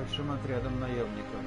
большим отрядом наемников.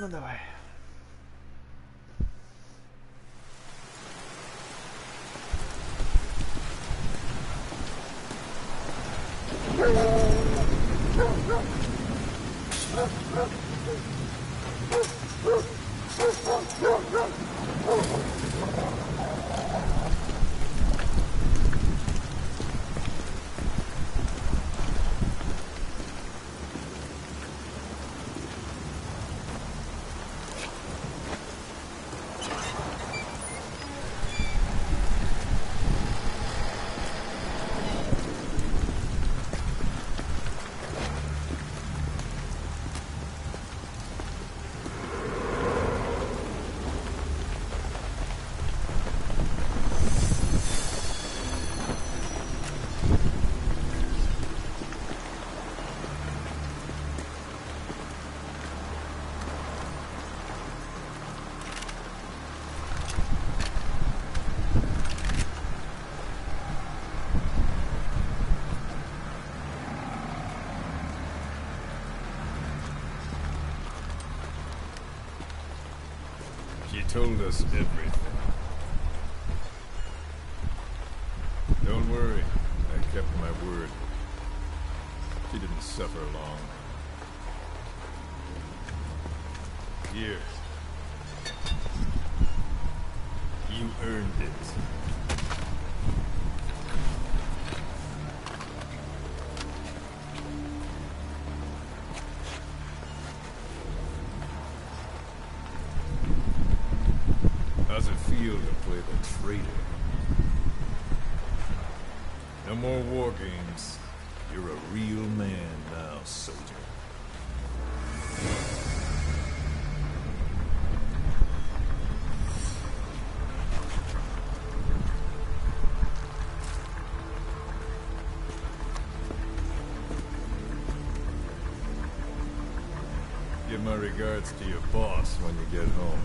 Ну давай. She told us everything. Don't worry, I kept my word. She didn't suffer long. Here. You earned it. How's it feel to play the traitor? No more war games. You're a real man now, soldier. Give my regards to your boss when you get home.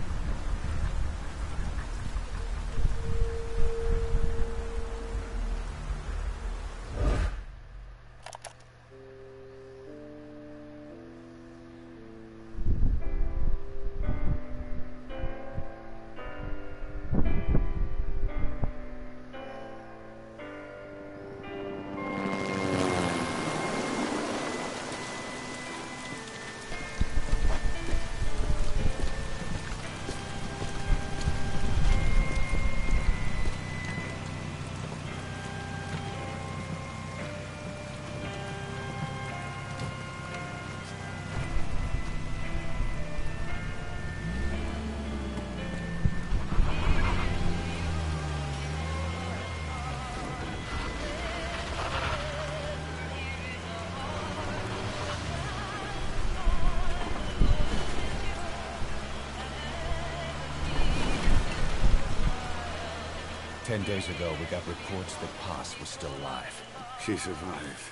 "10 days ago, we got reports that Paz was still alive. She survived.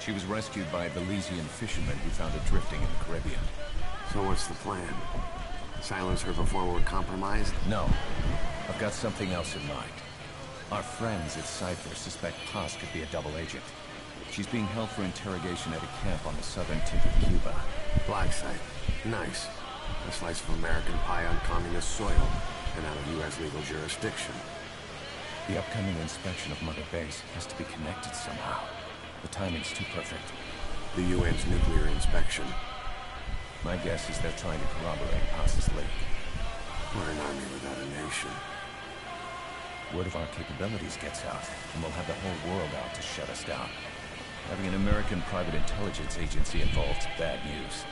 She was rescued by a Belizean fisherman who found her drifting in the Caribbean. So what's the plan? Silence her before we're compromised? No. I've got something else in mind. Our friends at Cypher suspect Paz could be a double agent. She's being held for interrogation at a camp on the southern tip of Cuba. Black site. Nice. A slice of American pie on communist soil, and out of U.S. legal jurisdiction. The upcoming inspection of Mother Base has to be connected somehow. The timing's too perfect. The UN's nuclear inspection. My guess is they're trying to corroborate Paz's leak. We're an army without a nation. Word of our capabilities gets out, and we'll have the whole world out to shut us down. Having an American private intelligence agency involved's bad news.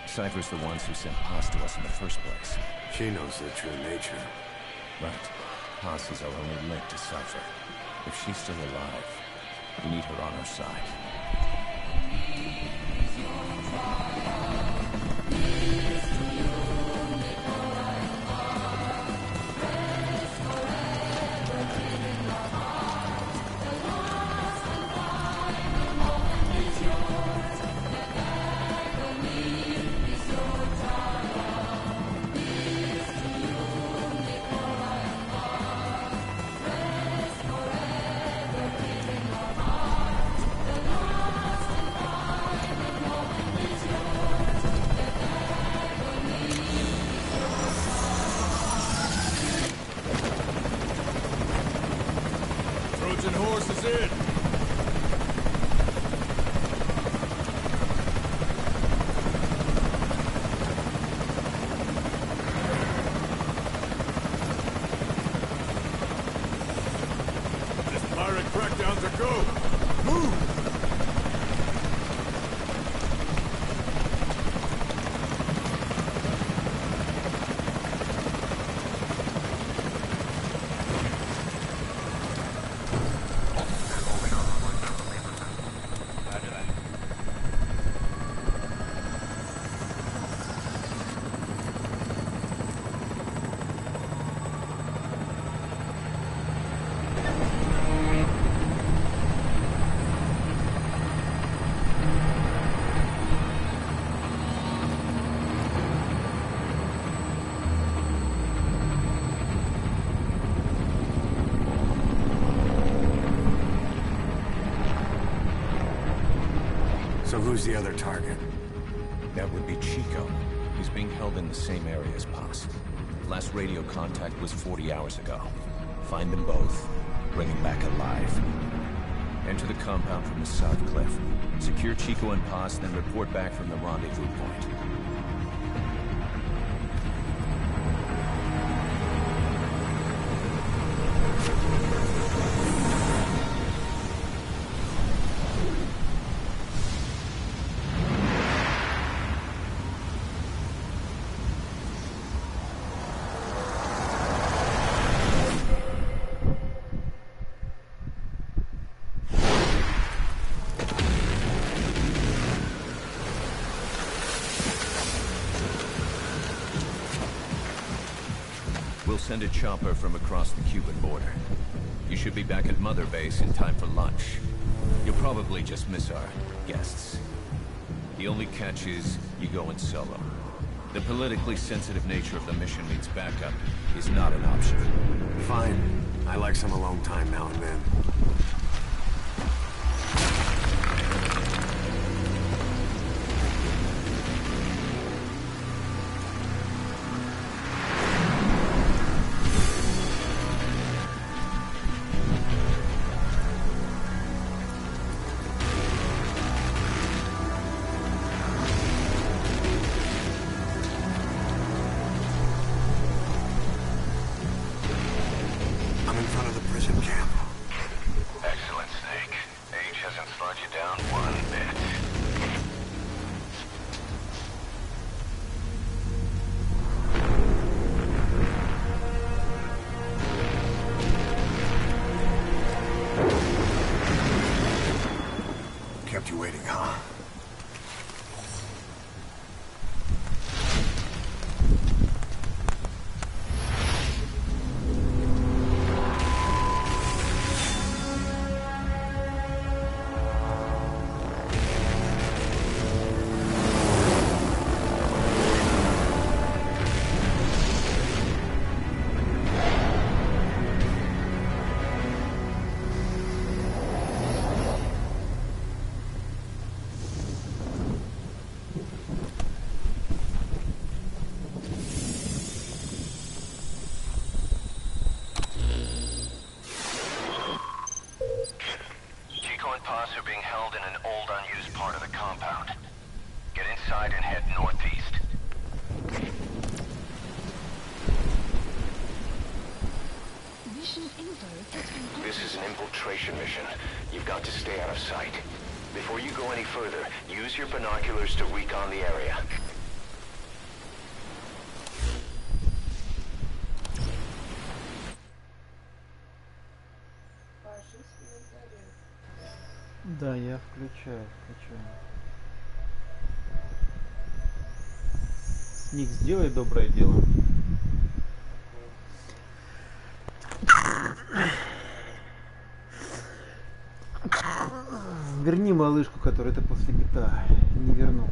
Cypher's the ones who sent Paz to us in the first place. She knows their true nature. Right. Paz is our only link to Cypher. If she's still alive, we need her on our side. Carts and horses in. This pirate crackdown's a go. Move! So who's the other target? That would be Chico. He's being held in the same area as Paz. Last radio contact was 40 hours ago. Find them both. Bring him back alive. Enter the compound from the south cliff. Secure Chico and Paz, then report back from the rendezvous point. We'll send a chopper from across the Cuban border. You should be back at Mother Base in time for lunch. You'll probably just miss our guests. The only catch is you go in solo. The politically sensitive nature of the mission means backup is not an option. Fine. I like some alone time now and then. I'm in front of the prison camp. Excellent, Snake. Age hasn't slowed you down one bit. Kept you waiting, huh? Paz are being held in an old, unused part of the compound. Get inside and head northeast. This is an infiltration mission. You've got to stay out of sight. Before you go any further, use your binoculars to recon the area. Да, я включаю. Ник, сделай доброе дело. Верни малышку, которую ты после GTA не вернул.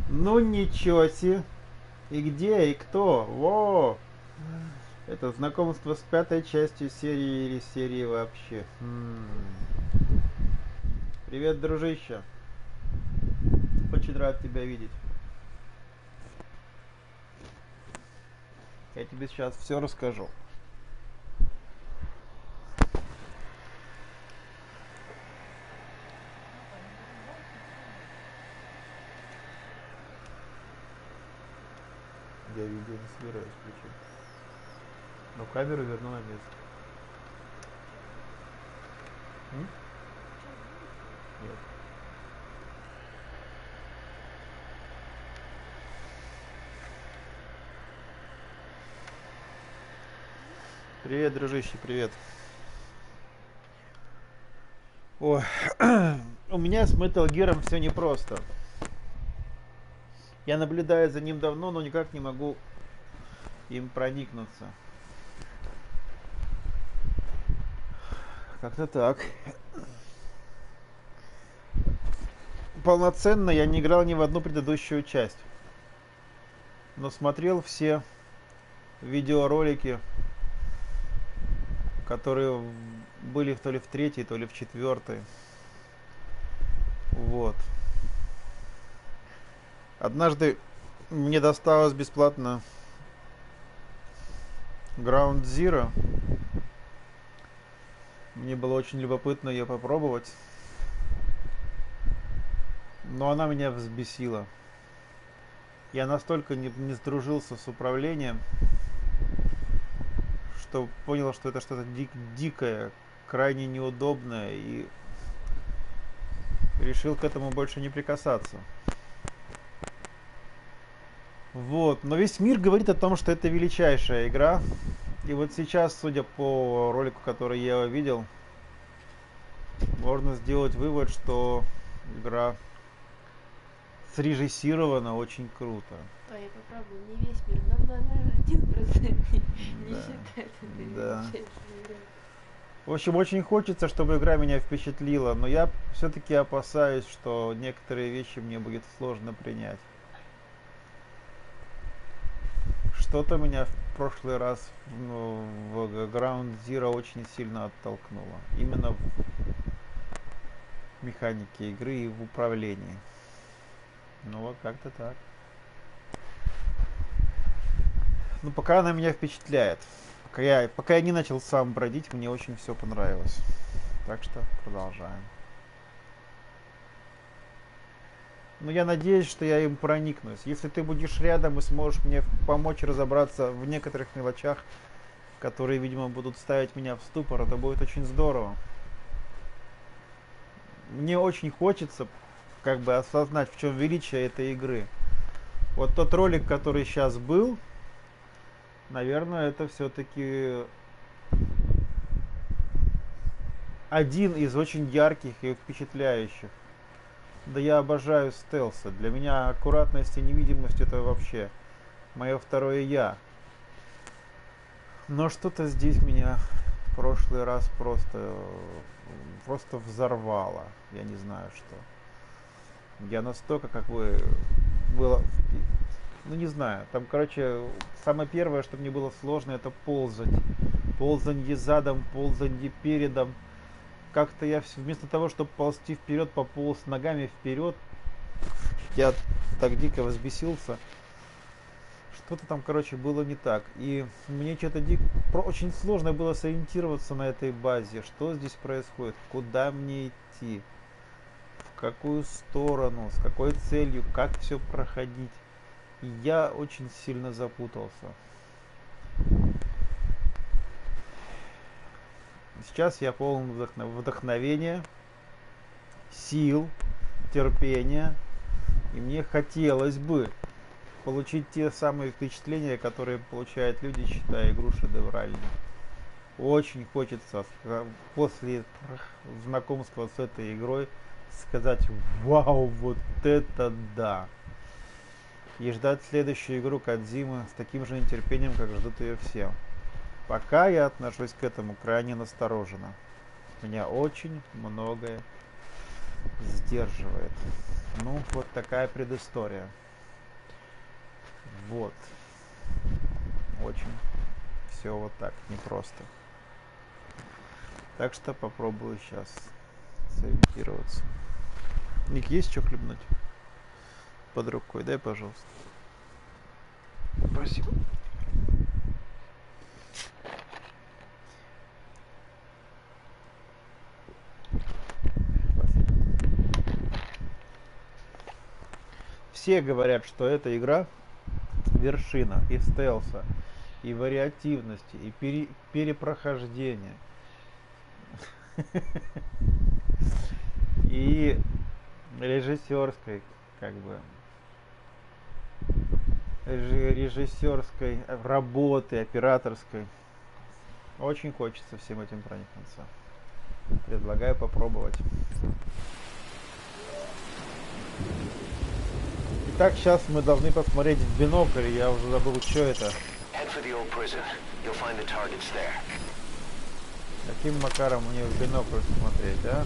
Ну ничего себе. И где, и кто? Во! Это знакомство с пятой частью серии или серии вообще. Привет, дружище. Очень рад тебя видеть. Я тебе сейчас все расскажу. Я видео не собираюсь включить. Но камеру верну на место. Нет. Привет, дружище, привет. Ой, у меня с Metal Gear все непросто. Я наблюдаю за ним давно, но никак не могу им проникнуться. Как-то так. Полноценно я не играл ни в одну предыдущую часть. Но смотрел все видеоролики, которые были то ли в третьей, то ли в четвертой. Вот. Однажды мне досталось бесплатно Ground Zero. Мне было очень любопытно ее попробовать. Но она меня взбесила. Я настолько не сдружился с управлением, что понял, что это что-то дикое, крайне неудобное, и решил к этому больше не прикасаться. Вот. Но весь мир говорит о том, что это величайшая игра. И вот сейчас, судя по ролику, который я видел, можно сделать вывод, что игра срежиссирована очень круто. А я попробую, не весь мир, нам надо 1% не считать этой величайшей игрой. В общем, очень хочется, чтобы игра меня впечатлила, но я все-таки опасаюсь, что некоторые вещи мне будет сложно принять. Что-то меня в прошлый раз в Ground Zero очень сильно оттолкнуло. Именно в механике игры и в управлении. Ну вот как-то так. Ну пока она меня впечатляет. Пока я не начал сам бродить, мне очень все понравилось. Так что продолжаем. Но я надеюсь, что я им проникнусь. Если ты будешь рядом и сможешь мне помочь разобраться в некоторых мелочах, которые, видимо, будут ставить меня в ступор, это будет очень здорово. Мне очень хочется как бы осознать, в чем величие этой игры. Вот тот ролик, который сейчас был, наверное, это все-таки один из очень ярких и впечатляющих. Да я обожаю стелсы. Для меня аккуратность и невидимость это вообще мое второе я. Но что-то здесь меня в прошлый раз просто взорвало. Я не знаю что. Я настолько как бы было... Ну не знаю. Там, короче, самое первое, что мне было сложно, это ползать. Ползанье задом, ползанье передом. Как-то я вместо того, чтобы ползти вперед, пополз ногами вперед. Я так дико взбесился. Что-то там, короче, было не так. И мне что-то очень сложно было сориентироваться на этой базе. Что здесь происходит? Куда мне идти? В какую сторону? С какой целью? Как все проходить? И я очень сильно запутался. Сейчас я полон вдохновения, сил, терпения. И мне хотелось бы получить те самые впечатления, которые получают люди, считая игру шедевральной. Очень хочется после знакомства с этой игрой сказать: вау, вот это да! И ждать следующую игру Кодзимы с таким же нетерпением, как ждут ее все. Пока я отношусь к этому крайне настороженно. Меня очень многое сдерживает. Ну, вот такая предыстория. Вот. Очень все вот так непросто. Так что попробую сейчас сориентироваться. Ник, есть что хлебнуть? Под рукой, дай, пожалуйста. Спасибо. Все говорят, что эта игра вершина и стелса, и вариативности, и перепрохождения. И режиссерской, как бы, режиссерской работы, операторской. Очень хочется всем этим проникнуться. Предлагаю попробовать. Итак, сейчас мы должны посмотреть в бинокль. Я уже забыл, что это. Каким макаром мне в бинокль смотреть, а?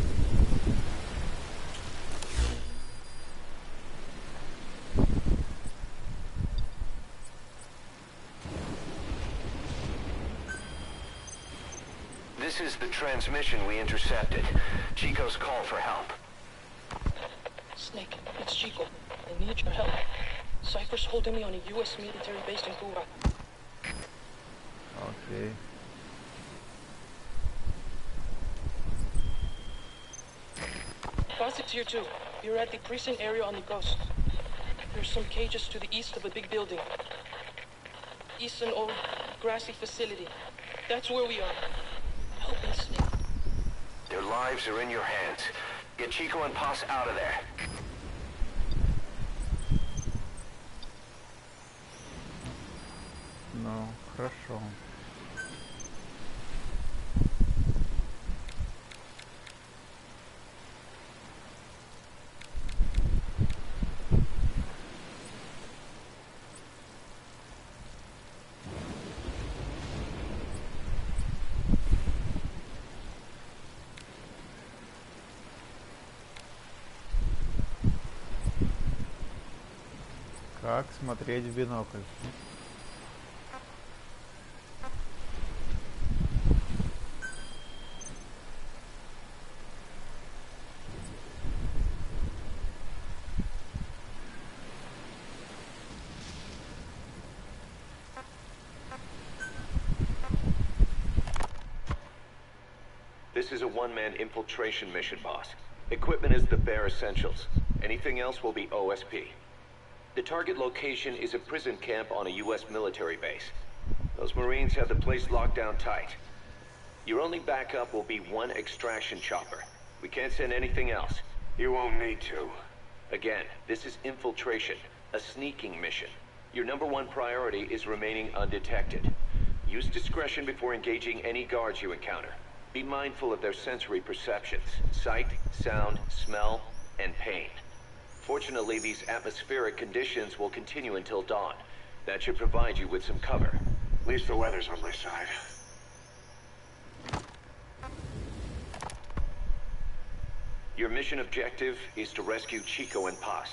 This is the transmission we intercepted. Chico's call for help. Snake, it's Chico. I need your help. Cypher's holding me on a U.S. military base in Cuba. Okay. Boss, it's here too. You're at the precinct area on the coast. There's some cages to the east of a big building. East an old, grassy facility. That's where we are. Help me, Snake. Their lives are in your hands. Get Chico and Paz out of there. Ну, хорошо. Как смотреть в бинокль? This is a one-man infiltration mission, boss. Equipment is the bare essentials. Anything else will be OSP. The target location is a prison camp on a U.S. military base. Those Marines have the place locked down tight. Your only backup will be one extraction chopper. We can't send anything else. You won't need to. Again, this is infiltration, a sneaking mission. Your number one priority is remaining undetected. Use discretion before engaging any guards you encounter. Be mindful of their sensory perceptions: sight, sound, smell, and pain. Fortunately, these atmospheric conditions will continue until dawn. That should provide you with some cover. At least the weather's on my side. Your mission objective is to rescue Chico and Paz.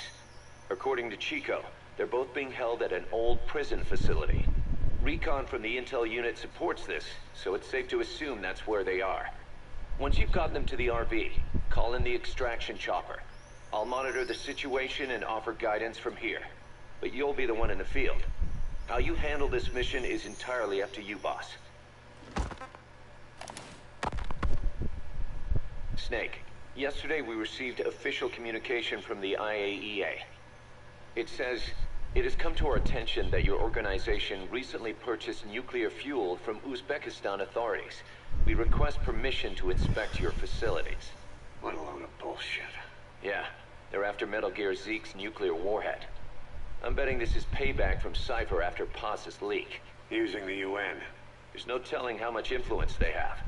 According to Chico, they're both being held at an old prison facility. Recon from the intel unit supports this, so it's safe to assume that's where they are. Once you've gotten them to the RV, call in the extraction chopper. I'll monitor the situation and offer guidance from here. But you'll be the one in the field. How you handle this mission is entirely up to you, boss. Snake, yesterday we received official communication from the IAEA. It says, "It has come to our attention that your organization recently purchased nuclear fuel from Uzbekistan authorities. We request permission to inspect your facilities." What a load of bullshit. Yeah, they're after Metal Gear Zeke's nuclear warhead. I'm betting this is payback from Cypher after Paz's leak. Using the UN. There's no telling how much influence they have.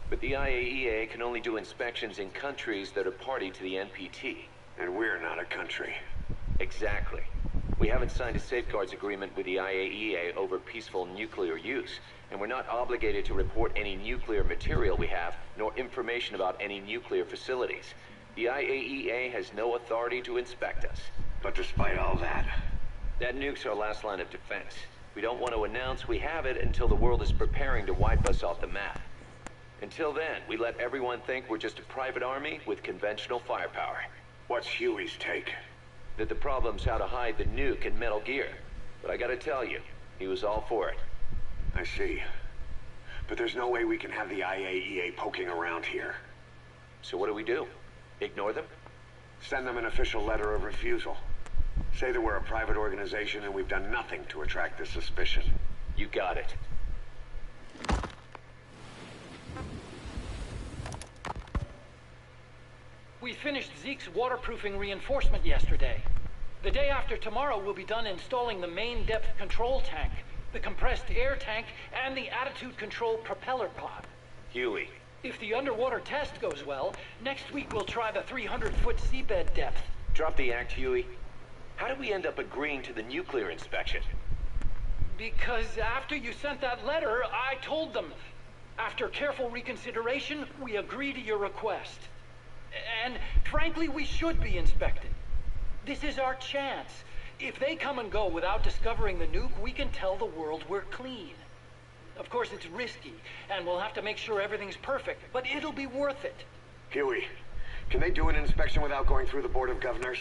But the IAEA can only do inspections in countries that are party to the NPT. And we're not a country. Exactly. We haven't signed a safeguards agreement with the IAEA over peaceful nuclear use, and we're not obligated to report any nuclear material we have, nor information about any nuclear facilities. The IAEA has no authority to inspect us. But despite all that... That nuke's our last line of defense. We don't want to announce we have it until the world is preparing to wipe us off the map. Until then, we let everyone think we're just a private army with conventional firepower. What's Huey's take? That the problem's how to hide the nuke in Metal Gear. But I gotta tell you, he was all for it. I see. But there's no way we can have the IAEA poking around here. So what do we do? Ignore them? Send them an official letter of refusal. Say that we're a private organization and we've done nothing to attract this suspicion. You got it. We finished Zeke's waterproofing reinforcement yesterday. The day after tomorrow, we'll be done installing the main depth control tank, the compressed air tank, and the attitude control propeller pod. Huey. If the underwater test goes well, next week we'll try the 300-foot seabed depth. Drop the act, Huey. How did we end up agreeing to the nuclear inspection? Because after you sent that letter, I told them. After careful reconsideration, we agree to your request. And frankly, we should be inspected. This is our chance. If they come and go without discovering the nuke, we can tell the world we're clean. Of course, it's risky, and we'll have to make sure everything's perfect, but it'll be worth it. Huey, can they do an inspection without going through the Board of Governors?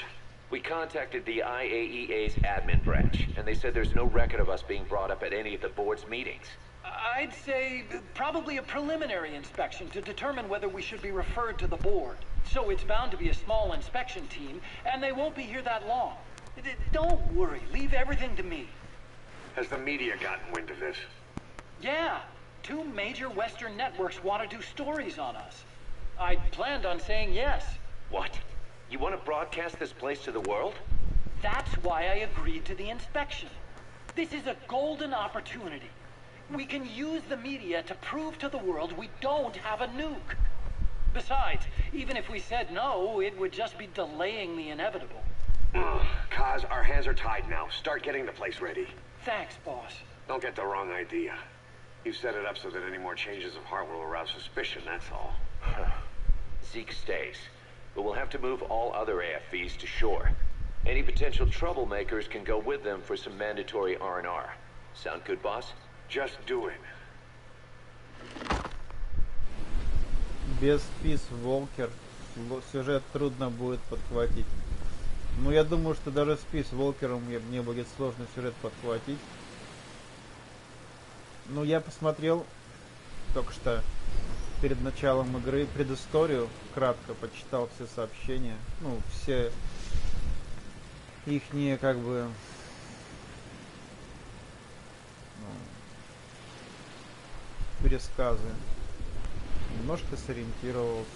We contacted the IAEA's admin branch, and they said there's no record of us being brought up at any of the board's meetings. I'd say probably a preliminary inspection to determine whether we should be referred to the board. So it's bound to be a small inspection team, and they won't be here that long. Don't worry, leave everything to me. Has the media gotten wind of this? Yeah, 2 major Western networks want to do stories on us. I planned on saying yes. What? You want to broadcast this place to the world? That's why I agreed to the inspection. This is a golden opportunity. We can use the media to prove to the world we don't have a nuke. Besides, even if we said no, it would just be delaying the inevitable. Kaz, our hands are tied now. Start getting the place ready. Thanks, boss. Don't get the wrong idea. You set it up so that any more changes of heart will arouse suspicion, that's all. Zeke stays, but we'll have to move all other AFVs to shore. Any potential troublemakers can go with them for some mandatory R&R. Sound good, boss? Just do it. Без Peace Walker сюжет трудно будет подхватить. Ну, я думаю, что даже с Peace Walker мне будет сложно сюжет подхватить. Ну, я посмотрел только что перед началом игры предысторию, кратко почитал все сообщения, ну, все ихние, как бы, пересказы. Немножко сориентировался.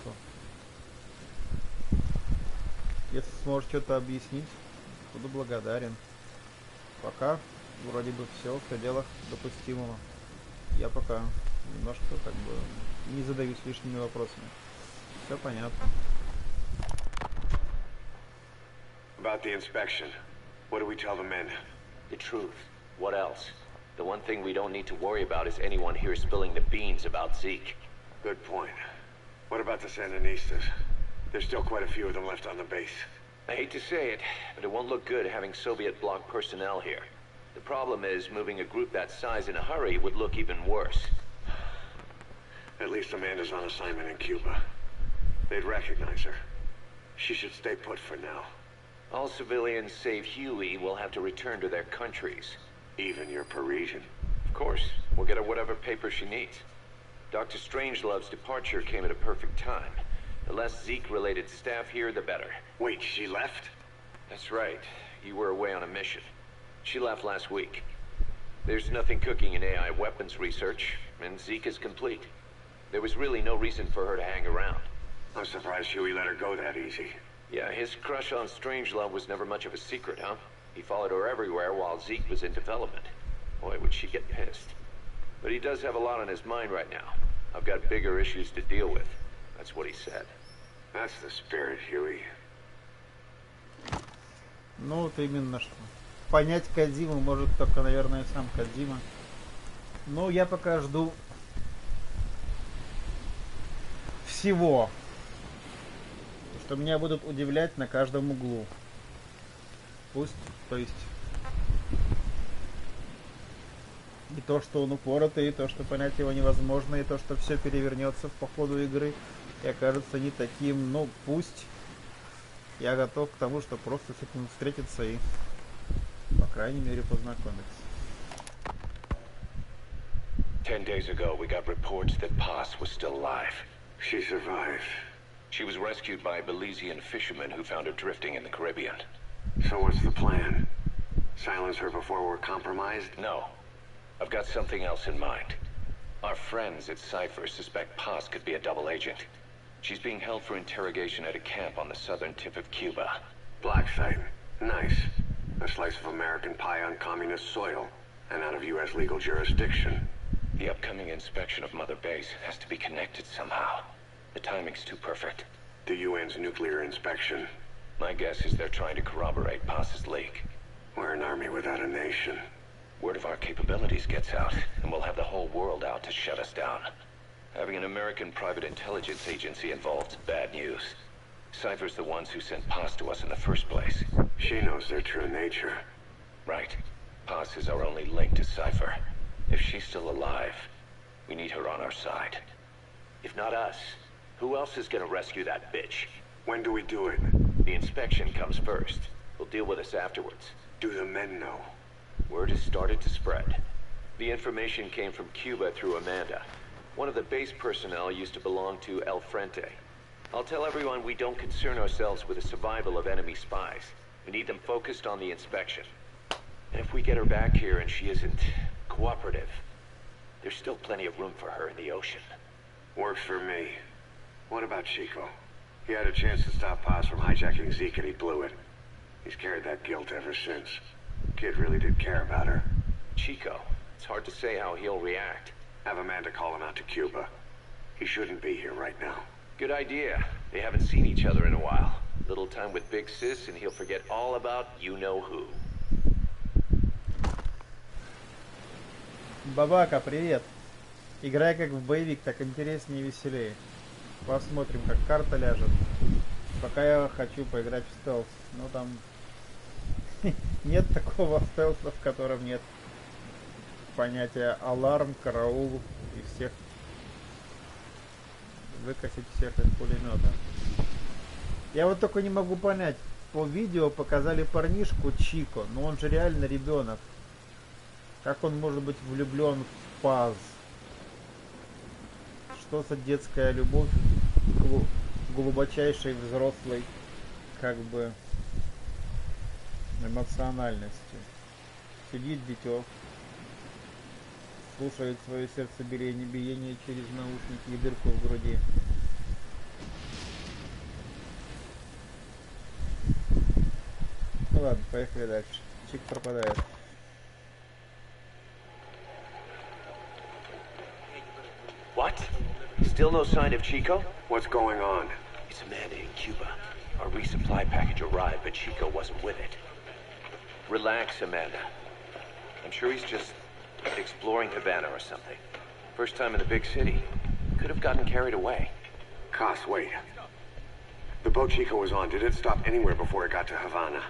Если сможешь что-то объяснить, буду благодарен. Пока вроде бы все в пределах допустимого. Я пока немножко как бы не задаюсь лишними вопросами. Все понятно. About the inspection, what do we tell the men? The truth. What else? The one thing we don't need to worry about is anyone here spilling the beans about Zeke. Good point. What about the Sandinistas? There's still quite a few of them left on the base. I hate to say it, but it won't look good having Soviet bloc personnel here. The problem is, moving a group that size in a hurry would look even worse. At least Amanda's on assignment in Cuba. They'd recognize her. She should stay put for now. All civilians save Huey will have to return to their countries. Even your Parisian? Of course. We'll get her whatever paper she needs. Dr. Strangelove's departure came at a perfect time. The less Zeke-related staff here, the better. Wait, she left? That's right. You were away on a mission. She left last week. There's nothing cooking in AI weapons research, and Zeke is complete. There was really no reason for her to hang around. I'm surprised Huey let her go that easy. Yeah, his crush on Strangelove was never much of a secret, huh? He followed her everywhere while Zeke was in development. Boy, would she get pissed. But he does have a lot on his mind right now. I've got bigger issues to deal with. That's what he said. That's the spirit, Huey. Ну, вот именно что. Понять Кодзиму может только, наверное, сам Кодзима. Но я пока жду всего, что меня будут удивлять на каждом углу. Пусть, то есть, И то, что он упоротый, и то, что понять его невозможно, и то, что все перевернется по ходу игры, и окажется не таким, ну пусть. Я готов к тому, что просто с этим встретиться и, по крайней мере, познакомиться. 10 days ago, we got reports that Paz was still alive. She survived. She was rescued by a Belizean fisherman who found her drifting in the Caribbean. So what's the plan? Silence her before we're compromised? No. I've got something else in mind. Our friends at Cypher suspect Paz could be a double agent. She's being held for interrogation at a camp on the southern tip of Cuba. Black site. Nice. A slice of American pie on communist soil, and out of U.S. legal jurisdiction. The upcoming inspection of Mother Base has to be connected somehow. The timing's too perfect. The UN's nuclear inspection. My guess is they're trying to corroborate Paz's leak. We're an army without a nation. Word of our capabilities gets out, and we'll have the whole world out to shut us down. Having an American private intelligence agency involved is bad news. Cypher's the ones who sent Paz to us in the first place. She knows their true nature. Right. Paz is our only link to Cypher. If she's still alive, we need her on our side. If not us, who else is gonna rescue that bitch? When do we do it? The inspection comes first. We'll deal with us afterwards. Do the men know? Word has started to spread. The information came from Cuba through Amanda. One of the base personnel used to belong to El Frente. I'll tell everyone we don't concern ourselves with the survival of enemy spies. We need them focused on the inspection. And if we get her back here and she isn't cooperative, there's still plenty of room for her in the ocean. Works for me. What about Chico? He had a chance to stop Paz from hijacking Zeke and he blew it. He's carried that guilt ever since. Kid really did care about her. Chico, it's hard to say how he'll react. Have Amanda call him out to Cuba. He shouldn't be here right now. Good idea. They haven't seen each other in a while. Little time with Big Sis and he'll forget all about you-know-who. Бабака, привет. Играй как в боевик, так интереснее и веселее. Посмотрим, как карта ляжет. Пока я хочу поиграть в стелс. Но там нет такого стелса, в котором нет понятия аларм, караул и всех выкосить всех из пулемета. Я вот только не могу понять. По видео показали парнишку Чико, но он же реально ребенок. Как он может быть влюблен в Паз? Что за детская любовь к глубочайшей взрослой, как бы, эмоциональности? Сидит дитё, слушает свое сердцебиение через наушники и дырку в груди. Ну ладно, поехали дальше. Чик пропадает. What? Still no sign of Chico? What's going on? It's Amanda in Cuba. Our resupply package arrived, but Chico wasn't with it. Relax, Amanda. I'm sure he's just exploring Havana or something. First time in the big city. Could have gotten carried away. Cos, wait. The boat Chico was on, did it stop anywhere before it got to Havana?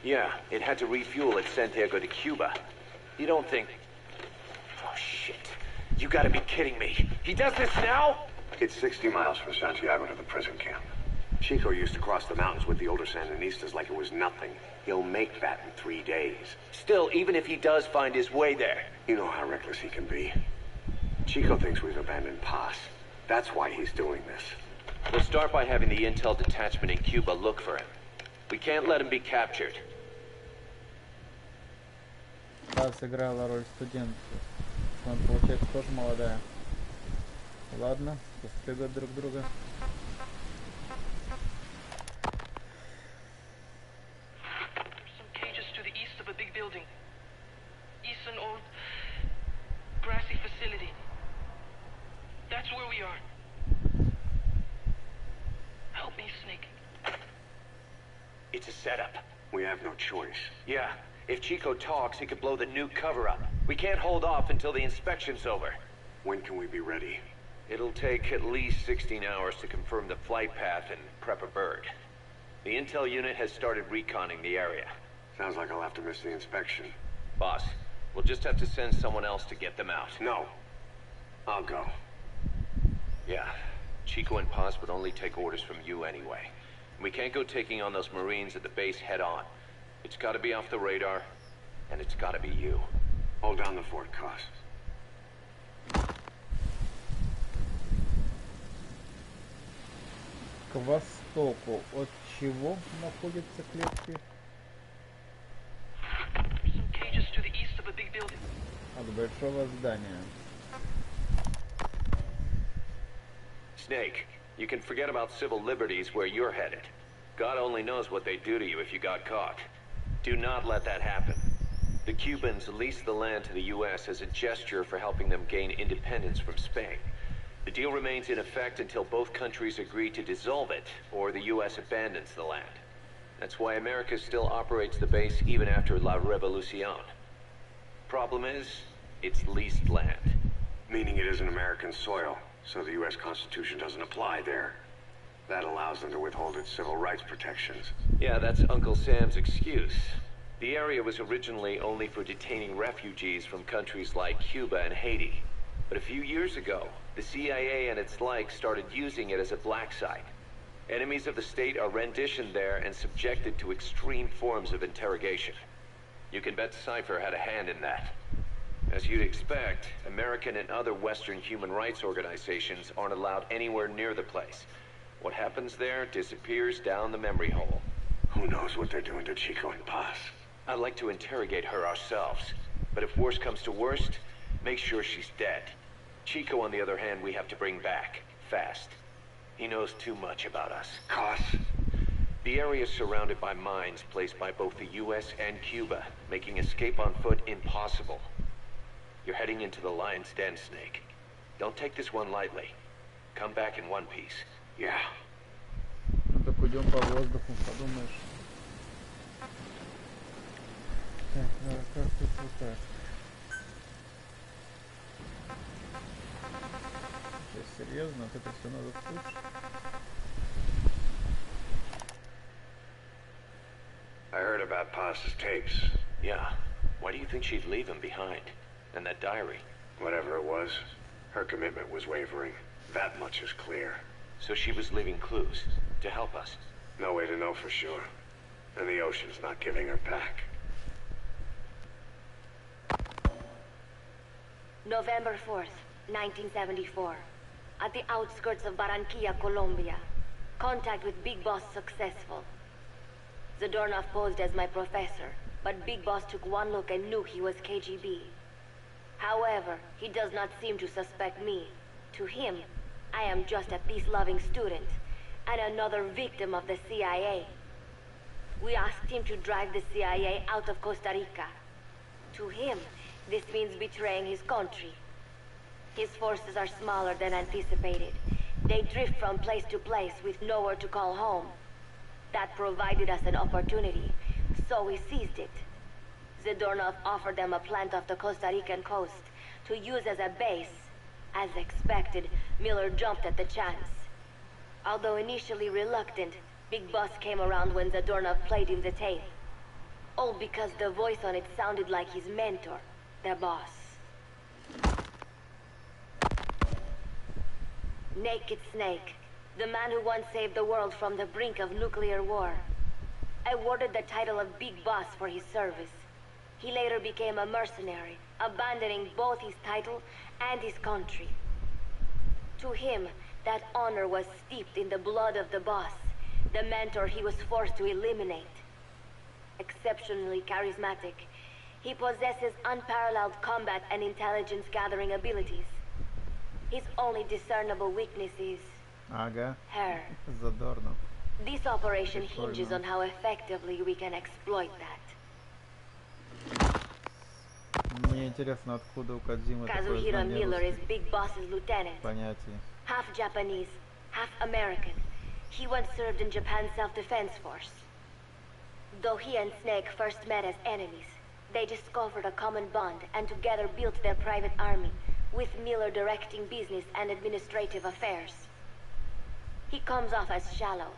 Yeah, it had to refuel at Santiago de Cuba. You don't think... Oh, shit. You gotta be kidding me. He does this now? It's 60 miles from Santiago to the prison camp. Chico used to cross the mountains with the older Sandinistas like it was nothing. He'll make that in 3 days. Still, even if he does find his way there... You know how reckless he can be. Chico thinks we've abandoned Paz. That's why he's doing this. We'll start by having the intel detachment in Cuba look for him. We can't let him be captured. Та сыграла роль студентки. Он, получается, тоже молодая. Ладно, постыгают друг друга. Some cages to the east of a big building. East an old grassy facility. That's where we are. Help me, Snake. It's a setup. We have no choice. Yeah, if Chico talks, he could blow the nuke cover up. We can't hold off until the inspection's over. When can we be ready? It'll take at least 16 hours to confirm the flight path and prep a bird. The intel unit has started reconning the area. Sounds like I'll have to miss the inspection. Boss, We'll just have to send someone else to get them out. No. I'll go. Yeah. Chico and Paz would only take orders from you anyway. We can't go taking on those Marines at the base head on. It's gotta be off the radar, and it's gotta be you. Hold down the fort, Cos. К востоку от чего находятся клетки? Some cages to the east of a big building. От большого здания. Snake, you can forget about civil liberties where you're headed. God only knows what they'd do to you if you got caught. Do not let that happen. The Cubans leased the land to the U.S. as a gesture for helping them gain independence from Spain. The deal remains in effect until both countries agree to dissolve it, or the U.S. abandons the land. That's why America still operates the base even after La Revolucion. Problem is, it's leased land. Meaning it isn't American soil, so the U.S. Constitution doesn't apply there. That allows them to withhold its civil rights protections. Yeah, that's Uncle Sam's excuse. The area was originally only for detaining refugees from countries like Cuba and Haiti. But a few years ago, the CIA and its like started using it as a black site. Enemies of the state are renditioned there and subjected to extreme forms of interrogation. You can bet Cypher had a hand in that. As you'd expect, American and other Western human rights organizations aren't allowed anywhere near the place. What happens there disappears down the memory hole. Who knows what they're doing to Chico and Paz? I'd like to interrogate her ourselves. But if worst comes to worst, make sure she's dead. Chico, on the other hand, we have to bring back. Fast. He knows too much about us. Cos? The area is surrounded by mines placed by both the U.S. and Cuba, making escape on foot impossible. You're heading into the Lion's Den, Snake. Don't take this one lightly. Come back in one piece. Yeah. Ну так уйдем по воздуху, подумаешь. Так, ну как тут вот так? Что, серьезно? Вот это все надо слушать? I heard about Paz's tapes. Yeah. Why do you think she'd leave him behind? And that diary? Whatever it was, her commitment was wavering. That much is clear. So she was leaving clues to help us. No way to know for sure. And the ocean's not giving her back. November 4th, 1974. At the outskirts of Barranquilla, Colombia. Contact with Big Boss successful. Zadornov posed as my professor, but Big Boss took one look and knew he was KGB. However, he does not seem to suspect me. To him, I am just a peace-loving student, and another victim of the CIA. We asked him to drive the CIA out of Costa Rica. To him, this means betraying his country. His forces are smaller than anticipated. They drift from place to place with nowhere to call home. That provided us an opportunity, so we seized it. Zadornov offered them a plant off the Costa Rican coast to use as a base. As expected, Miller jumped at the chance. Although initially reluctant, Big Boss came around when Zadornov played him the tape. All because the voice on it sounded like his mentor, the boss. Naked Snake, the man who once saved the world from the brink of nuclear war. Awarded the title of Big Boss for his service. He later became a mercenary, abandoning both his title and his country. To him, that honor was steeped in the blood of the boss, the mentor he was forced to eliminate. Exceptionally charismatic, he possesses unparalleled combat and intelligence gathering abilities. His only discernible weakness is Ага. her. Задорно. This operation hinges on how effectively we can exploit that. Мне интересно, откуда у Кодзимы такое Kazuhiro знание Miller is русских Big Boss's lieutenant. понятий. Half Japanese, half American. He once served in Japan's self-defense force. Though he and Snake first met as enemies, they discovered a common bond and together built their private army, with Miller directing business and administrative affairs. He comes off as shallow,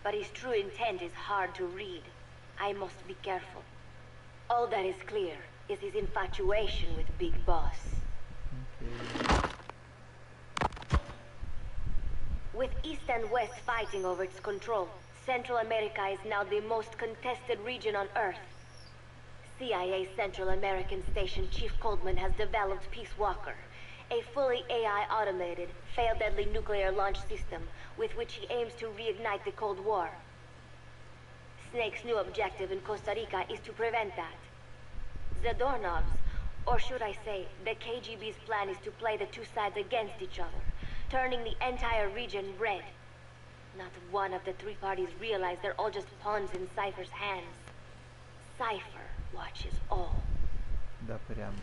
but his true intent is hard to read. I must be careful. All that is clear is his infatuation with Big Boss. Окей. With East and West fighting over its control, Central America is now the most contested region on Earth. CIA Central American Station Chief Coldman has developed Peace Walker, a fully AI automated, fail-deadly nuclear launch system with which he aims to reignite the Cold War. Snake's new objective in Costa Rica is to prevent that. Zadornov's, or should I say, the KGB's plan is to play the two sides against each other, turning the entire region red. Not one of the three parties realize they're all just pawns in Cypher's hands. Cypher watches all. Да, прям.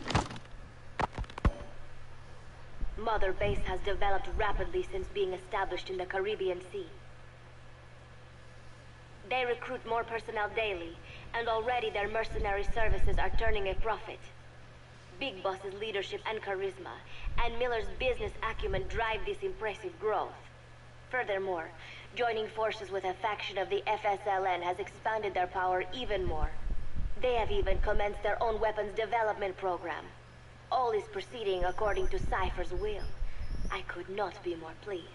Mother Base has developed rapidly since being established in the Caribbean Sea. They recruit more personnel daily, and already their mercenary services are turning a profit. Big Boss's leadership and charisma, and Miller's business acumen drive this impressive growth. Furthermore, joining forces with a faction of the FSLN has expanded their power even more. They have even commenced their own weapons development program. All is proceeding according to Cypher's will. I could not be more pleased.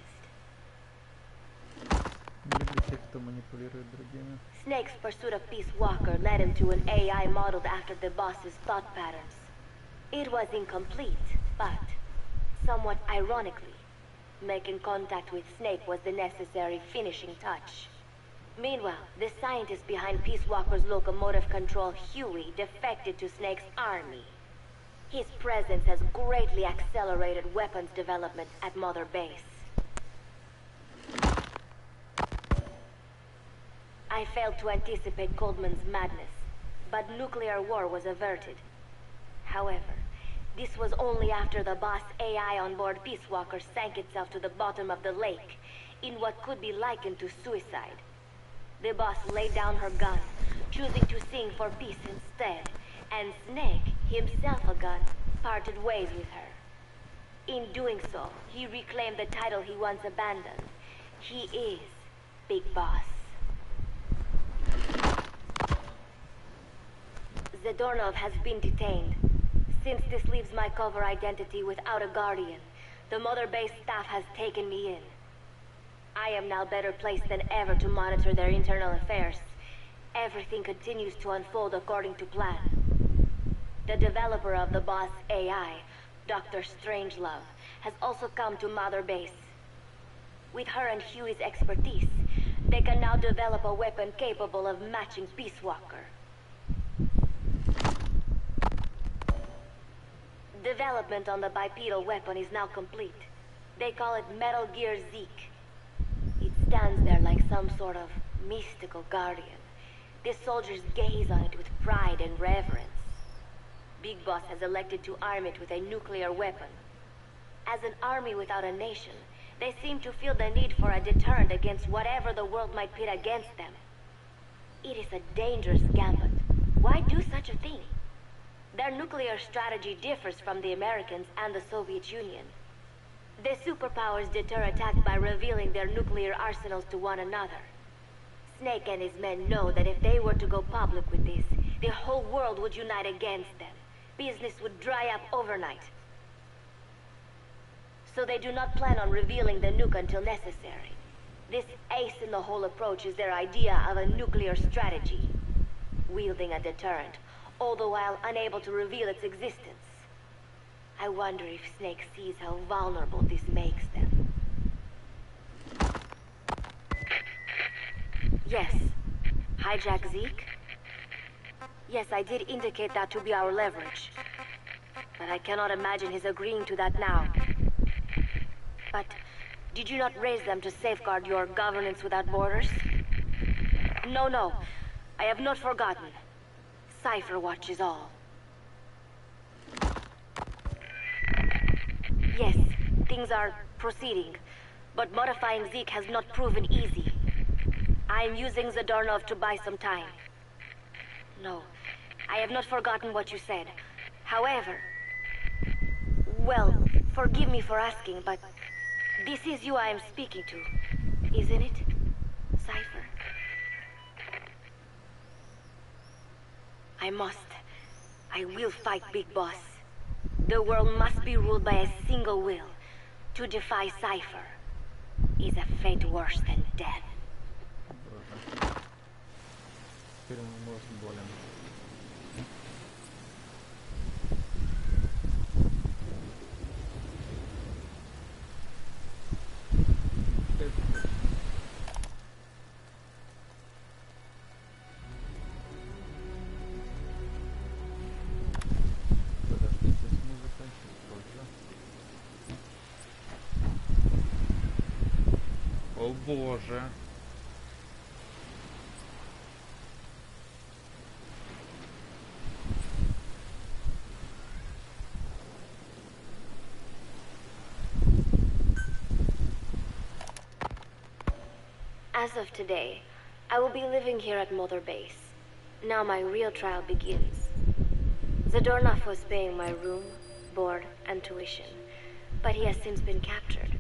Не люблю тех, кто манипулирует другими. Snake's pursuit of Peace Walker led him to an AI modeled after the boss's thought patterns. It was incomplete, but, somewhat ironically, making contact with Snake was the necessary finishing touch. Meanwhile, the scientist behind Peace Walker's locomotive control, Huey, defected to Snake's army. His presence has greatly accelerated weapons development at Mother Base. I failed to anticipate Coldman's madness, but nuclear war was averted. However, this was only after the boss AI on board Peace Walker sank itself to the bottom of the lake, in what could be likened to suicide. The boss laid down her gun, choosing to sing for peace instead, and Snake, himself a gun, parted ways with her. In doing so, he reclaimed the title he once abandoned. He is Big Boss. Zadornov has been detained. Since this leaves my cover identity without a guardian, the Mother Base staff has taken me in. I am now better placed than ever to monitor their internal affairs. Everything continues to unfold according to plan. The developer of the boss AI, Dr. Strangelove, has also come to Mother Base. With her and Huey's expertise, they can now develop a weapon capable of matching Peace Walker. Development on the bipedal weapon is now complete. They call it Metal Gear Zeke. It stands there like some sort of mystical guardian. The soldiers gaze on it with pride and reverence. Big Boss has elected to arm it with a nuclear weapon. As an army without a nation, they seem to feel the need for a deterrent against whatever the world might pit against them. It is a dangerous gambit. Why do such a thing? Their nuclear strategy differs from the Americans and the Soviet Union. The superpowers deter attack by revealing their nuclear arsenals to one another. Snake and his men know that if they were to go public with this, the whole world would unite against them. Business would dry up overnight. So they do not plan on revealing the nuke until necessary. This ace-in-the-hole approach is their idea of a nuclear strategy. Wielding a deterrent, all the while unable to reveal its existence. I wonder if Snake sees how vulnerable this makes them. Yes. Hijack Zeke? Yes, I did indicate that to be our leverage. But I cannot imagine his agreeing to that now. But did you not raise them to safeguard your governance without borders? No. I have not forgotten. Cypher watches all. Yes, things are proceeding, but modifying Zeke has not proven easy. I am using Zadornov to buy some time. No, I have not forgotten what you said. However... Well, forgive me for asking, but... This is you I am speaking to, isn't it, Cypher? I will fight Big Boss. The world must be ruled by a single will. To defy Cypher is a fate worse than death. Теперь он может болен. Подождите с музыкой чуть позже. О боже! As of today, I will be living here at Mother Base. Now my real trial begins. Zadornov was paying my room, board, and tuition, but he has since been captured.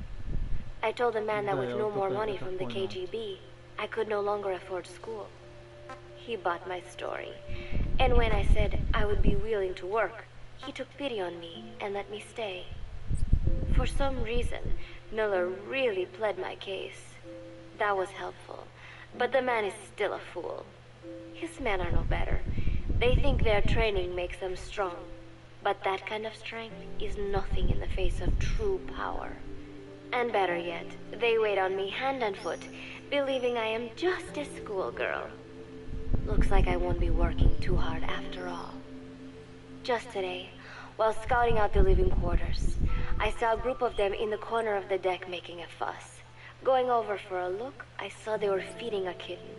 I told the man that with no more money from the KGB, I could no longer afford school. He bought my story, and when I said I would be willing to work, he took pity on me and let me stay. For some reason, Miller really pled my case. That was helpful, but the man is still a fool. His men are no better. They think their training makes them strong, but that kind of strength is nothing in the face of true power. And better yet, they wait on me hand and foot, believing I am just a schoolgirl. Looks like I won't be working too hard after all. Just today, while scouting out the living quarters, I saw a group of them in the corner of the deck making a fuss. Going over for a look, I saw they were feeding a kitten.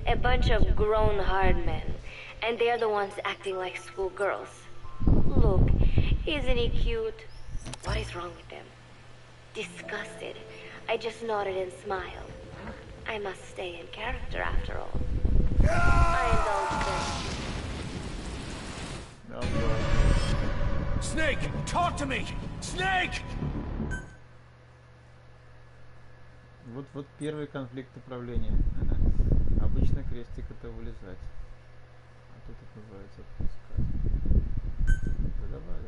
A bunch of grown hard men, and they're the ones acting like schoolgirls. Look, isn't he cute? What is wrong with them? Disgusted, I just nodded and smiled. I must stay in character after all. I indulged them. Snake, talk to me! Snake! Вот первый конфликт управления. Обычно крестик это вылезать. А тут это называется отпускать. Да давай.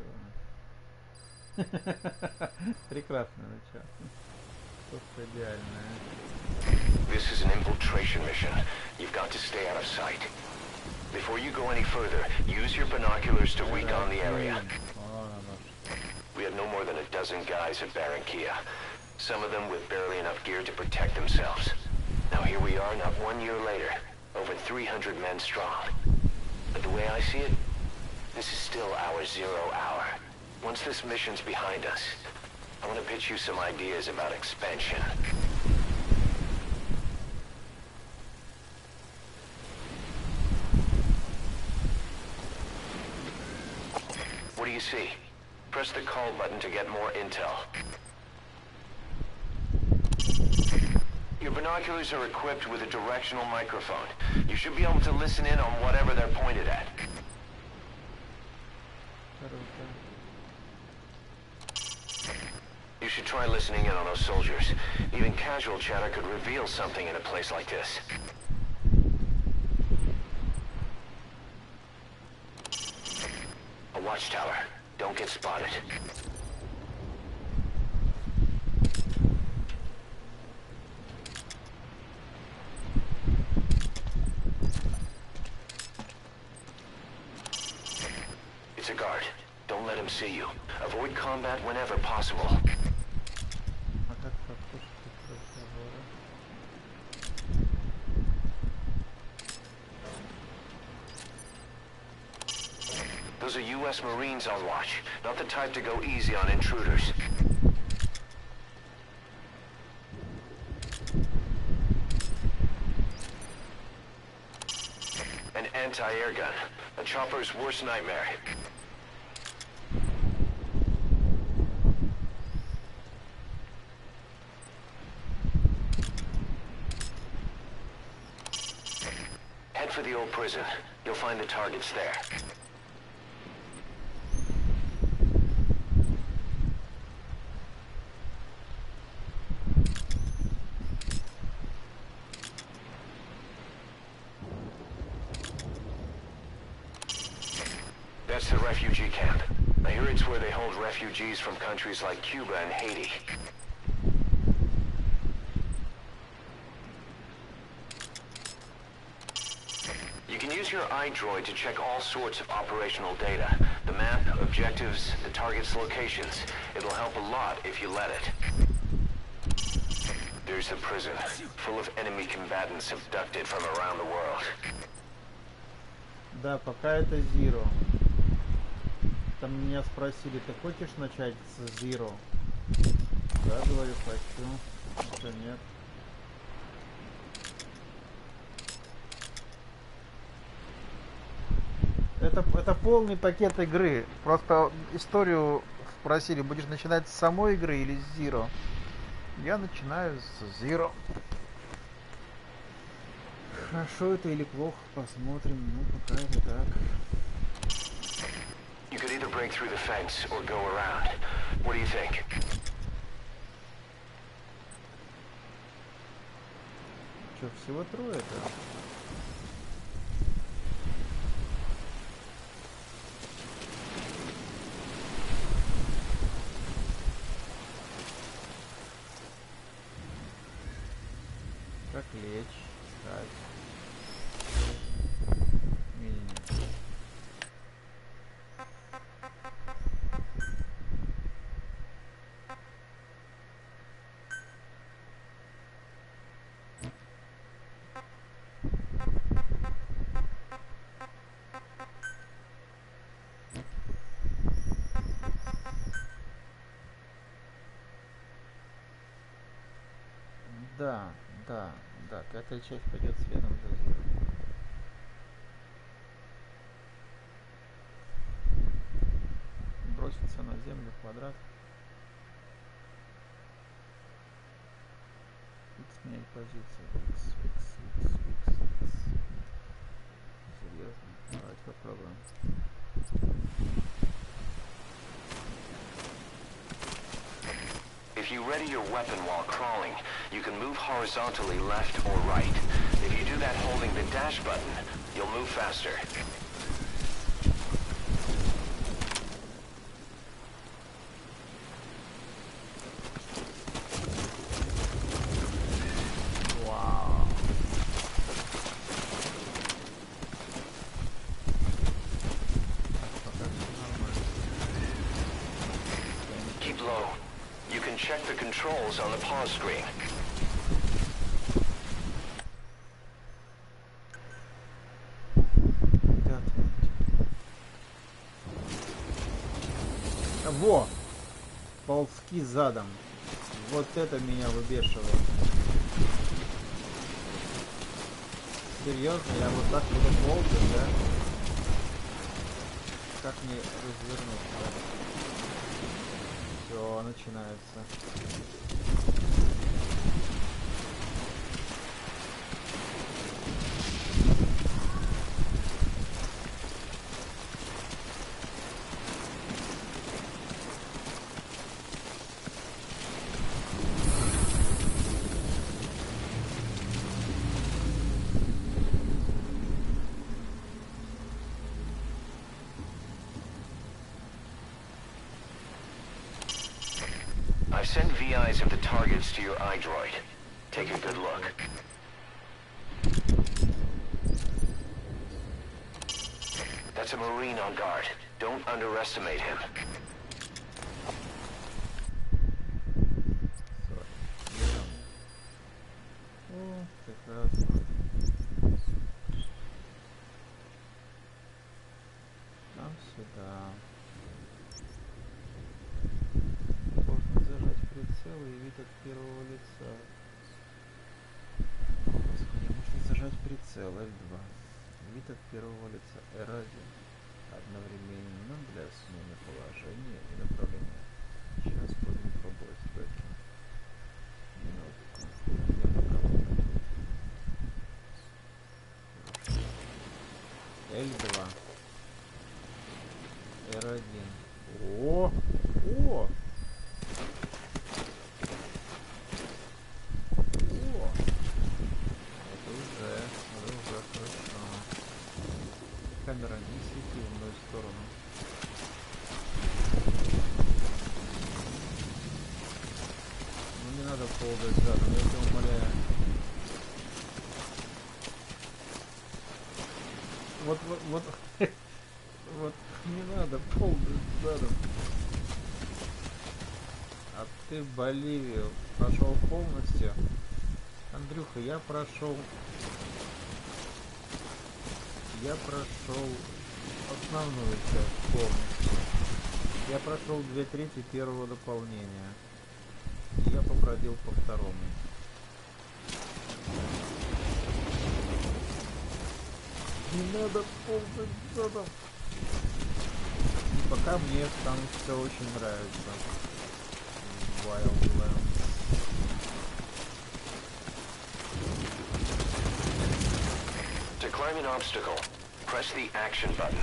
Прекрасное начало. Просто идеальное. This is an infiltration mission. You've got to stay out of sight. Before you go any further, use your binoculars to recon the area. We have no more than a dozen guys at Barranquilla. Some of them with barely enough gear to protect themselves. Now here we are, not 1 year later, over 300 men strong. But the way I see it, this is still our 0 hour. Once this mission's behind us, I want to pitch you some ideas about expansion. What do you see? Press the call button to get more intel. Your binoculars are equipped with a directional microphone. You should be able to listen in on whatever they're pointed at. You should try listening in on those soldiers. Even casual chatter could reveal something in a place like this. A watchtower. Don't get spotted. It's a guard. Don't let him see you. Avoid combat whenever possible. Those are U.S. Marines on watch. Not the type to go easy on intruders. An anti-air gun. A chopper's worst nightmare. Head for the old prison. You'll find the targets there. What's the refugee camp? I hear it's where they hold refugees from countries like Cuba and Haiti. You can use your iDroid to check all sorts of operational data. The map, objectives, the target's locations. It'll help a lot if you let it. There's a prison, full of enemy combatants abducted from around the world. Да, пока это Zero. Там меня спросили, ты хочешь начать с Zero? Да, говорю, хочу. Что нет? Это полный пакет игры. Просто историю спросили, будешь начинать с самой игры или с Zero? Я начинаю с Zero. Хорошо это или плохо, посмотрим. Ну, пока это так. You could either break through the fence or go around. What do you think? Что, всего трое-то? Как лечь? Так. Не-не-не. Да, пятая часть пойдет следом за Zero. Броситься на землю в квадрат. X менять позицию. X. Серьезно. Давайте попробуем. If you ready your weapon while crawling, you can move horizontally left or right. If you do that holding the dash button, you'll move faster. Вау. Keep low. You can check the controls on the pause screen. Во! Ползки задом. Вот это меня выбешивает. Серьезно, я вот так буду ползать, да? Как мне развернуться? Да? Все, начинается. I've sent VIs of the targets to your iDroid. Take a good look. That's a Marine on guard. Don't underestimate him. О, прекрасно. Нам сюда. Можно зажать прицел и вид от первого лица. Господи, можно зажать прицел L2. Вид от первого лица R1. Одновременно для смены положения и направления. Сейчас будем пробовать бета. L2. R1. О! О! Это уже хорошо. Камера не свети в мою сторону. надо ползать задом, я тебя умоляю. Вот, вот, не надо ползать задом. А ты в Боливию прошел полностью? Андрюха, я прошел основную часть полностью. Я прошел 2/3 первого дополнения. И я побродил по второму. Не надо ползать задом. И пока мне там все очень нравится. Wildlands. To climb an obstacle, press the action button.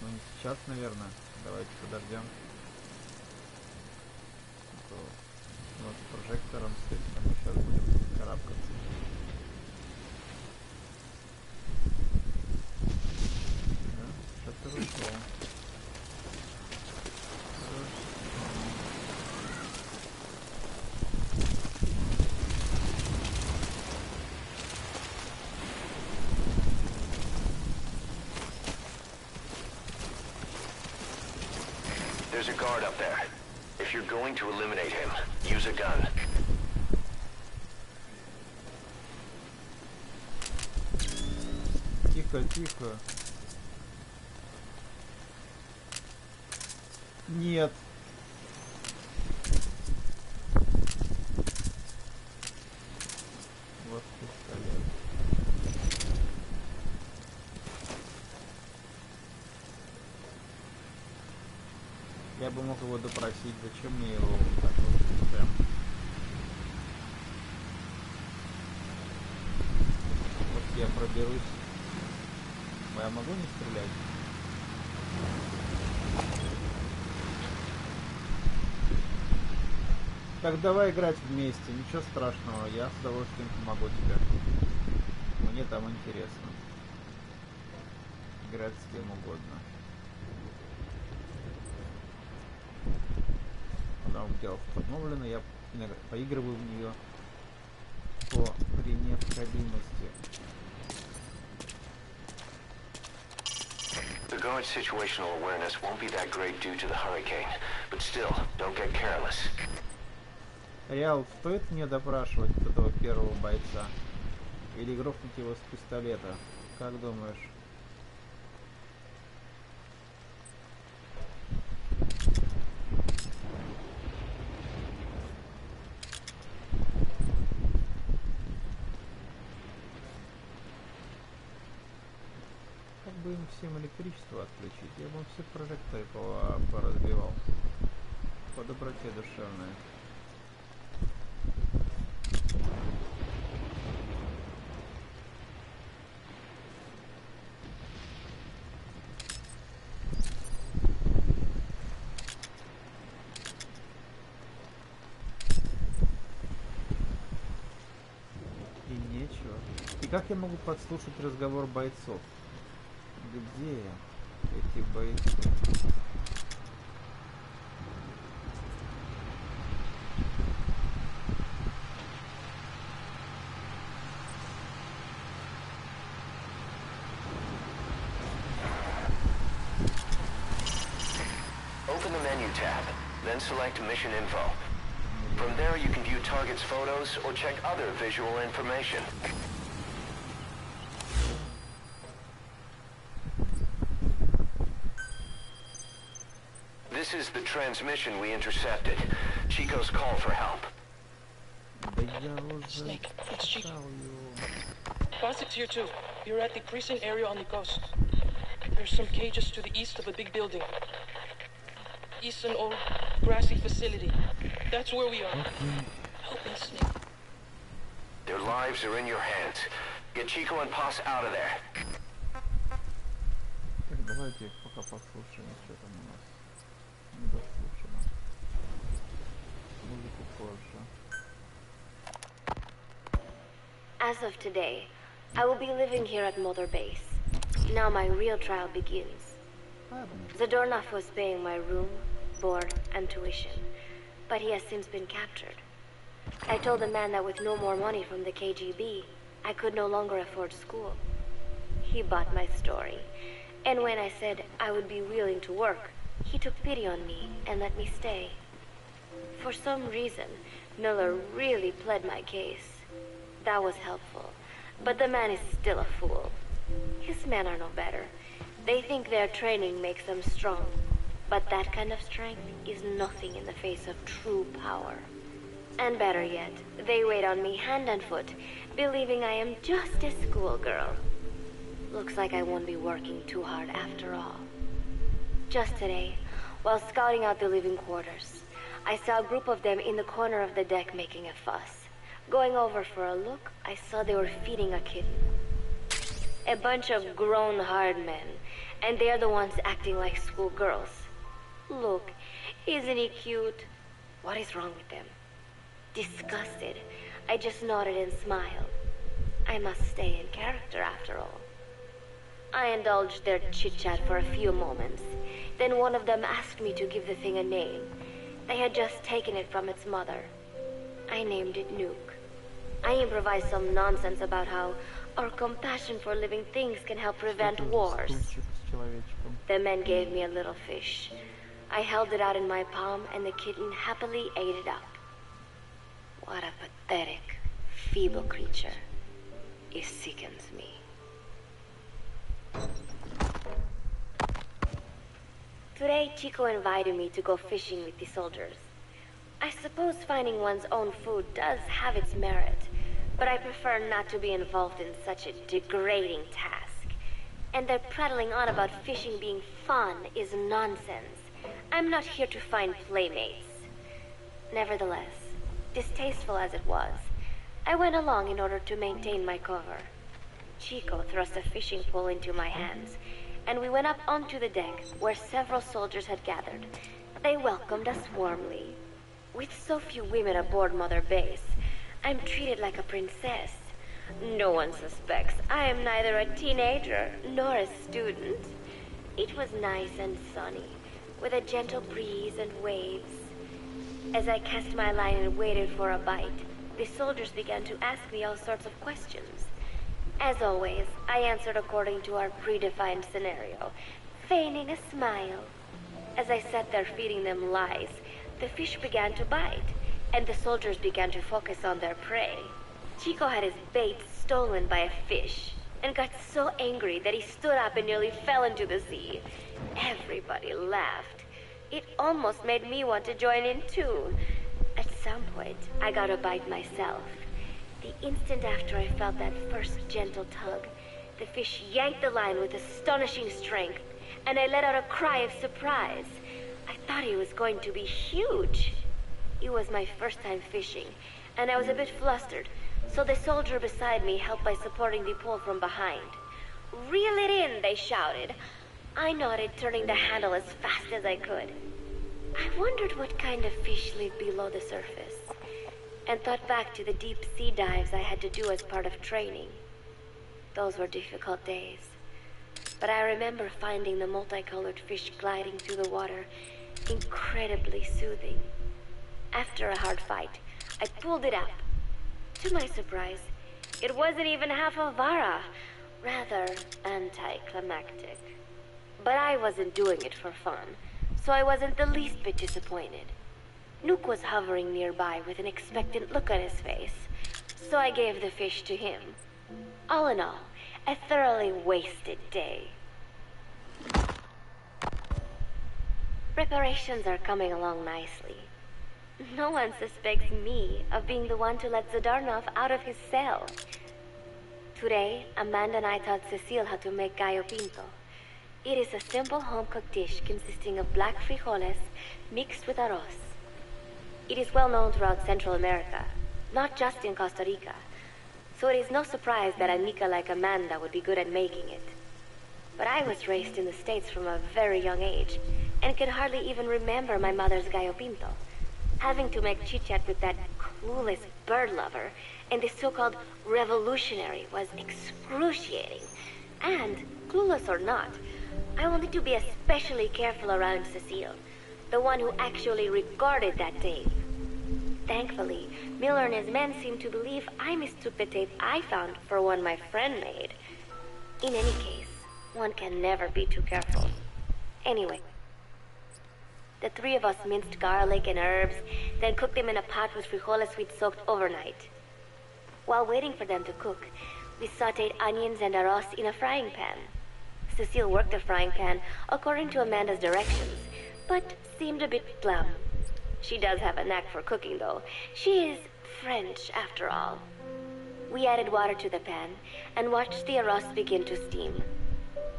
Ну не сейчас, наверное. Давайте подождем. Вот с прожектором светится, мы сейчас будем карабкаться. Да, что-то вышло. There's a guard up there. If you're going to eliminate him, use a gun. Тихо, тихо. Нет. Вот пистолет. Я бы мог его допросить, зачем мне его вот так вот прям. Вот я проберусь. Я могу не стрелять? Так, давай играть вместе, ничего страшного, я с удовольствием помогу тебе. Мне там интересно. Играть с кем угодно. Она дело установлено, я поигрываю в нее при необходимости. The guard's situational awareness won't be that great due to the hurricane, but still, don't get careless. Реал, стоит мне допрашивать этого первого бойца? Или грохнуть его с пистолета? Как думаешь? Как бы им всем электричество отключить? Я бы все прожекторы поразбивал. По доброте душевной. И нечего. И как я могу подслушать разговор бойцов? Где эти бойцы? Open the menu tab, then select Mission Info. From there you can view targets' photos or check other visual information. This is the transmission we intercepted. Chico's call for help. Snake, it's Chico. Classics here too. You're at the precinct area on the coast. There's some cages to the east of a big building. East an old grassy facility. That's where we are. Help me, Snake. Their lives are in your hands. Get Chico and Paz out of there. Так, давайте пока послушаем, что там у нас. Не дослушано. Музыку позже. As of today, I will be living here at Mother Base. Now my real trial begins. Zadornov was paying my room, board, and tuition, but he has since been captured. I told the man that with no more money from the KGB, I could no longer afford school. He bought my story, and when I said I would be willing to work, he took pity on me and let me stay. For some reason, Miller really pled my case. That was helpful, but the man is still a fool. His men are no better. They think their training makes them strong, but that kind of strength is nothing in the face of true power. And better yet, they wait on me hand and foot, believing I am just a schoolgirl. Looks like I won't be working too hard after all. Just today, while scouting out the living quarters, I saw a group of them in the corner of the deck making a fuss. Going over for a look, I saw they were feeding a kitten. A bunch of grown hard men, and they're the ones acting like schoolgirls. Look, isn't he cute? What is wrong with them? Disgusted, I just nodded and smiled. I must stay in character after all. I indulged their chit-chat for a few moments. Then one of them asked me to give the thing a name. They had just taken it from its mother. I named it Nuke. I improvised some nonsense about how our compassion for living things can help prevent wars. The men gave me a little fish. I held it out in my palm and the kitten happily ate it up. What a pathetic, feeble creature. It sickens me. Today, Chico invited me to go fishing with the soldiers. I suppose finding one's own food does have its merit, but I prefer not to be involved in such a degrading task. And their prattling on about fishing being fun is nonsense. I'm not here to find playmates. Nevertheless, distasteful as it was, I went along in order to maintain my cover. Chico thrust a fishing pole into my hands, and we went up onto the deck where several soldiers had gathered. They welcomed us warmly. With so few women aboard Mother Base, I'm treated like a princess. No one suspects I am neither a teenager nor a student. It was nice and sunny, with a gentle breeze and waves. As I cast my line and waited for a bite, the soldiers began to ask me all sorts of questions. As always, I answered according to our predefined scenario, feigning a smile. As I sat there feeding them lies, the fish began to bite, and the soldiers began to focus on their prey. Chico had his bait stolen by a fish, and got so angry that he stood up and nearly fell into the sea. Everybody laughed. It almost made me want to join in too. At some point, I got a bite myself. The instant after I felt that first gentle tug, the fish yanked the line with astonishing strength, and I let out a cry of surprise. I thought he was going to be huge. It was my first time fishing, and I was a bit flustered, so the soldier beside me helped by supporting the pole from behind. "Reel it in," they shouted. I nodded, turning the handle as fast as I could. I wondered what kind of fish lived below the surface, and thought back to the deep sea dives I had to do as part of training. Those were difficult days, but I remember finding the multicolored fish gliding through the water incredibly soothing. After a hard fight, I pulled it up. To my surprise, it wasn't even half a vara, rather anticlimactic. But I wasn't doing it for fun, so I wasn't the least bit disappointed. Nuke was hovering nearby with an expectant look on his face, so I gave the fish to him. All in all, a thoroughly wasted day. Preparations are coming along nicely. No one suspects me of being the one to let Zadornov out of his cell. Today, Amanda and I taught Cecile how to make gallo pinto. It is a simple home-cooked dish consisting of black frijoles mixed with arroz. It is well known throughout Central America, not just in Costa Rica, so it is no surprise that a Nica like Amanda would be good at making it. But I was raised in the States from a very young age, and could hardly even remember my mother's gallo pinto. Having to make chit-chat with that clueless bird lover and the so-called revolutionary was excruciating. And, clueless or not, I wanted to be especially careful around Cecile, the one who actually recorded that tape. Thankfully, Miller and his men seemed to believe I mistook the tape I found for one my friend made. In any case, one can never be too careful. Anyway, the three of us minced garlic and herbs, then cooked them in a pot with frijoles we'd soaked overnight. While waiting for them to cook, we sautéed onions and RUS in a frying pan. Cecile worked the frying pan according to Amanda's directions, but seemed a bit glum. She does have a knack for cooking, though. She is French, after all. We added water to the pan and watched the RUS begin to steam.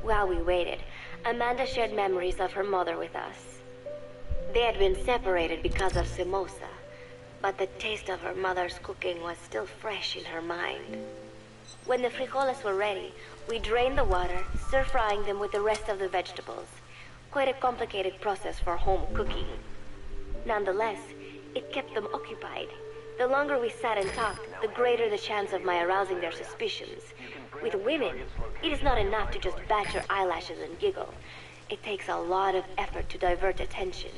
While we waited, Amanda shared memories of her mother with us. They had been separated because of Simosa, but the taste of her mother's cooking was still fresh in her mind. When the frijoles were ready, we drained the water, stir-frying them with the rest of the vegetables. Quite a complicated process for home cooking. Nonetheless, it kept them occupied. The longer we sat and talked, the greater the chance of my arousing their suspicions. With women, it is not enough to just bat your eyelashes and giggle. It takes a lot of effort to divert attention.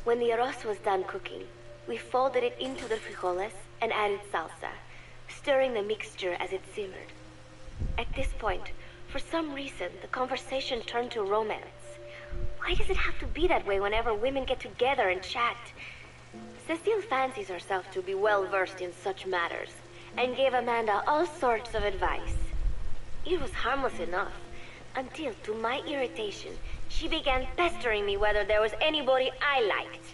When the arroz was done cooking, we folded it into the frijoles and added salsa, stirring the mixture as it simmered. At this point, for some reason, the conversation turned to romance. Why does it have to be that way whenever women get together and chat? Cecile fancies herself to be well-versed in such matters, and gave Amanda all sorts of advice. It was harmless enough, until, to my irritation, she began pestering me whether there was anybody I liked.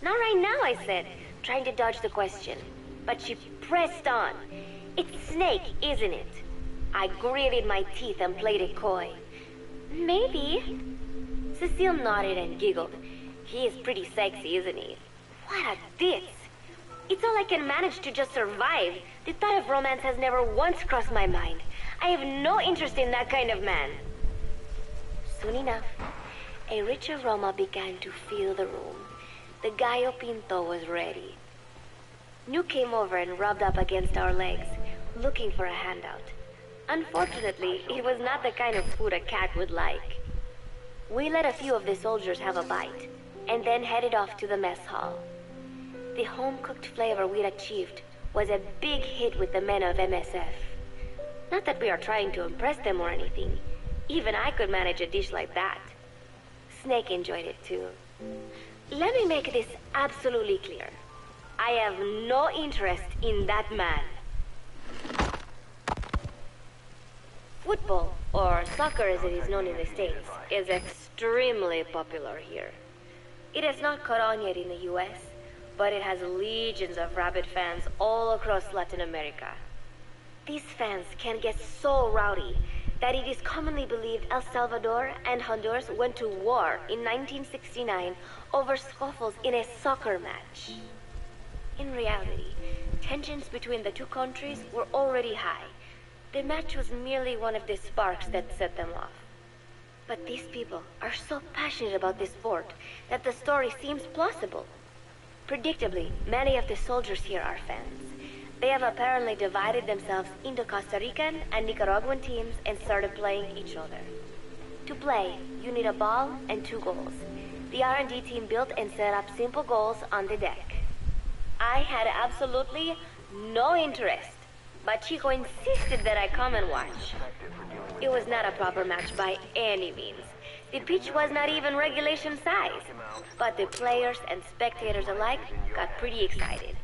Not right now, I said, trying to dodge the question. But she pressed on. It's Snake, isn't it? I gritted my teeth and played it coy. Maybe. Cecile nodded and giggled. He is pretty sexy, isn't he? What a ditz! It's all I can manage to just survive. The thought of romance has never once crossed my mind. I have no interest in that kind of man. Soon enough, a rich aroma began to fill the room. The gallo pinto was ready. New came over and rubbed up against our legs, looking for a handout. Unfortunately, it was not the kind of food a cat would like. We let a few of the soldiers have a bite, and then headed off to the mess hall. The home-cooked flavor we'd achieved was a big hit with the men of MSF. Not that we are trying to impress them or anything. Even I could manage a dish like that. Snake enjoyed it too. Let me make this absolutely clear. I have no interest in that man. Football, or soccer as it is known in the States, is extremely popular here. It has not caught on yet in the US, but it has legions of rabid fans all across Latin America. These fans can get so rowdy that it is commonly believed El Salvador and Honduras went to war in 1969 over scuffles in a soccer match. In reality, tensions between the two countries were already high. The match was merely one of the sparks that set them off. But these people are so passionate about this sport that the story seems plausible. Predictably, many of the soldiers here are fans. They have apparently divided themselves into Costa Rican and Nicaraguan teams and started playing each other. To play, you need a ball and 2 goals. The R&D team built and set up simple goals on the deck. I had absolutely no interest, but Chico insisted that I come and watch. It was not a proper match by any means. The pitch was not even regulation size, but the players and spectators alike got pretty excited.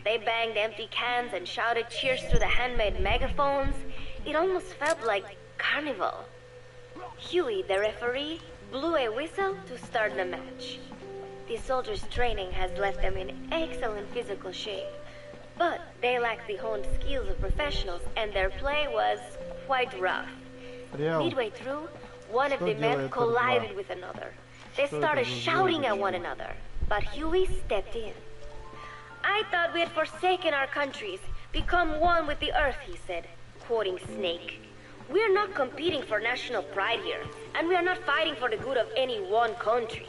They banged empty cans and shouted cheers through the handmade megaphones. It almost felt like carnival. Huey, the referee, blew a whistle to start the match. The soldiers' training has left them in excellent physical shape, but they lack the honed skills of professionals, and their play was quite rough. Midway through, one of the men collided with another. They started shouting at one another, but Huey stepped in. I thought we had forsaken our countries, become one with the earth, he said, quoting Snake. We are not competing for national pride here, and we are not fighting for the good of any one country.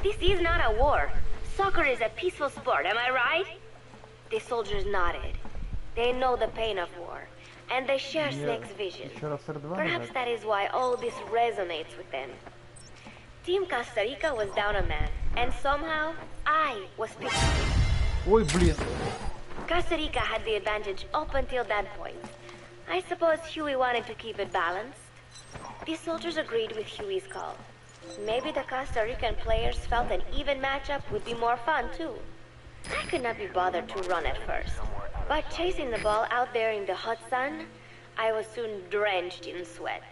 This is not a war. Soccer is a peaceful sport, am I right? The soldiers nodded. They know the pain of war. and they share Мне Snake's vision. еще раз R2 Perhaps нажать? that is why all this resonates with them. Team Costa Rica was down a man, and somehow I was picked. Ой, блин. Costa Rica had the advantage up until that point. I suppose Huey wanted to keep it balanced. The soldiers agreed with Huey's call. Maybe the Costa Rican players felt an even matchup would be more fun too. I could not be bothered to run at first, but chasing the ball out there in the hot sun, I was soon drenched in sweat.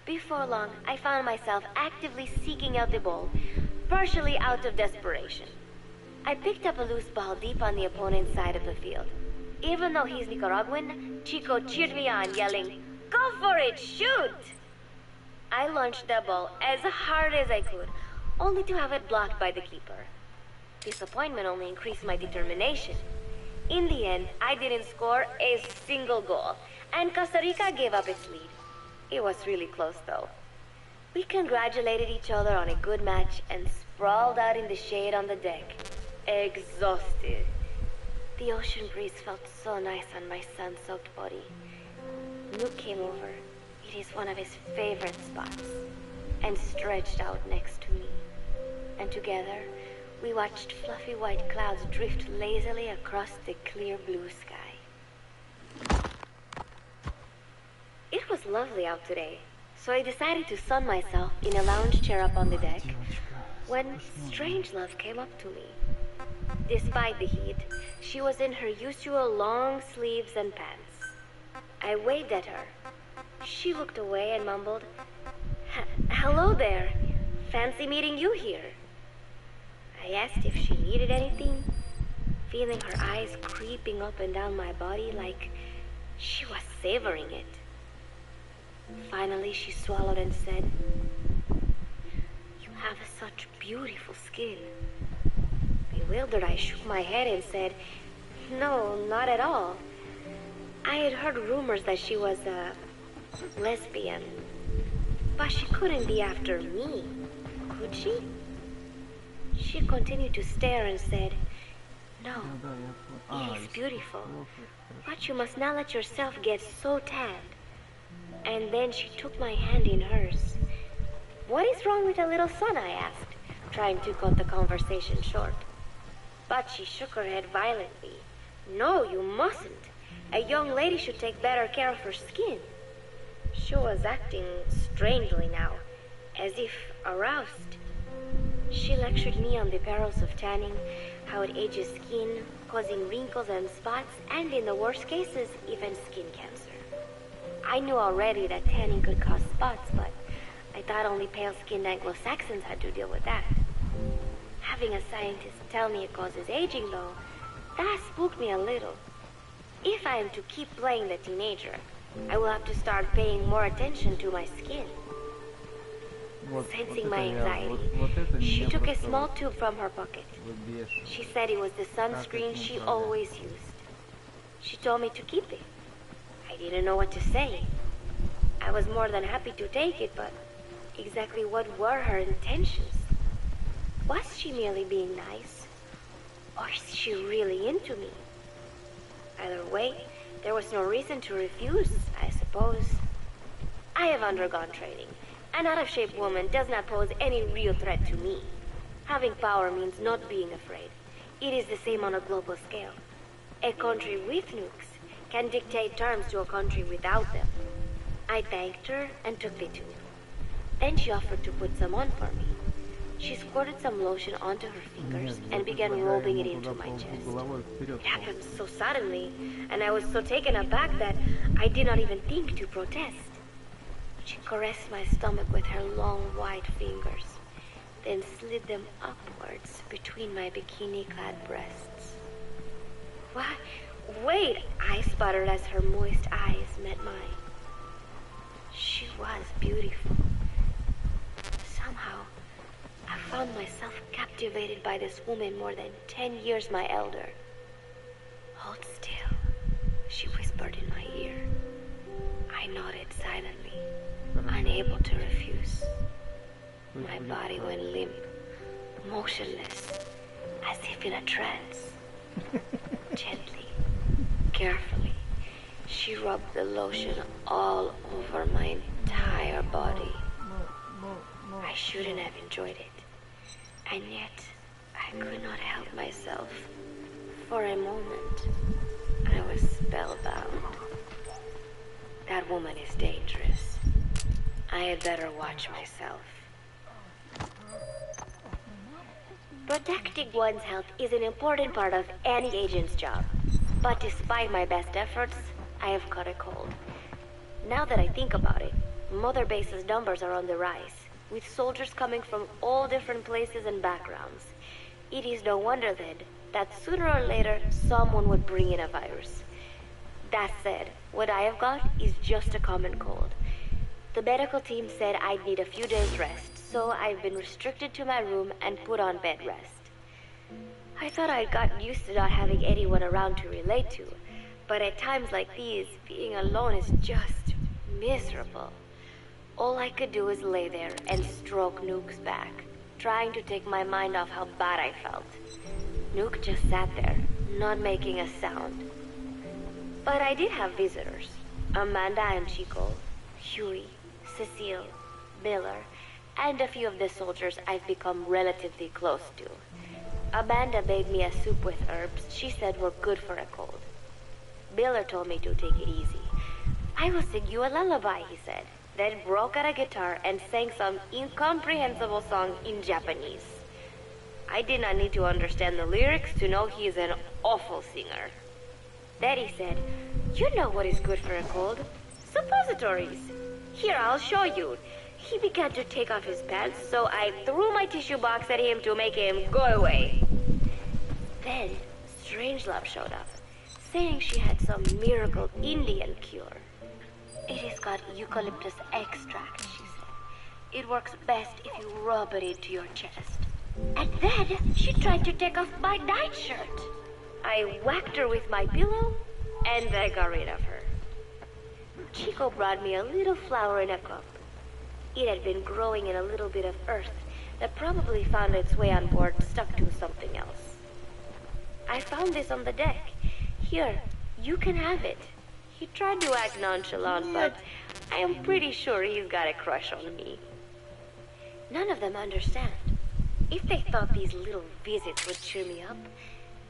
Before long, I found myself actively seeking out the ball, partially out of desperation. I picked up a loose ball deep on the opponent's side of the field. Even though he's Nicaraguan, Chico cheered me on, yelling, "Go for it, shoot!" I launched the ball as hard as I could, only to have it blocked by the keeper. Disappointment only increased my determination. In the end, I didn't score a single goal, and Costa Rica gave up its lead. It was really close, though. We congratulated each other on a good match and sprawled out in the shade on the deck, exhausted. The ocean breeze felt so nice on my sun-soaked body. Luke came over. It is one of his favorite spots, and stretched out next to me. And together, we watched fluffy white clouds drift lazily across the clear blue sky. It was lovely out today, so I decided to sun myself in a lounge chair up on the deck, when Strangelove came up to me. Despite the heat, she was in her usual long sleeves and pants. I waved at her. She looked away and mumbled, "Hello there. Fancy meeting you here." I asked if she needed anything, feeling her eyes creeping up and down my body like she was savoring it. Finally, she swallowed and said, "You have such beautiful skin." Bewildered, I shook my head and said, "No, not at all." I had heard rumors that she was a lesbian, but she couldn't be after me, could she? She continued to stare and said, "No, it is beautiful, but you must not let yourself get so tanned." And then she took my hand in hers. "What is wrong with a little sun?" I asked, trying to cut the conversation short. But she shook her head violently. "No, you mustn't. A young lady should take better care of her skin." She was acting strangely now, as if aroused. She lectured me on the perils of tanning, how it ages skin, causing wrinkles and spots, and in the worst cases, even skin cancer. I knew already that tanning could cause spots, but I thought only pale-skinned Anglo-Saxons had to deal with that. Having a scientist tell me it causes aging, though, that spooked me a little. If I am to keep playing the teenager, I will have to start paying more attention to my skin. Sensing my anxiety, she took a small tube from her pocket. She said it was the sunscreen she always used. She told me to keep it. I didn't know what to say. I was more than happy to take it, but exactly what were her intentions? Was she merely being nice? Or is she really into me? Either way, there was no reason to refuse, I suppose. I have undergone training. An out-of-shape woman does not pose any real threat to me. Having power means not being afraid. It is the same on a global scale. A country with nukes can dictate terms to a country without them. I thanked her and took the tube. Then she offered to put some on for me. She squirted some lotion onto her fingers and began rolling it into my chest. It happened so suddenly, and I was so taken aback that I did not even think to protest. She caressed my stomach with her long white fingers, then slid them upwards between my bikini-clad breasts. "What? Wait!" I sputtered as her moist eyes met mine. She was beautiful. Somehow, I found myself captivated by this woman more than 10 years my elder. "Hold still," she whispered in my ear. I nodded silently, unable to refuse. My body went limp, motionless, as if in a trance. Gently, carefully, She rubbed the lotion all over my entire body. I shouldn't have enjoyed it. And yet, I could not help myself. For a moment, I was spellbound. That woman is dangerous. I had better watch myself. Protecting one's health is an important part of any agent's job. But despite my best efforts, I have caught a cold. Now that I think about it, Mother Base's numbers are on the rise, with soldiers coming from all different places and backgrounds. It is no wonder then that sooner or later someone would bring in a virus. That said, what I have got is just a common cold. The medical team said I'd need a few days rest, so I've been restricted to my room and put on bed rest. I thought I'd gotten used to not having anyone around to relate to, but at times like these, being alone is just miserable. All I could do is lay there and stroke Nuke's back, trying to take my mind off how bad I felt. Nuke just sat there, not making a sound. But I did have visitors. Amanda and Chico, Huey, Cecile, Miller, and a few of the soldiers I've become relatively close to. Amanda made me a soup with herbs she said were good for a cold. Miller told me to take it easy. I will sing you a lullaby, he said, then broke out a guitar and sang some incomprehensible song in Japanese. I did not need to understand the lyrics to know he is an awful singer. Then he said, "You know what is good for a cold? Suppositories. Here, I'll show you." He began to take off his pants, so I threw my tissue box at him to make him go away. Then, Strangelove showed up, saying she had some miracle Indian cure. "It has got eucalyptus extract," she said. "It works best if you rub it into your chest." And then she tried to take off my nightshirt. I whacked her with my pillow, and I got rid of her. Chico brought me a little flower in a cup. It had been growing in a little bit of earth that probably found its way on board stuck to something else. "I found this on the deck. Here, you can have it." He tried to act nonchalant, but I am pretty sure he's got a crush on me. None of them understand. If they thought these little visits would cheer me up,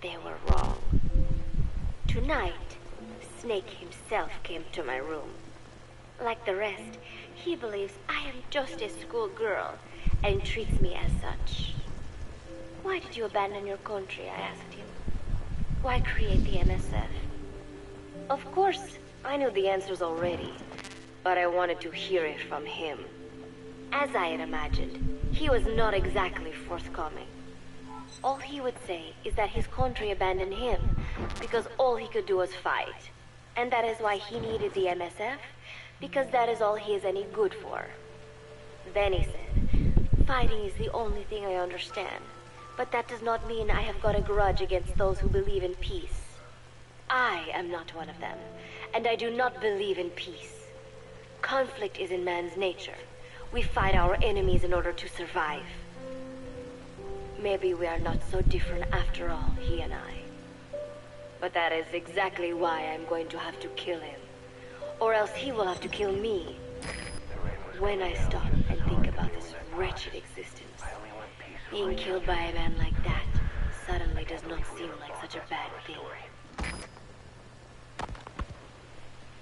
they were wrong. Tonight, Snake himself came to my room. Like the rest, he believes I am just a schoolgirl and treats me as such. "Why did you abandon your country?" I asked him. "Why create the MSF?" Of course, I knew the answers already, but I wanted to hear it from him. As I had imagined, he was not exactly forthcoming. All he would say is that his country abandoned him because all he could do was fight, and that is why he needed the MSF, because that is all he is any good for. Then he said, "Fighting is the only thing I understand, but that does not mean I have got a grudge against those who believe in peace. I am not one of them, and I do not believe in peace. Conflict is in man's nature. We fight our enemies in order to survive. Maybe we are not so different after all, he and I. But that is exactly why I'm going to have to kill him. Or else he will have to kill me. When I stop and think about this wretched existence, being killed by a man like that suddenly does not seem like such a bad thing."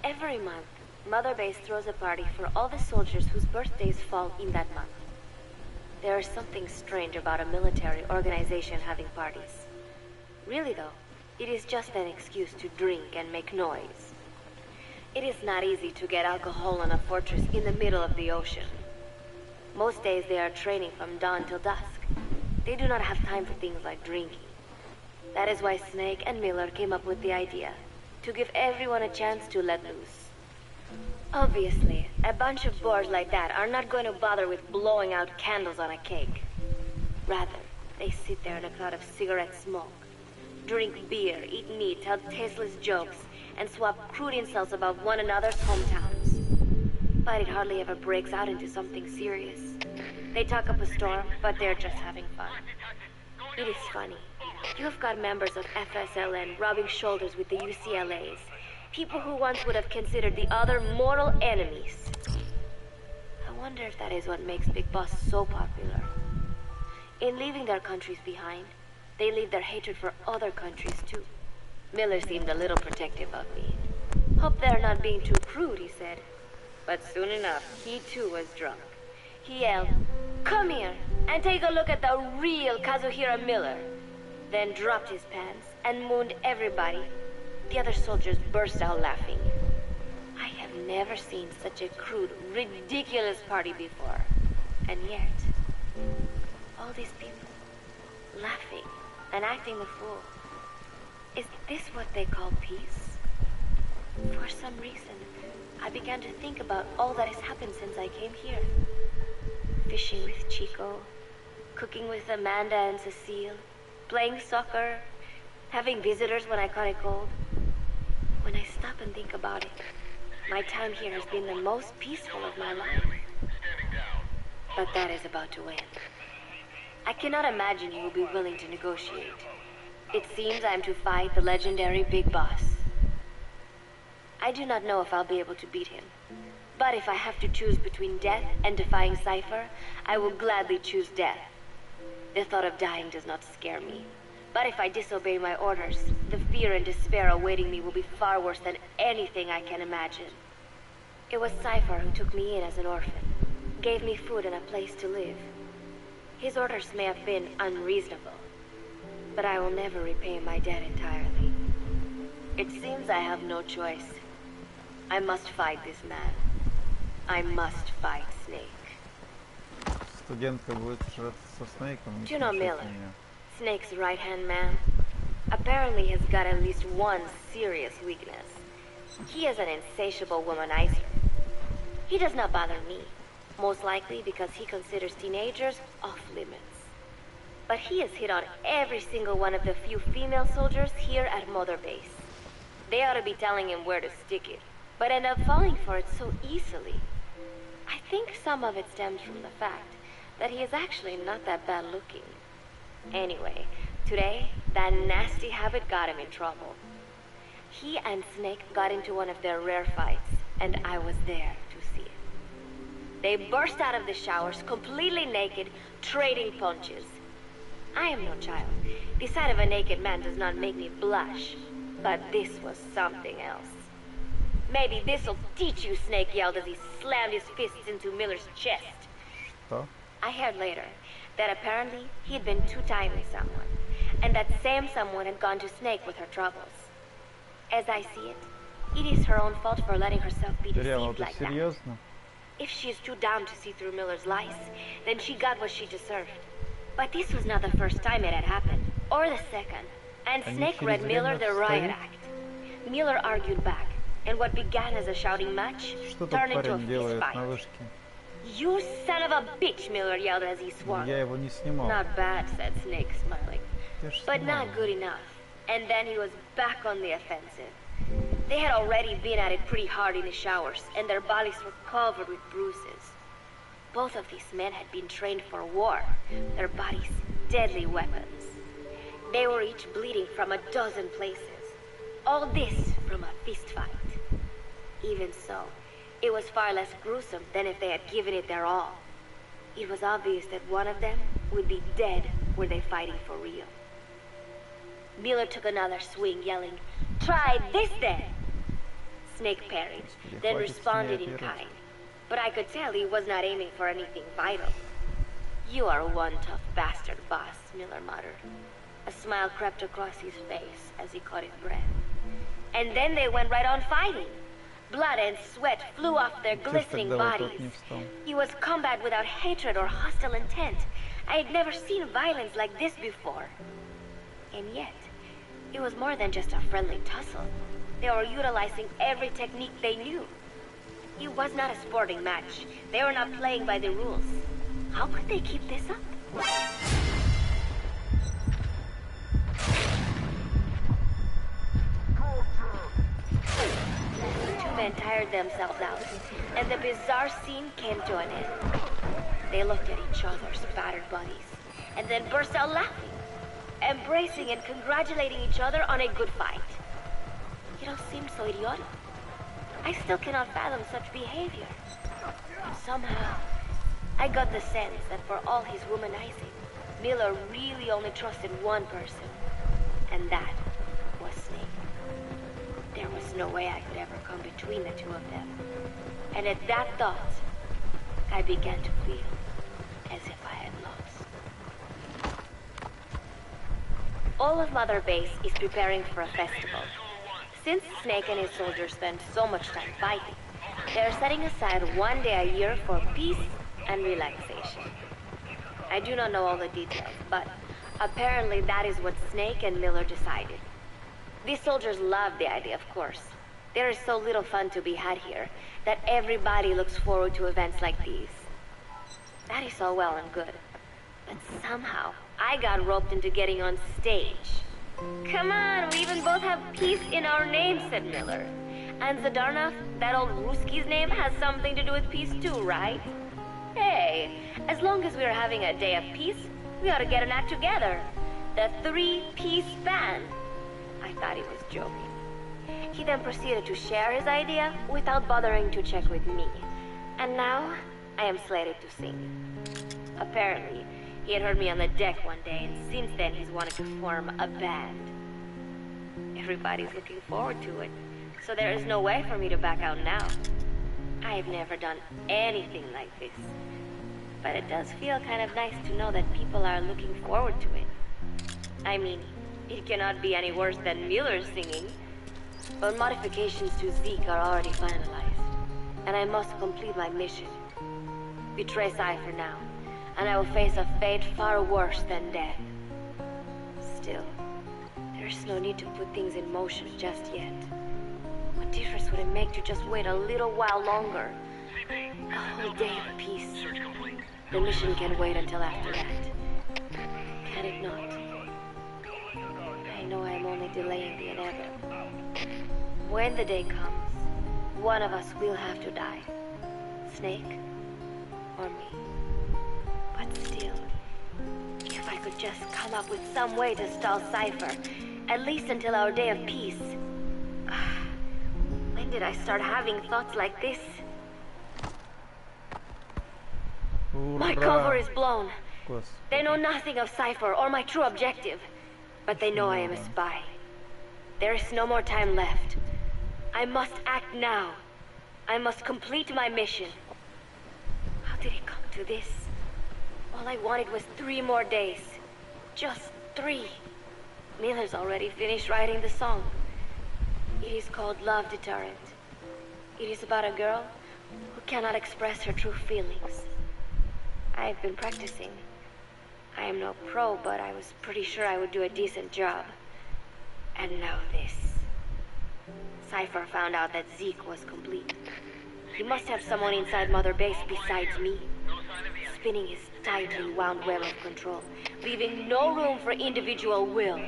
Every month, Mother Base throws a party for all the soldiers whose birthdays fall in that month. There is something strange about a military organization having parties. Really though, it is just an excuse to drink and make noise. It is not easy to get alcohol on a fortress in the middle of the ocean. Most days they are training from dawn till dusk. They do not have time for things like drinking. That is why Snake and Miller came up with the idea, to give everyone a chance to let loose. Obviously, a bunch of boors like that are not going to bother with blowing out candles on a cake. Rather, they sit there in a cloud of cigarette smoke, drink beer, eat meat, tell tasteless jokes, and swap crude insults about one another's hometowns. But it hardly ever breaks out into something serious. They talk up a storm, but they're just having fun. It is funny. You have got members of FSLN rubbing shoulders with the UCLAs, People who once would have considered the other mortal enemies. I wonder if that is what makes Big Boss so popular. In leaving their countries behind, they leave their hatred for other countries too. Miller seemed a little protective of me. Hope they're not being too crude, he said. But soon enough, he too was drunk. He yelled, "Come here and take a look at the real Kazuhira Miller." Then dropped his pants and mooned everybody. The other soldiers burst out laughing. I have never seen such a crude, ridiculous party before. And yet, all these people, laughing and acting the fool. Is this what they call peace? For some reason, I began to think about all that has happened since I came here. Fishing with Chico, cooking with Amanda and Cecile, playing soccer, having visitors when I caught a cold. When I stop and think about it, my time here has been the most peaceful of my life. But that is about to end. I cannot imagine you will be willing to negotiate. It seems I am to fight the legendary Big Boss. I do not know if I'll be able to beat him. But if I have to choose between death and defying Cypher, I will gladly choose death. The thought of dying does not scare me. But if I disobey my orders, the fear and despair awaiting me will be far worse than anything I can imagine. It was Cypher who took me in as an orphan, gave me food and a place to live. His orders may have been unreasonable, but I will never repay my debt entirely. It seems I have no choice. I must fight this man. I must fight Snake. Студентка будет сражаться со Снейком. Do you know Miller? Snake's right-hand man? Apparently has got at least one serious weakness. He is an insatiable womanizer. He does not bother me, most likely because he considers teenagers off limits. But he has hit on every single one of the few female soldiers here at Mother Base. They ought to be telling him where to stick it, but end up falling for it so easily. I think some of it stems from the fact that he is actually not that bad looking. Anyway, today, that nasty habit got him in trouble. He and Snake got into one of their rare fights, and I was there to see it. They burst out of the showers, completely naked, trading punches. I am no child. The sight of a naked man does not make me blush, but this was something else. "Maybe this'll teach you," Snake yelled as he slammed his fists into Miller's chest. Что? I heard later that apparently he had been two-timing someone, and that same someone had gone to Snake with her troubles. As I see it, it is her own fault for letting herself be Реально, deceived ты like that. серьезно? If she is too dumb to see through Miller's lies, then she got what she deserved. But this was not the first time it had happened, or the second, and Они Snake через read время Miller the riot встают. act. Miller argued back, and what began as a shouting match Что тот turned into a парень fist делает на fight. вышке? "You son of a bitch," Miller yelled as he swung. Я его не снимал. Not bad, said Snake, smiling. Я ж But снимал. not good enough. And then he was back on the offensive. They had already been at it pretty hard in the showers, and their bodies were covered with bruises. Both of these men had been trained for war, their bodies deadly weapons. They were each bleeding from a dozen places. All this from a fist fight. Even so, it was far less gruesome than if they had given it their all. It was obvious that one of them would be dead were they fighting for real. Miller took another swing, yelling, "Try this then!" Snake parried, then responded in kind. But I could tell he was not aiming for anything vital. "You are one tough bastard, boss," Miller muttered. A smile crept across his face as he caught his breath. And then they went right on fighting. Blood and sweat flew off their glistening bodies. It was combat without hatred or hostile intent. I had never seen violence like this before. And yet, it was more than just a friendly tussle. They were utilizing every technique they knew. It was not a sporting match. They were not playing by the rules. How could they keep this up? The two men tired themselves out, and the bizarre scene came to an end. They looked at each other's battered bodies, and then burst out laughing, embracing and congratulating each other on a good fight. It all seemed so idiotic. I still cannot fathom such behavior. And somehow, I got the sense that for all his womanizing, Miller really only trusted one person, and that was Snake. There was no way I could ever come between the two of them. And at that thought, I began to feel as if I had lost. All of Mother Base is preparing for a festival. Since Snake and his soldiers spend so much time fighting, they are setting aside one day a year for peace and relaxation. I do not know all the details, but apparently that is what Snake and Miller decided. These soldiers love the idea, of course. There is so little fun to be had here that everybody looks forward to events like these. That is all well and good. But somehow, I got roped into getting on stage. Come on, we even both have peace in our name, said Miller. And Zadarnov, that old Ruski's name, has something to do with peace too, right? Hey, as long as we're having a day of peace, we ought to get an act together. The three-piece band. I thought he was joking. He then proceeded to share his idea without bothering to check with me. And now, I am slated to sing. Apparently, he had heard me on the deck one day, and since then he's wanted to form a band. Everybody's looking forward to it, so there is no way for me to back out now. I have never done anything like this. But it does feel kind of nice to know that people are looking forward to it. I mean, it cannot be any worse than Miller's singing. But modifications to Zeke are already finalized, and I must complete my mission. Betray Cypher now, and I will face a fate far worse than death. Still, there's no need to put things in motion just yet. What difference would it make to just wait a little while longer? A whole day of peace. The mission can wait until after that. Can it not? I know I am only delaying the inevitable. When the day comes, one of us will have to die. Snake or me. But still, if I could just come up with some way to stall Cypher, at least until our day of peace. When did I start having thoughts like this? My cover is blown. They know nothing of Cypher or my true objective, but they know I am a spy. There is no more time left. I must act now. I must complete my mission. How did it come to this? All I wanted was 3 more days. Just 3. Miller's already finished writing the song. It is called Love Deterrent. It is about a girl who cannot express her true feelings. I have been practicing. I am no pro, but I was pretty sure I would do a decent job. And now this. Cypher found out that Zeke was complete. He must have someone inside Mother Base besides me, spinning his tightly wound web of control, leaving no room for individual will.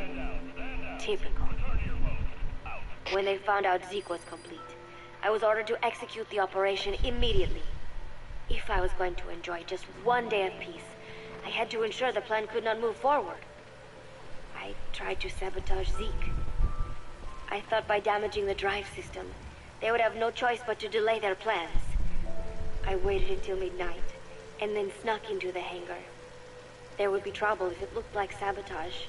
Typical. When they found out Zeke was complete, I was ordered to execute the operation immediately. If I was going to enjoy just 1 day of peace, I had to ensure the plan could not move forward. I tried to sabotage Zeke. I thought by damaging the drive system, they would have no choice but to delay their plans. I waited until midnight, and then snuck into the hangar. There would be trouble if it looked like sabotage.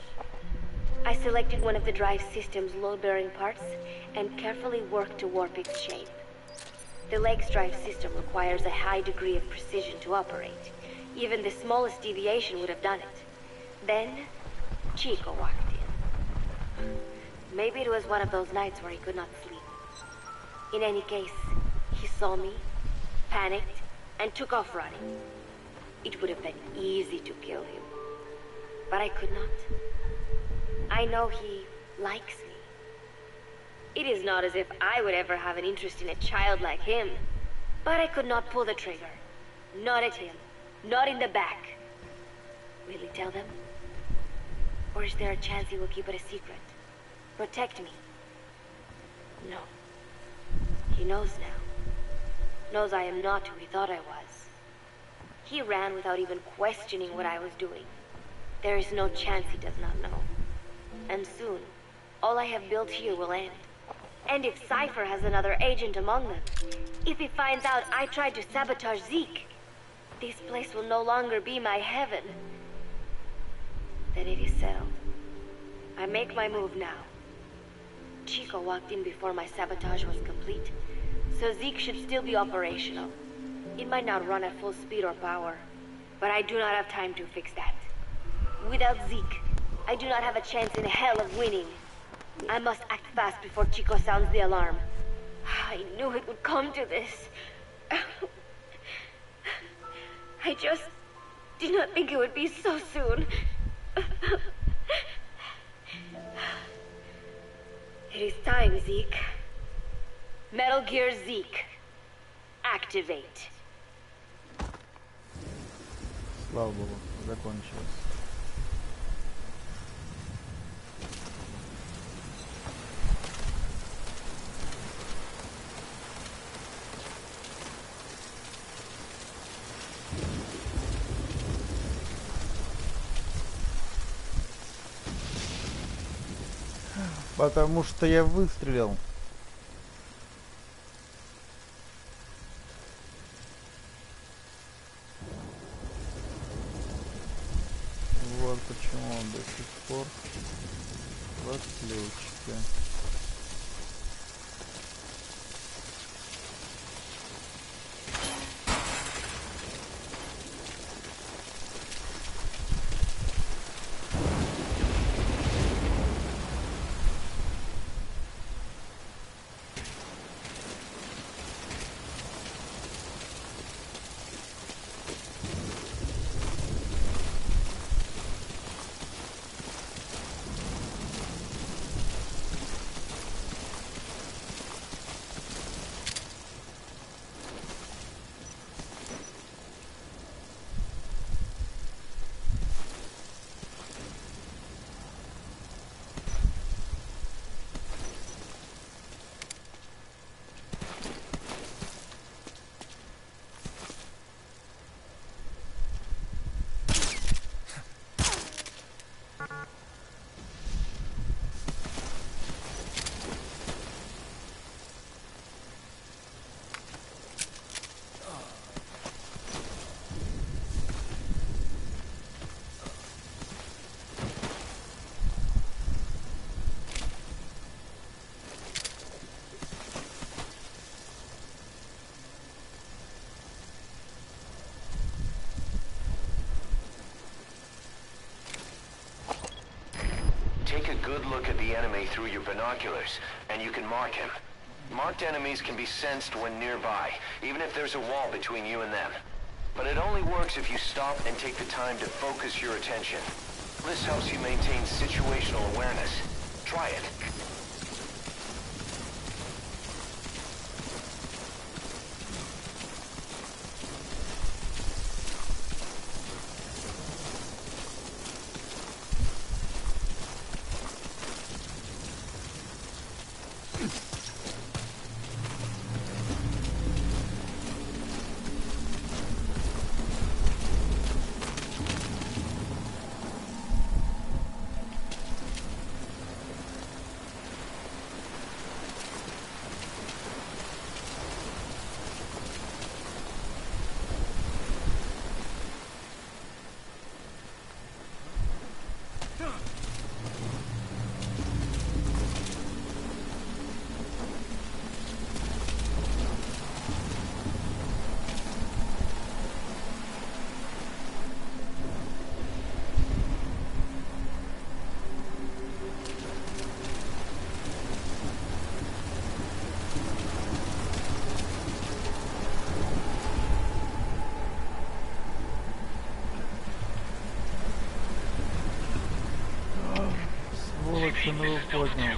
I selected one of the drive system's load-bearing parts and carefully worked to warp its shape. The leg's drive system requires a high degree of precision to operate. Even the smallest deviation would have done it. Then, Chico walked in. Maybe it was one of those nights where he could not sleep. In any case, he saw me, panicked, and took off running. It would have been easy to kill him, but I could not. I know he likes me. It is not as if I would ever have an interest in a child like him, but I could not pull the trigger. Not at him. Not in the back. Will he tell them? Or is there a chance he will keep it a secret? Protect me? No. He knows now. Knows I am not who he thought I was. He ran without even questioning what I was doing. There is no chance he does not know. And soon, all I have built here will end. And if Cypher has another agent among them, if he finds out I tried to sabotage Zeke, this place will no longer be my heaven. Then it is settled. I make my move now. Chico walked in before my sabotage was complete, so Zeke should still be operational. It might not run at full speed or power, but I do not have time to fix that. Without Zeke, I do not have a chance in hell of winning. I must act fast before Chico sounds the alarm. I knew it would come to this. I just did not think it would be so soon. It is time, Zeke. Metal Gear Zeke. Activate. Слава богу, закончилось. Потому что я выстрелил. Вот почему он до сих пор в отключке. Take a good look at the enemy through your binoculars, and you can mark him. Marked enemies can be sensed when nearby, even if there's a wall between you and them. But it only works if you stop and take the time to focus your attention. This helps you maintain situational awareness. Try it. Сволочь, он его поднял.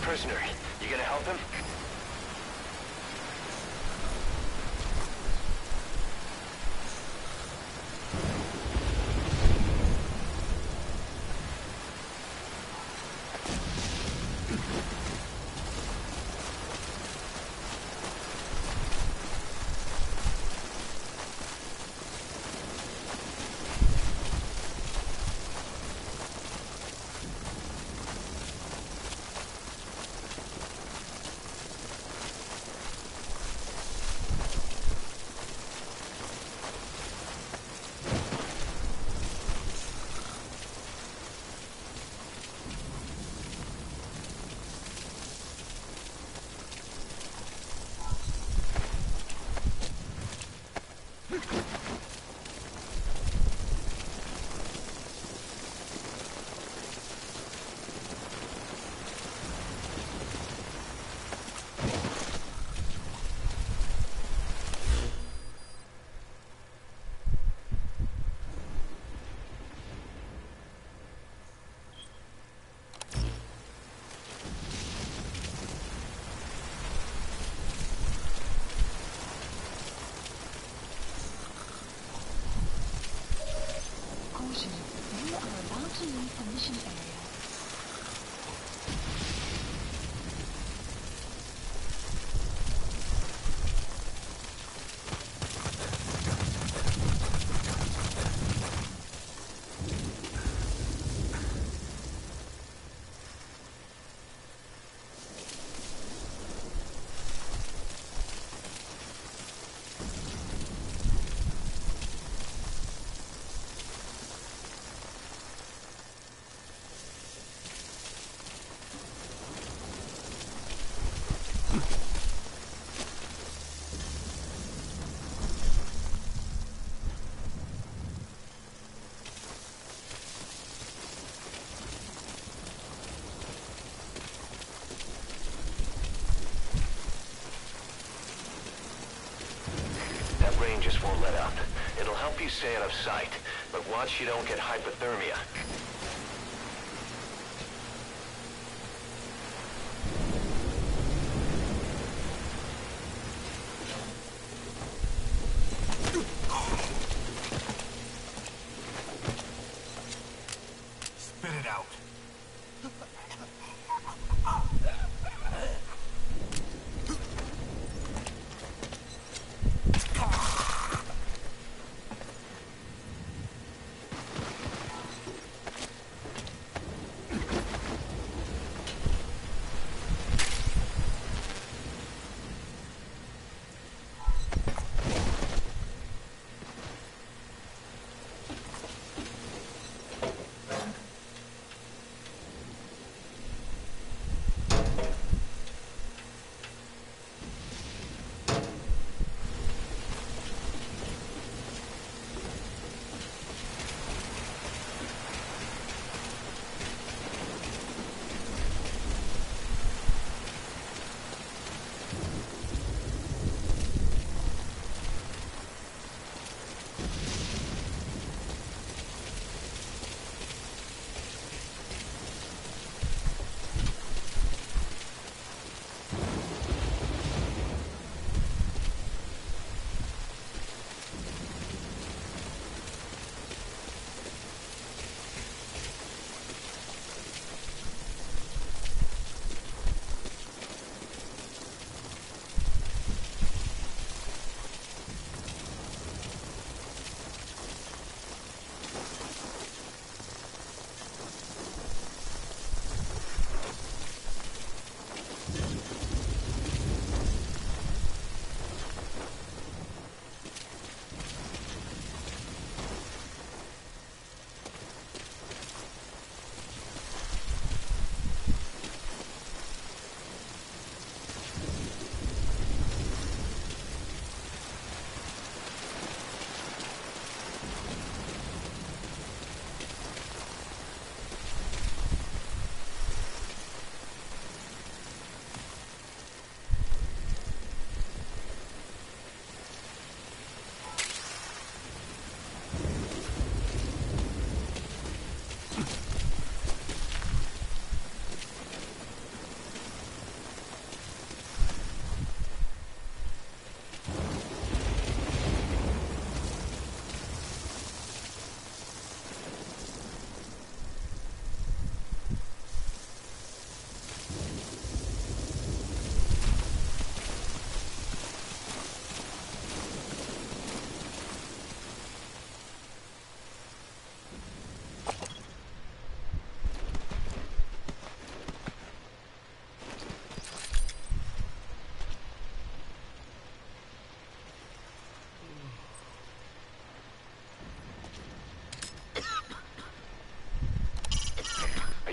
Prisoner, you gonna help him? Just won't let up. It'll help you stay out of sight, but watch you don't get hypothermia. Spit it out.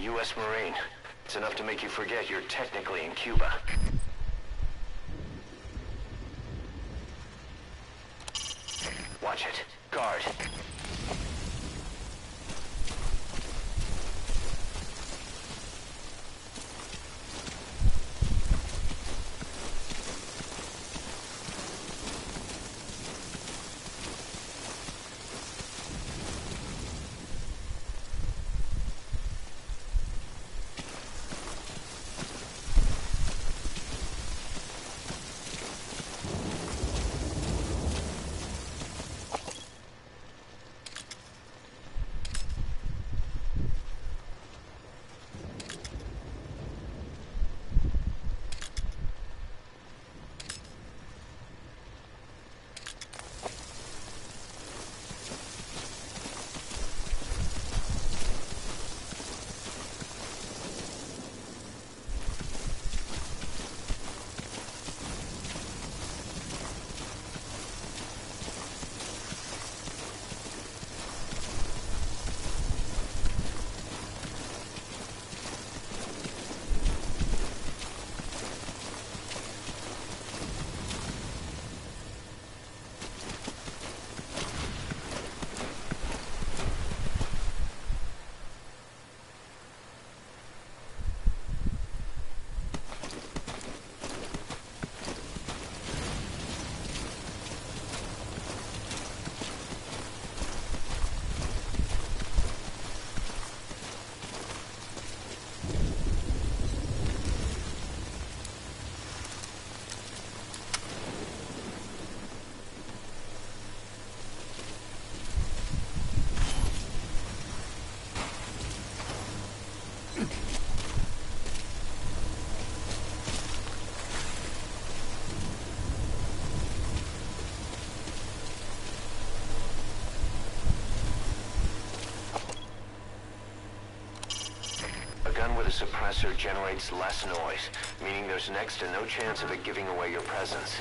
U.S. Marine. It's enough to make you forget you're technically in Cuba. Watch it. Guard. With a suppressor generates less noise, meaning there's next to no chance of it giving away your presence.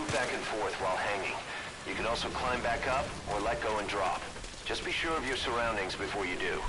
move back and forth while hanging. You can also climb back up or let go and drop. Just be sure of your surroundings before you do.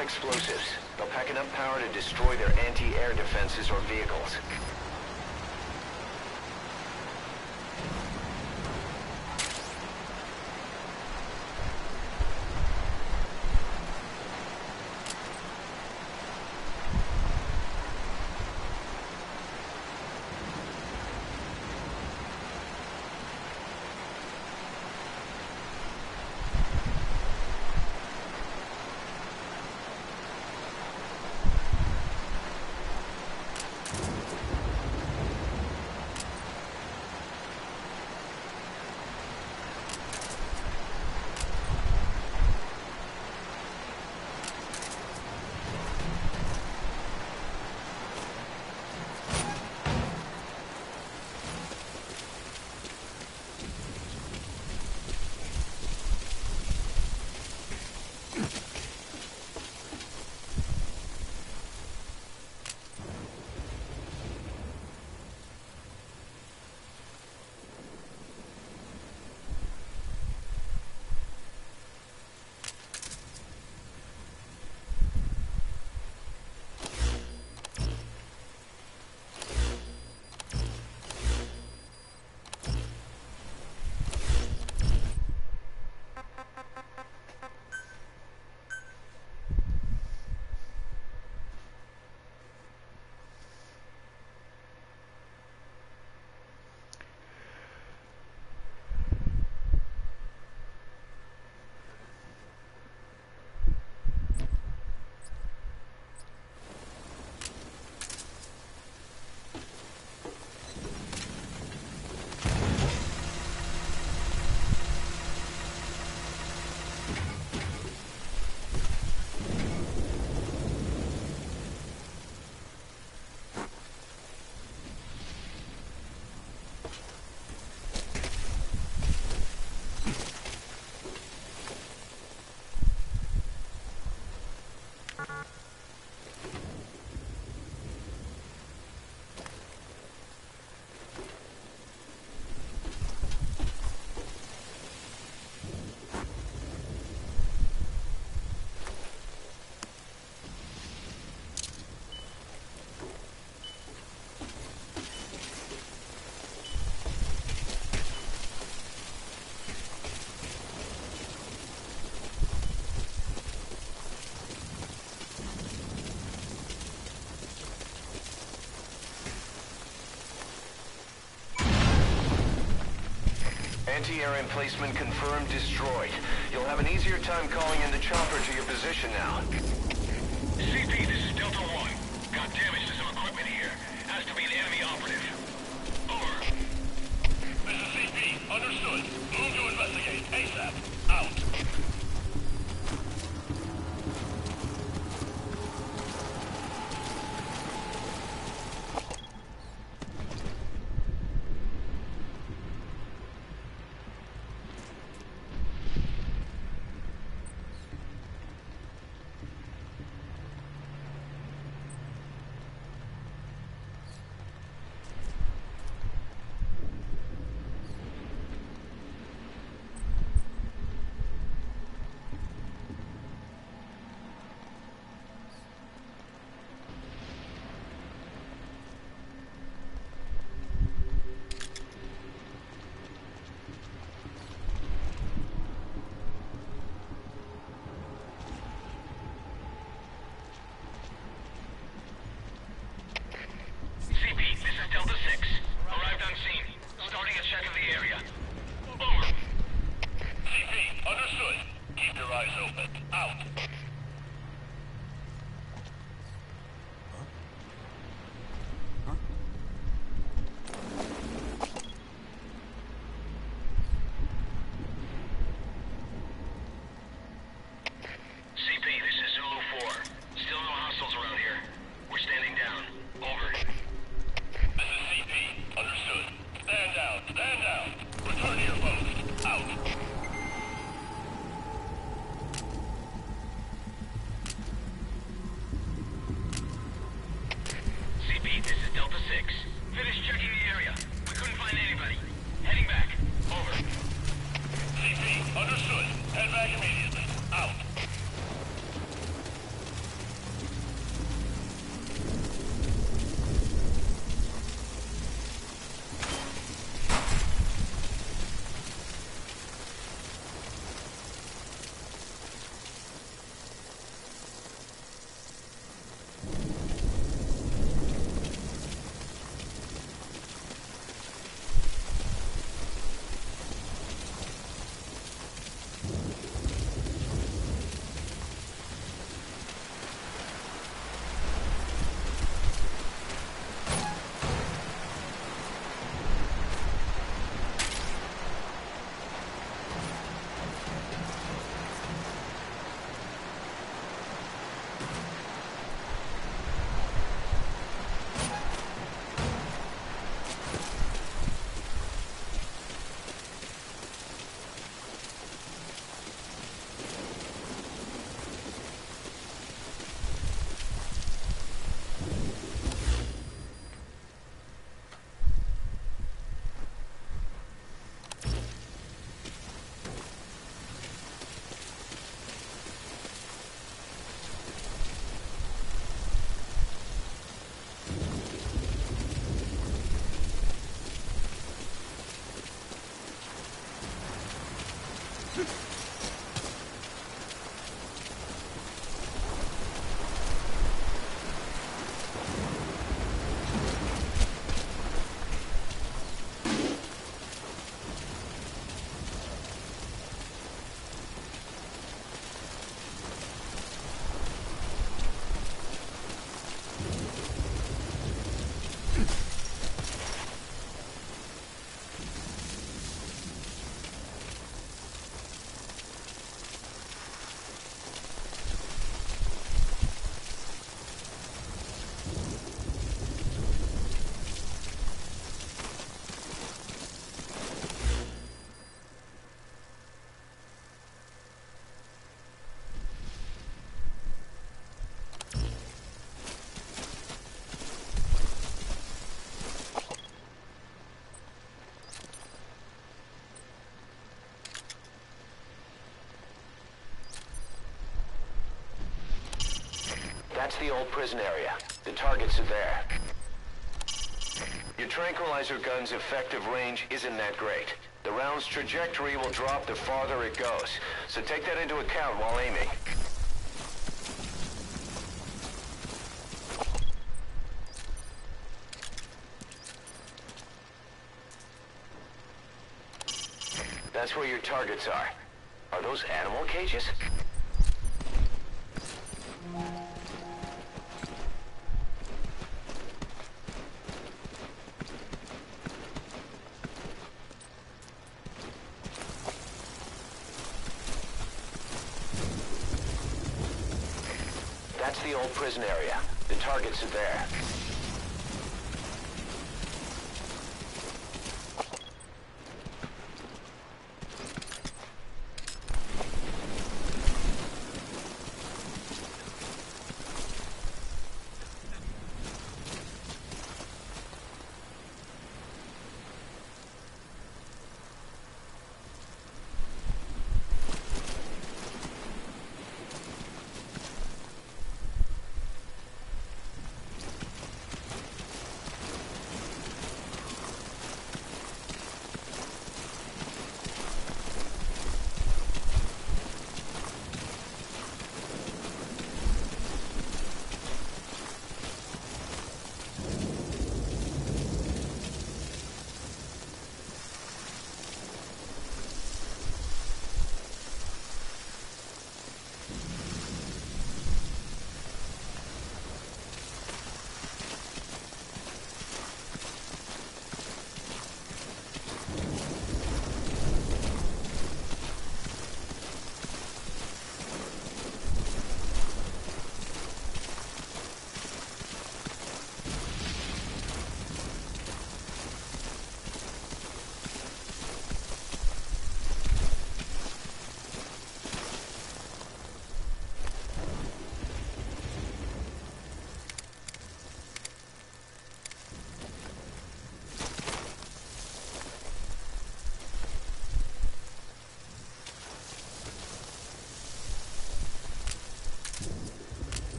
got explosives. They'll pack enough power to destroy their anti-air defenses or vehicles. Anti-air emplacement confirmed destroyed. You'll have an easier time calling in the chopper to your position now. CP, this is Delta 1. Got damage to some equipment here. Has to be an enemy operative. Over. This is CP. Understood. Move to investigate. ASAP. Out. That's the old prison area. The targets are there. Your tranquilizer gun's effective range isn't that great. The round's trajectory will drop the farther it goes, so take that into account while aiming. That's where your targets are. Are those animal cages? That's the old prison area. The targets are there.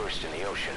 first in the ocean.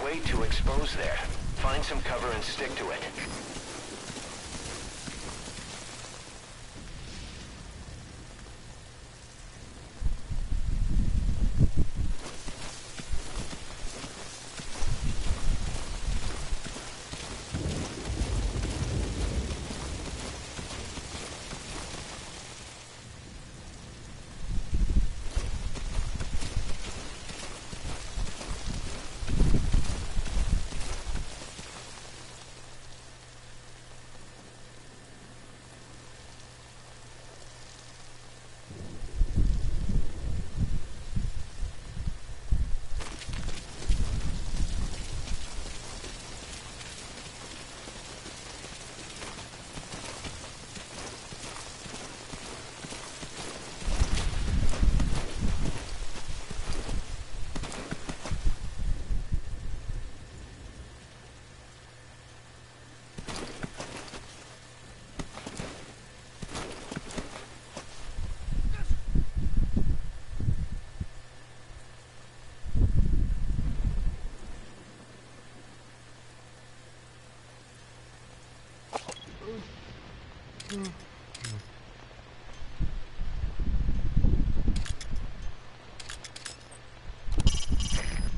Way too exposed there. Find some cover and stick to it.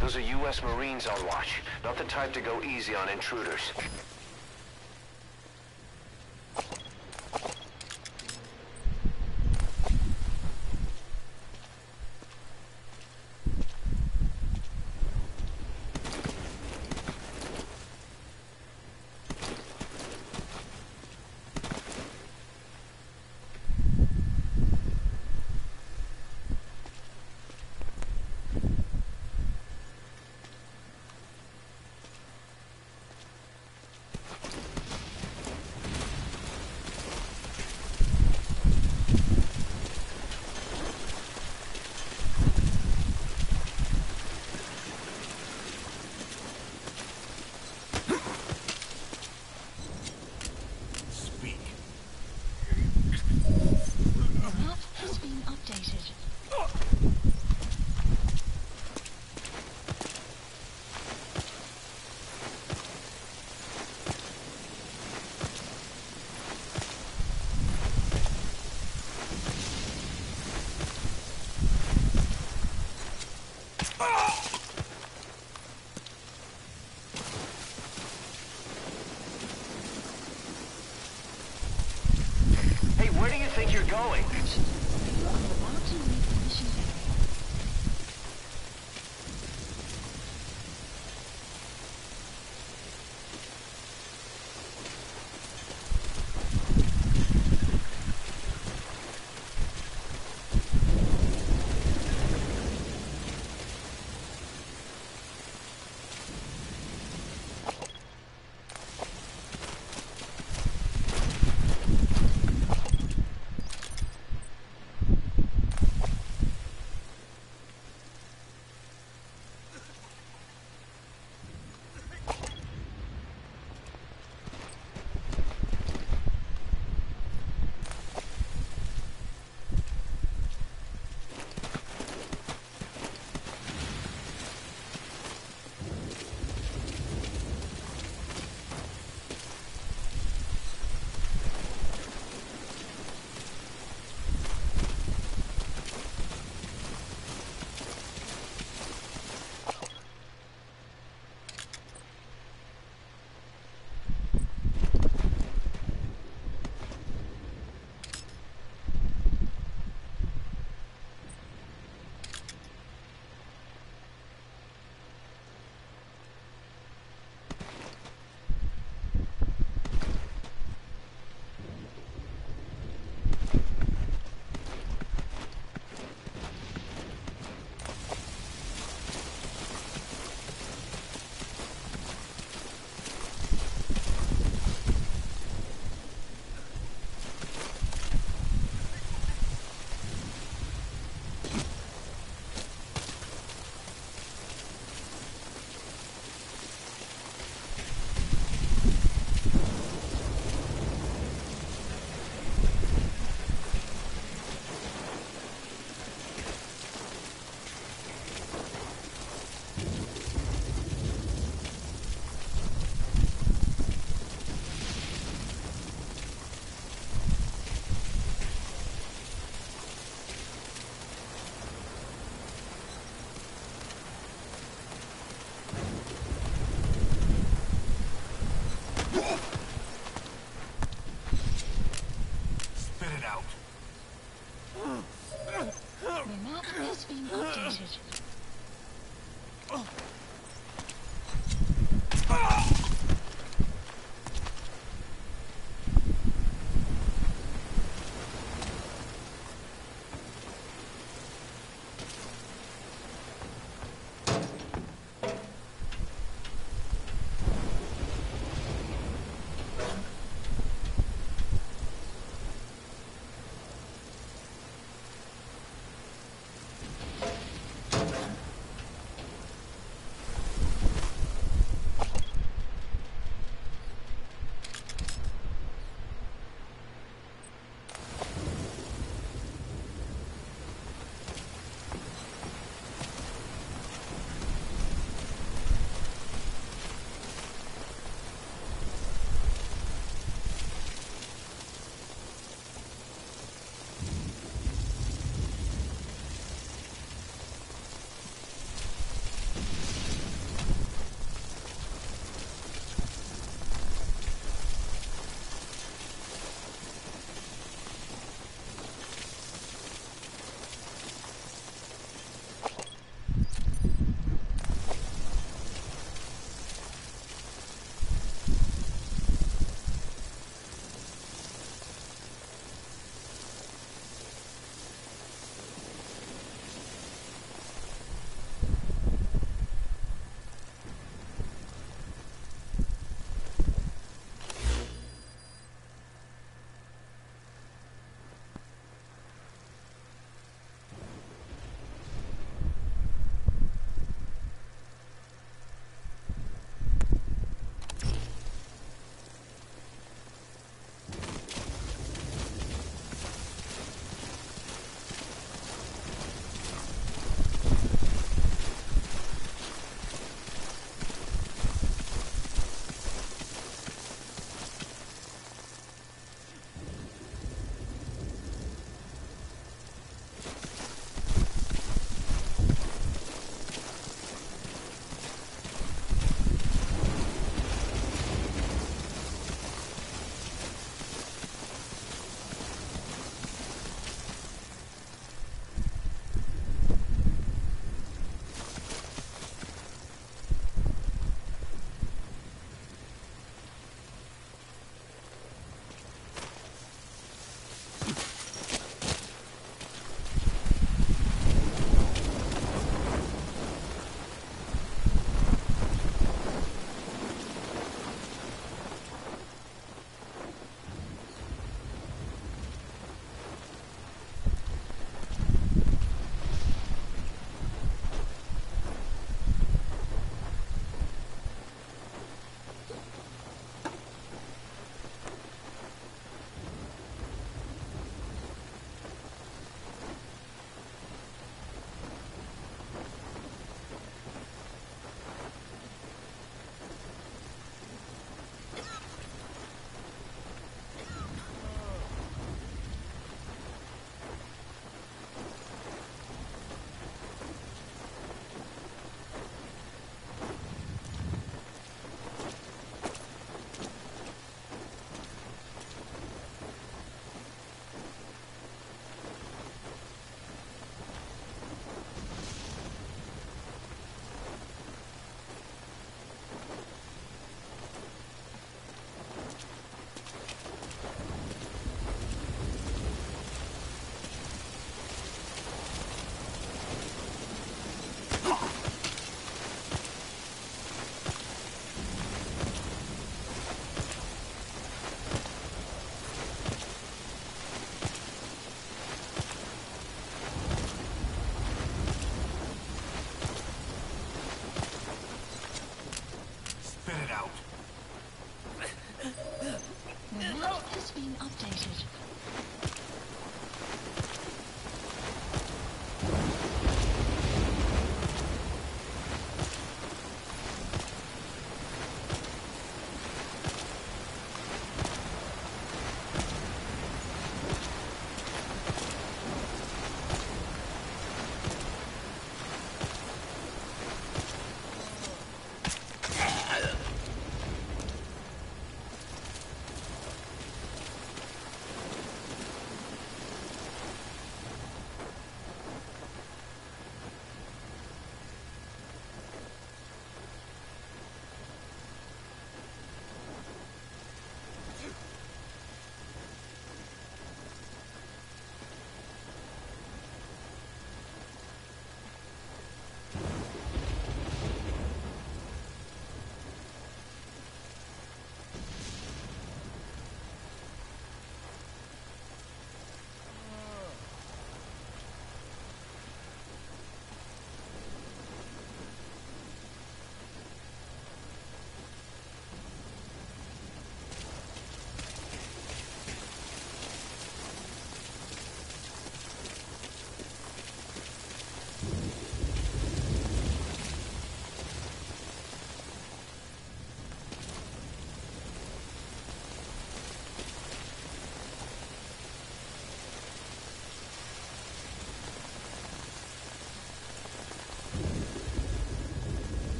Those are U.S. Marines on watch, not the type to go easy on intruders. you're going? You are about to leave the mission area.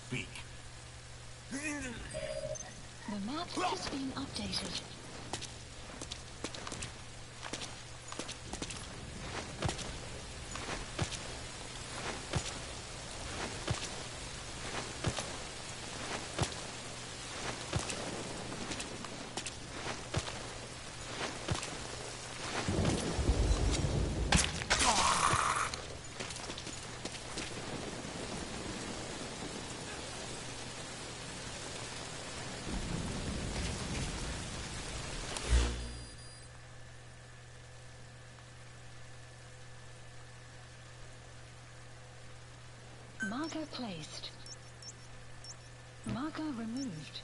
speak. The map has been updated. Marker placed. Marker removed.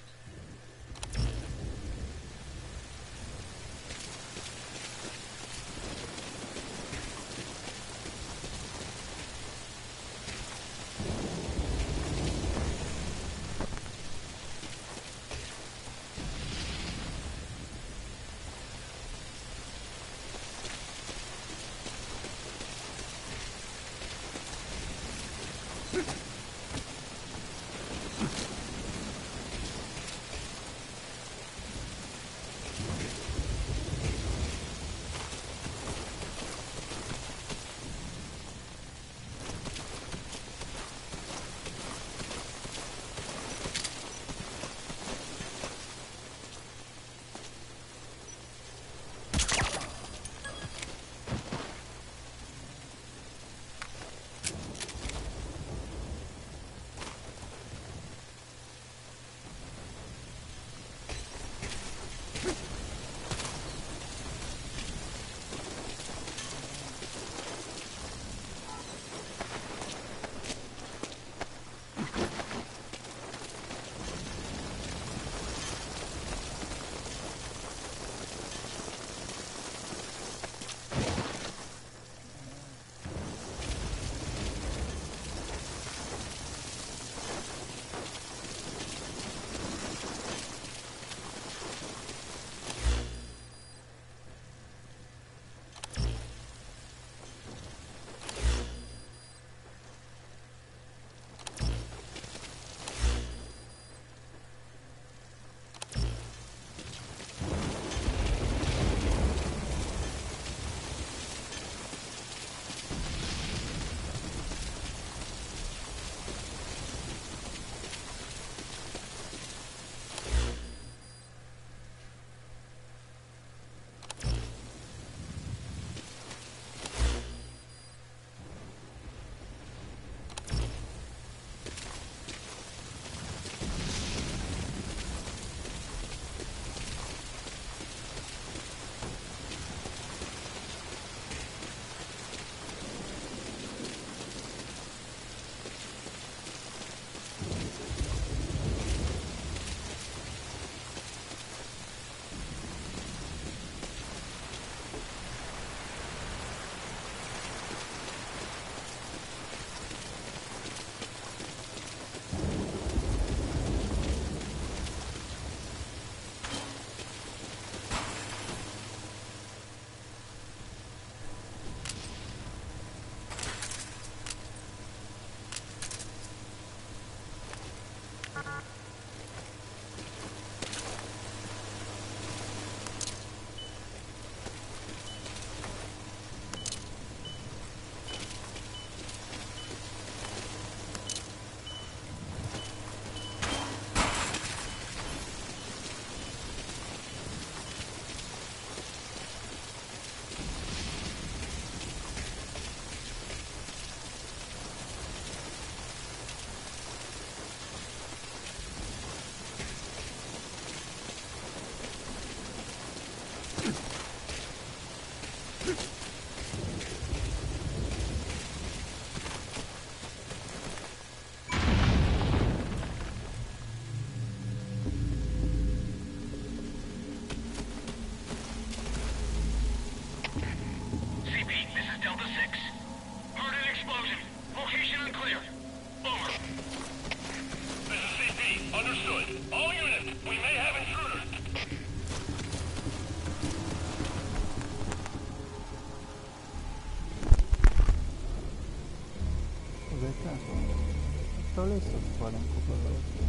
Валяйся в спаленку, пожалуйста.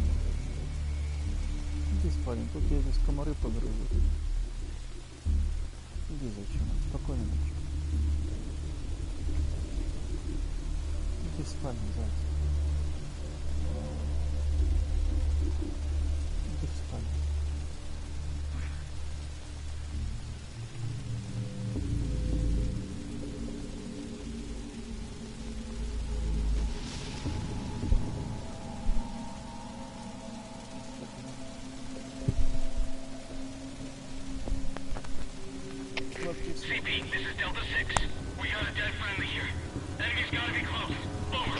Иди спален, тут я здесь комары погрызут. Иди, зайчонок, спокойно ночи. Иди в спальню, зайчик. Иди в спальню. CP, this is Delta 6. We got a dead friendly here. Enemy's gotta be close. Over.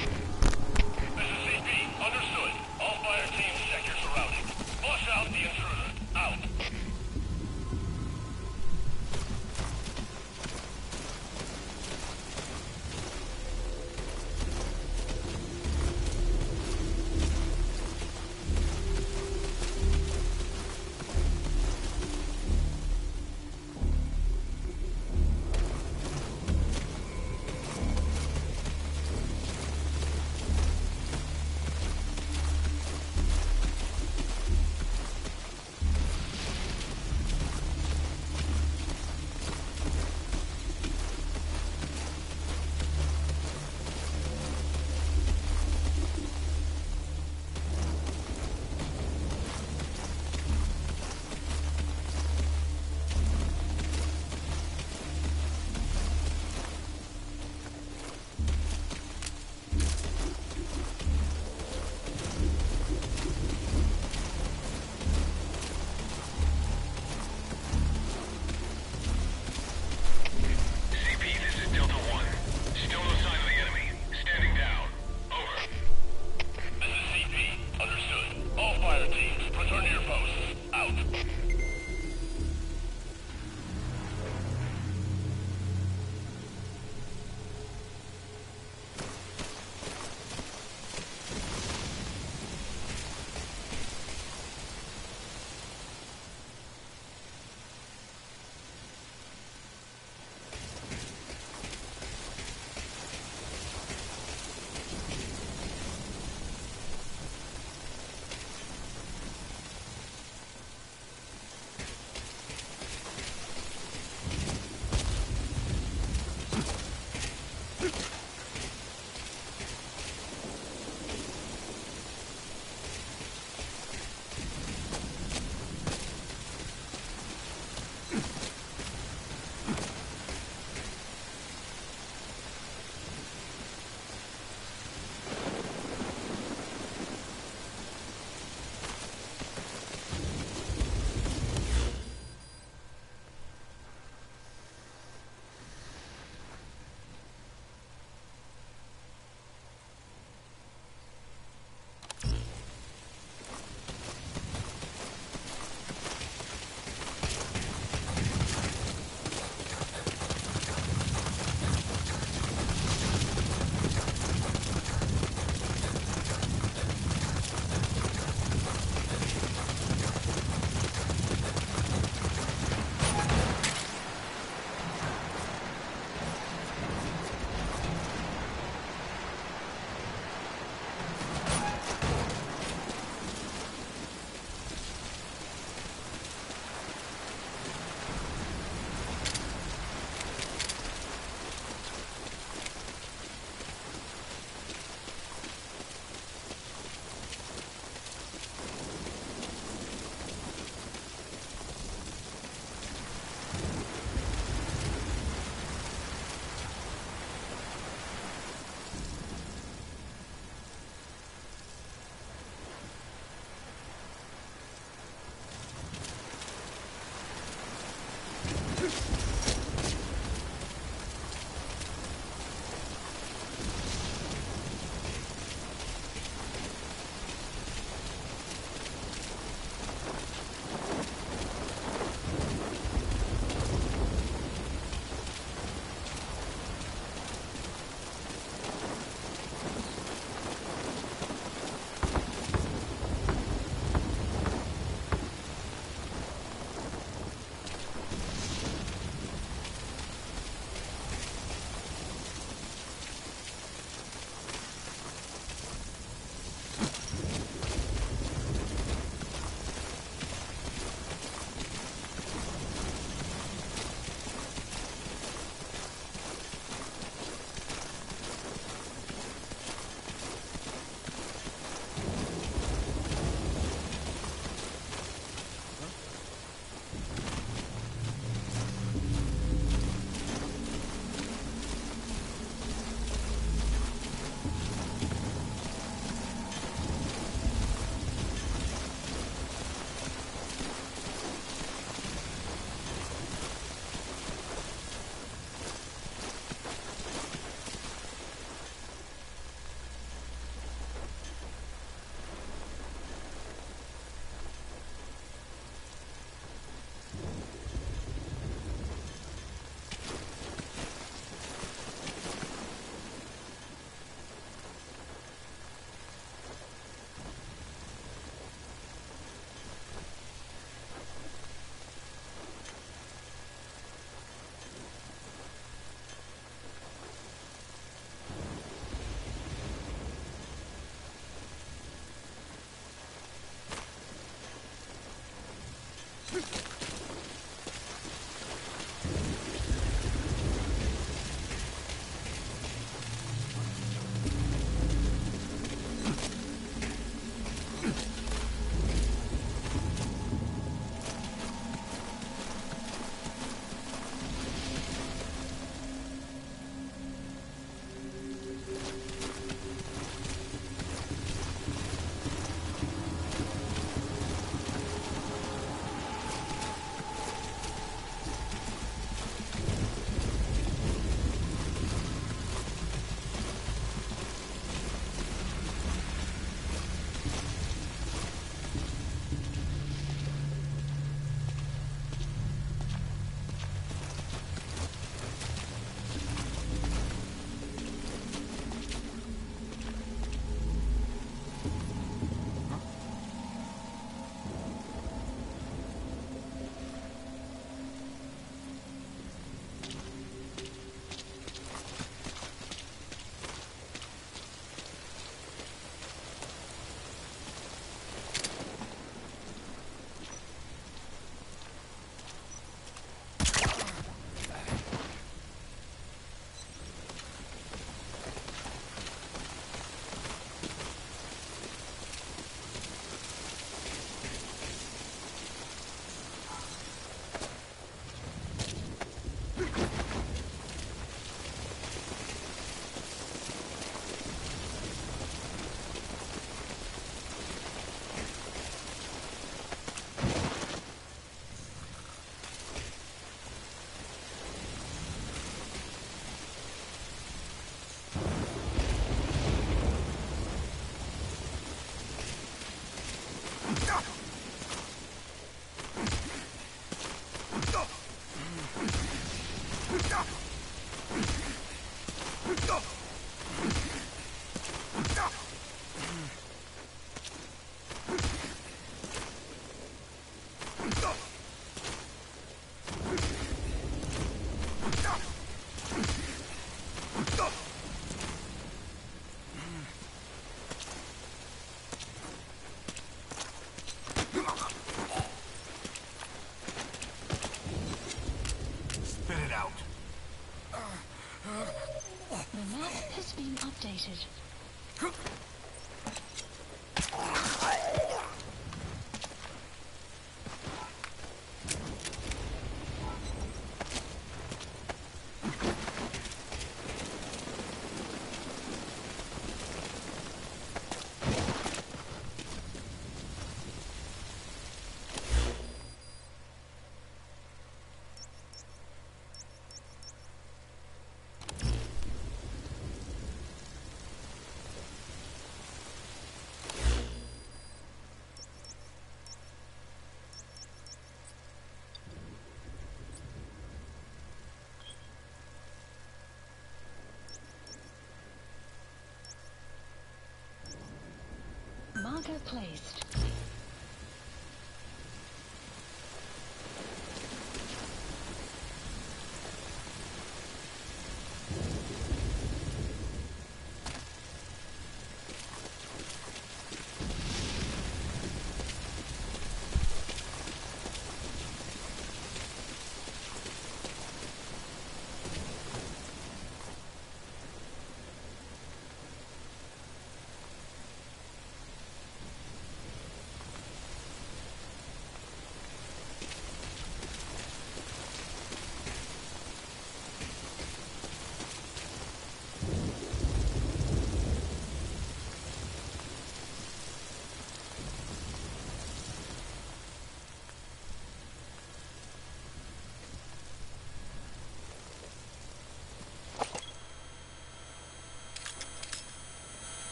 Marker placed.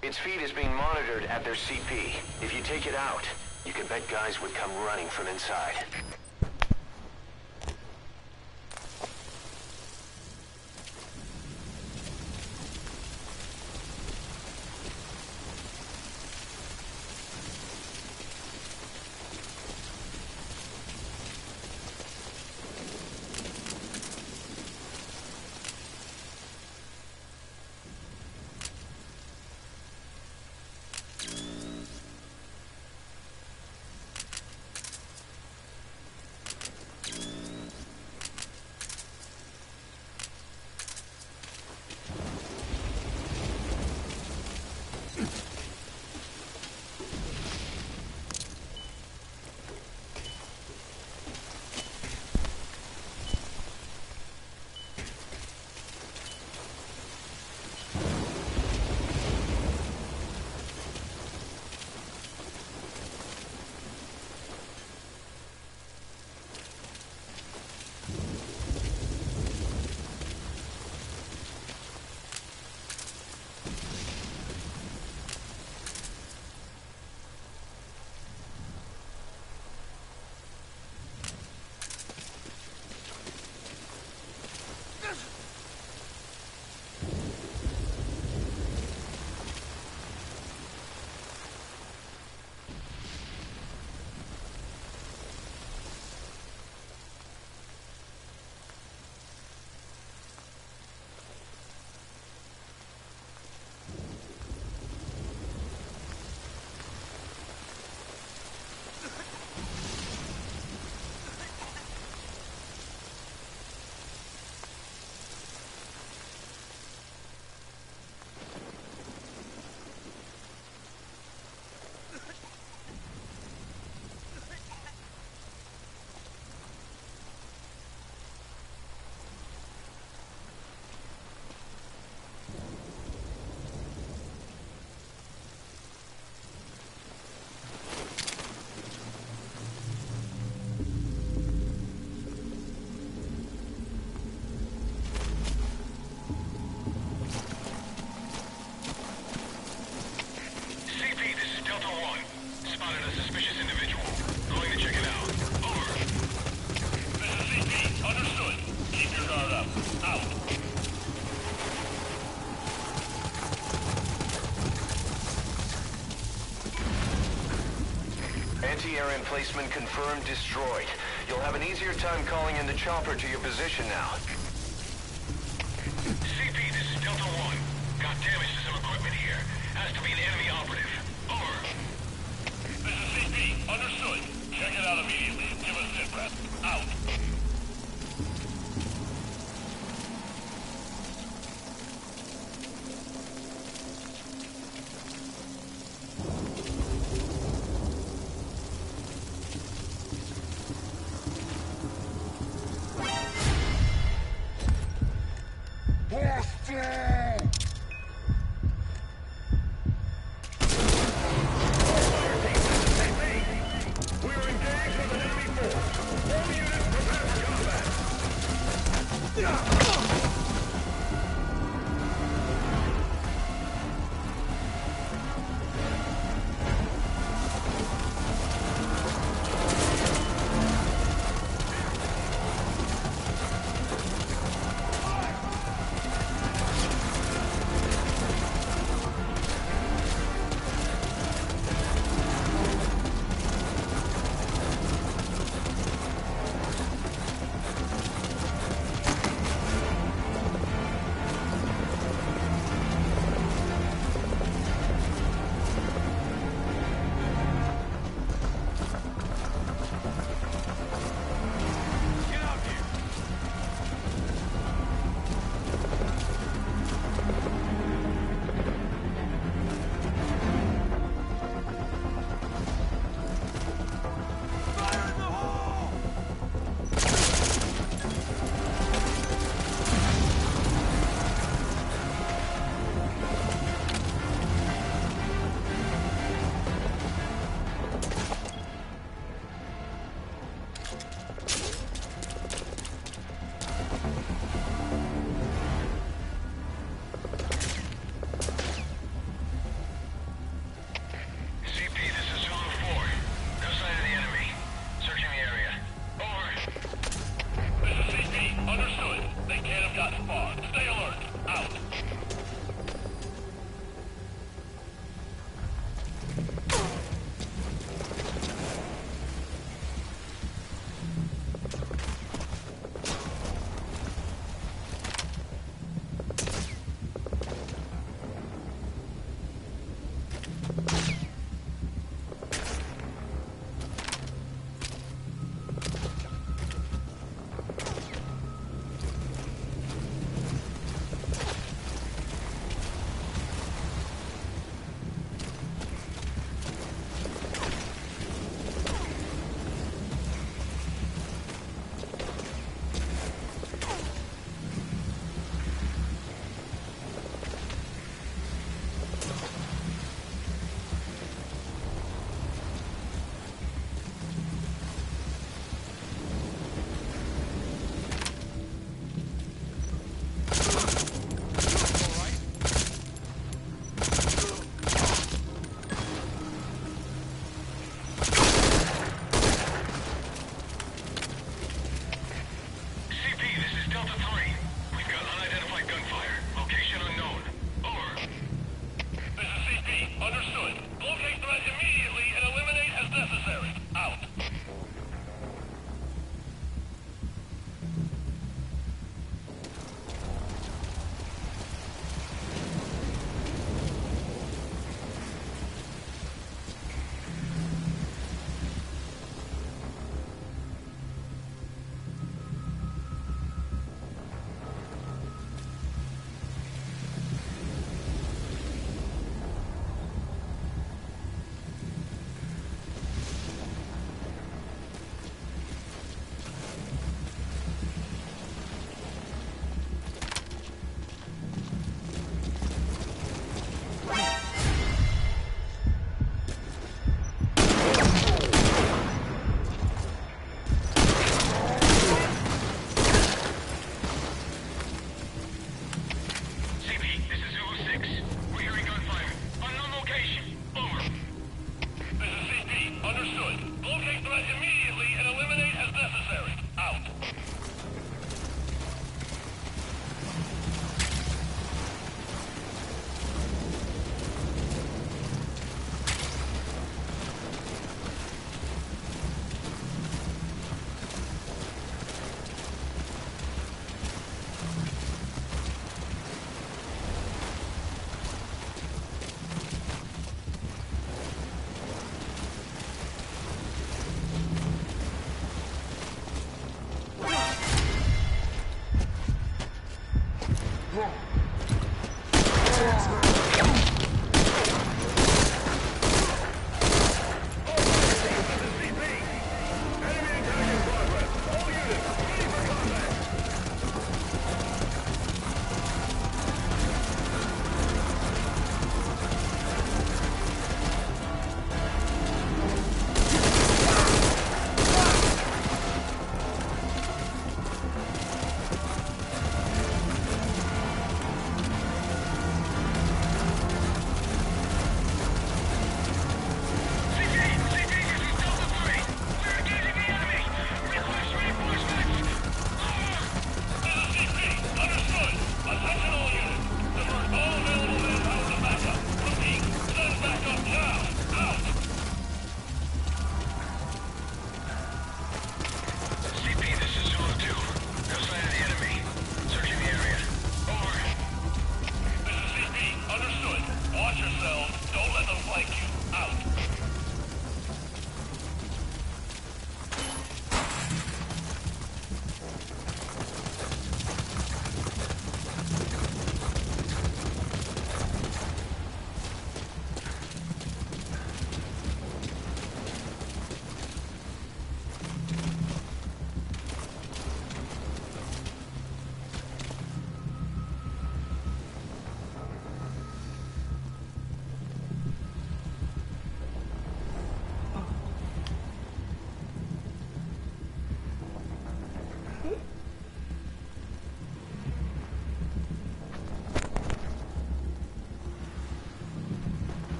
Its feed is being monitored at their CP. If you take it out, you can bet guys would come running from inside. Anti-air emplacement confirmed destroyed. You'll have an easier time calling in the chopper to your position now. CP, this is Delta 1. Got damage to some equipment here. Has to be an enemy operative. Over. This is CP. Understood. Check it out immediately and give us sit rep. Out.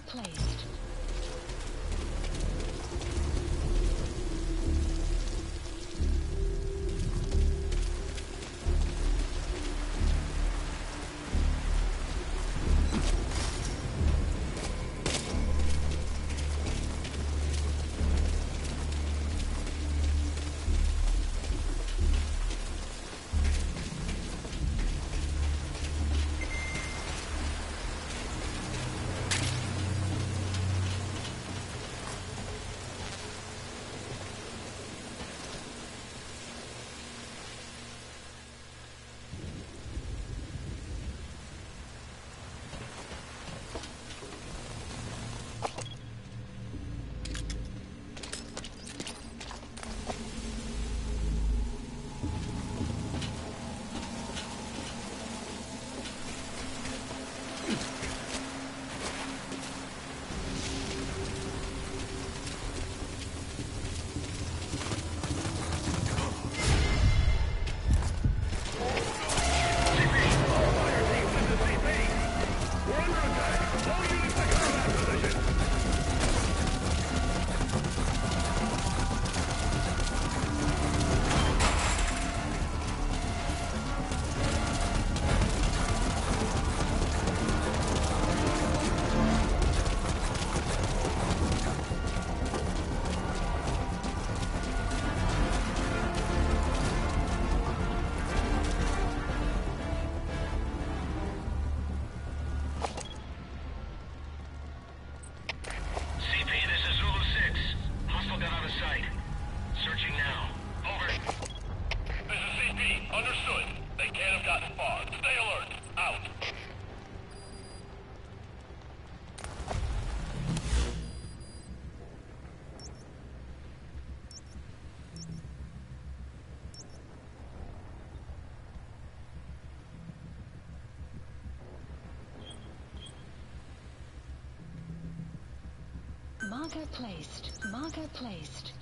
Marker placed. Marker placed. Marker placed.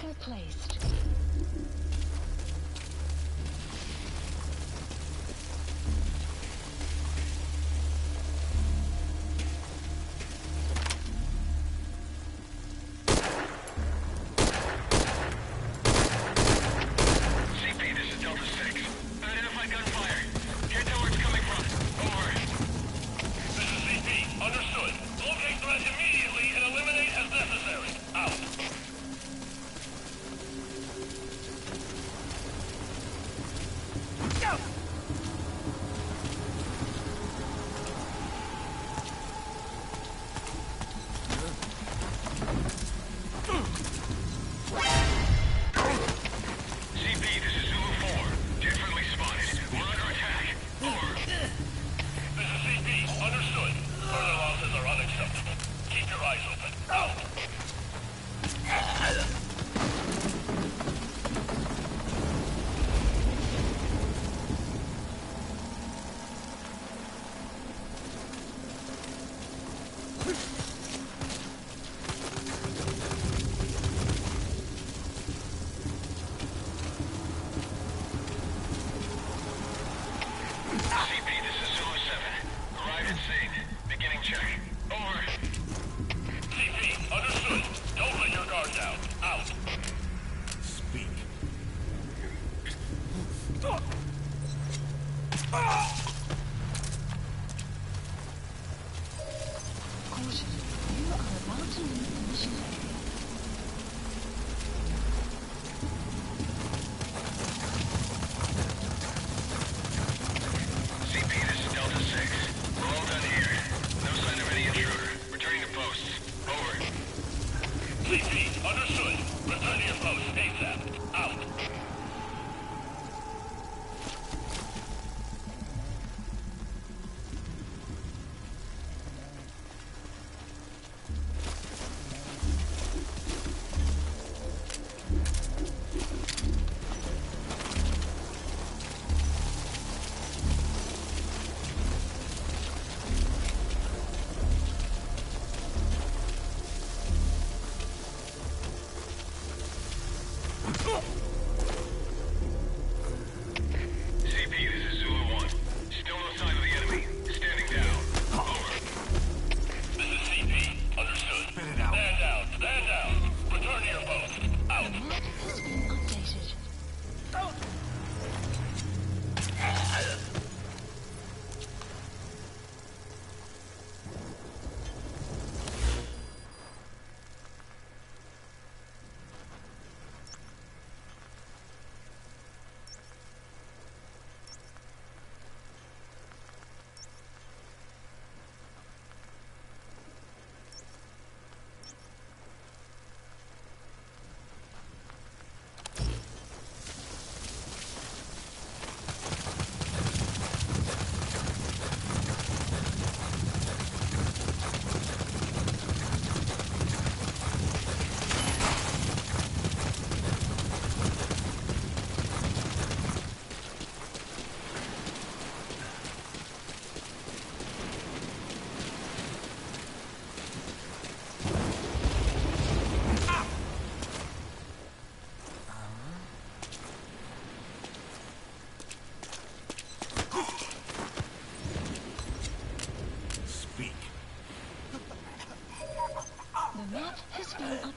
Marker placed.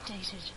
Updated.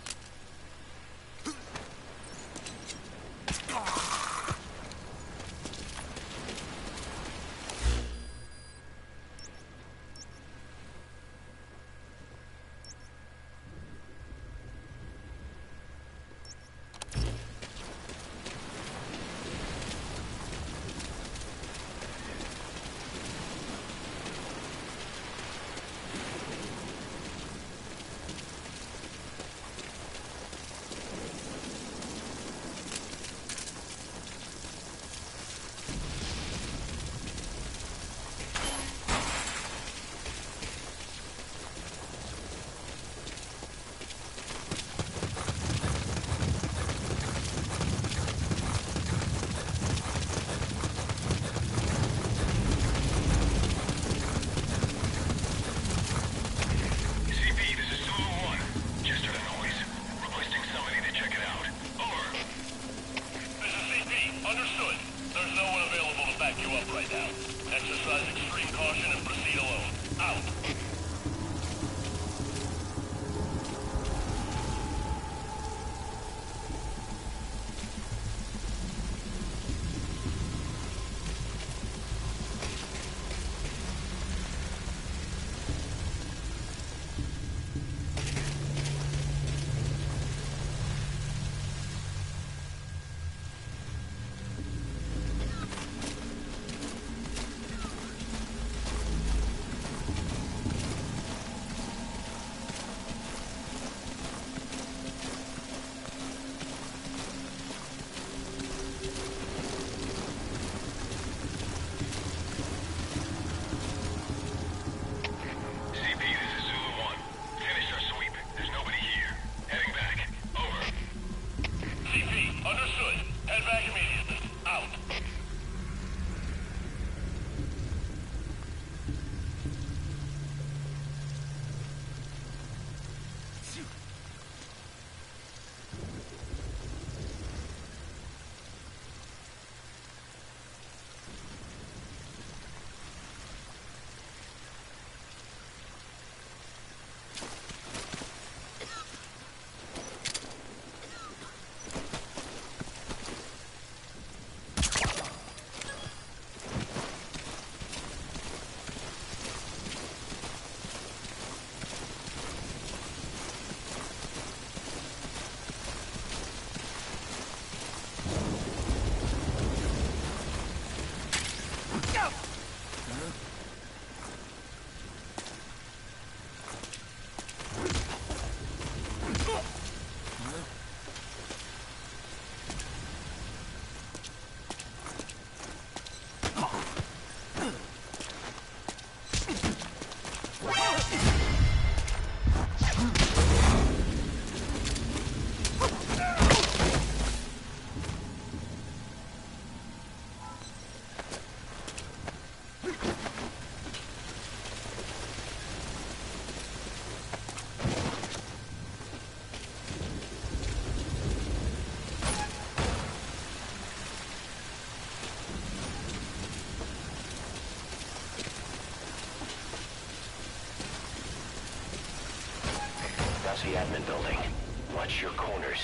Posse admin building. Watch your corners.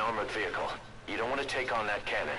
Armored vehicle. You don't want to take on that cannon.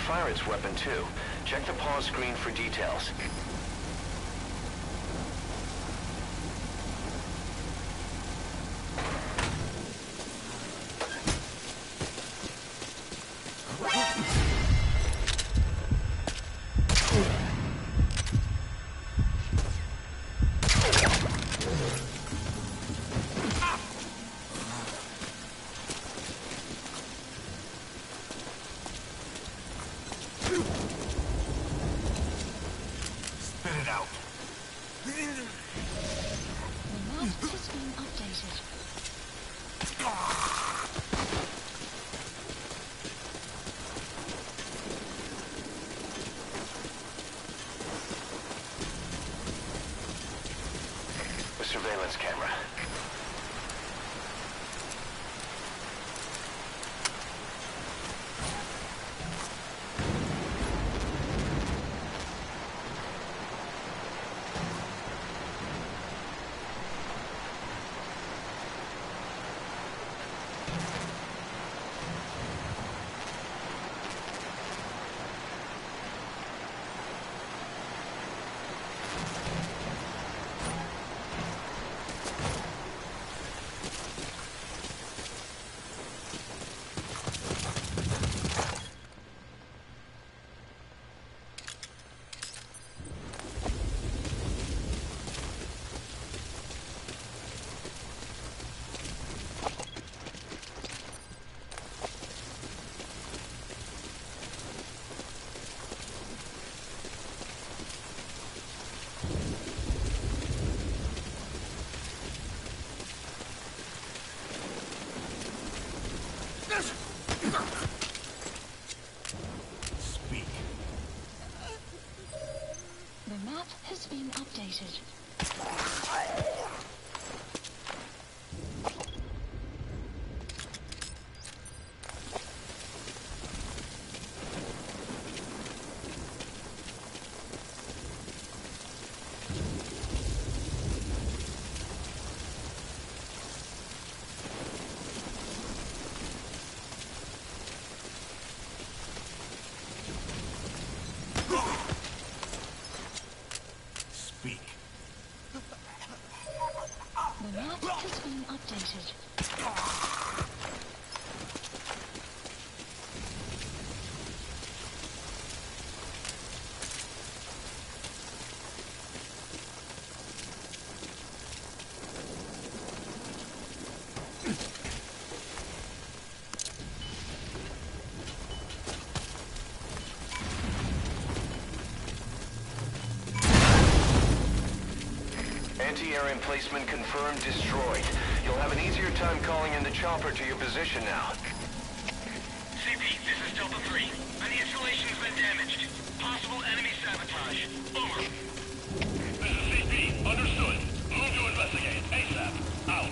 Fire its weapon too. Check the pause screen for details. Surveillance camera. is being updated. The map has been updated. Anti-air emplacement confirmed destroyed. You'll have an easier time calling in the chopper to your position now. CP, this is Delta 3. An installation's been damaged. Possible enemy sabotage. Over. This is CP. Understood. Move to investigate. ASAP. Out.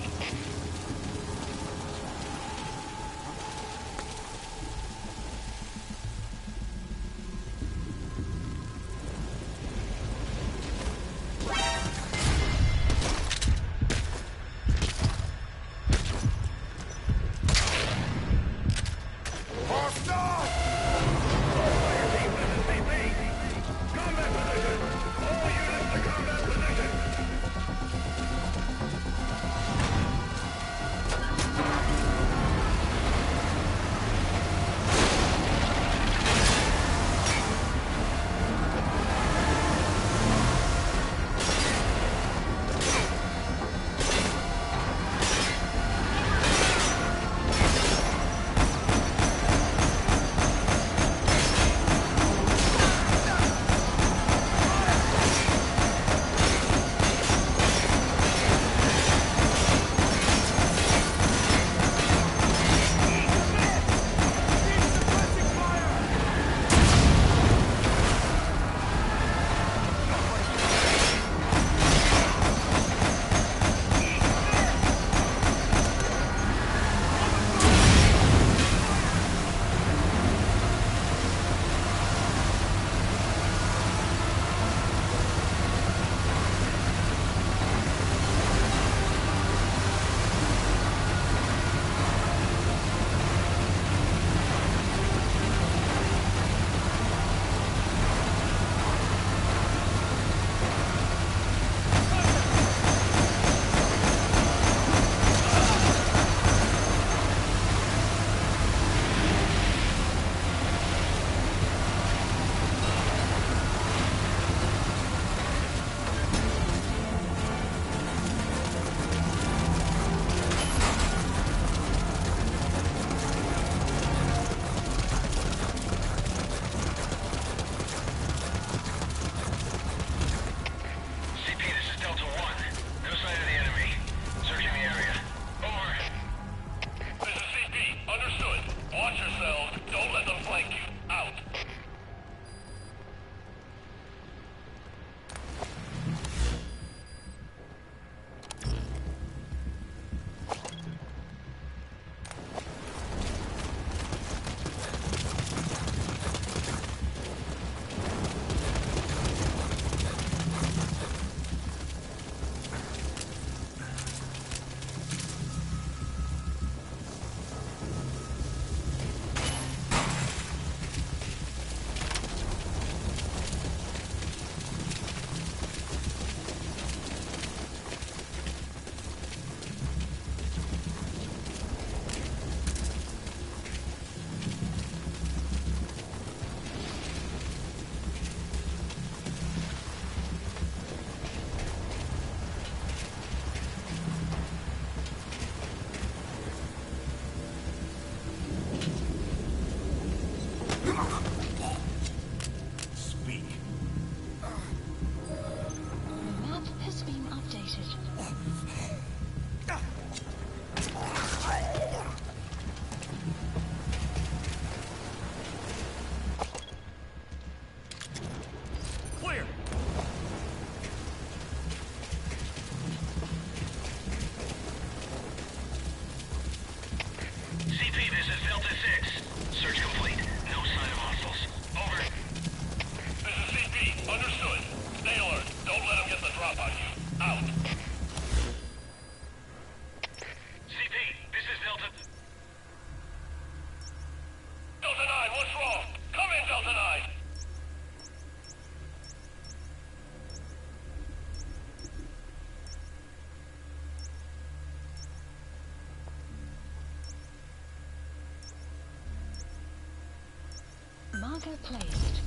Marker placed.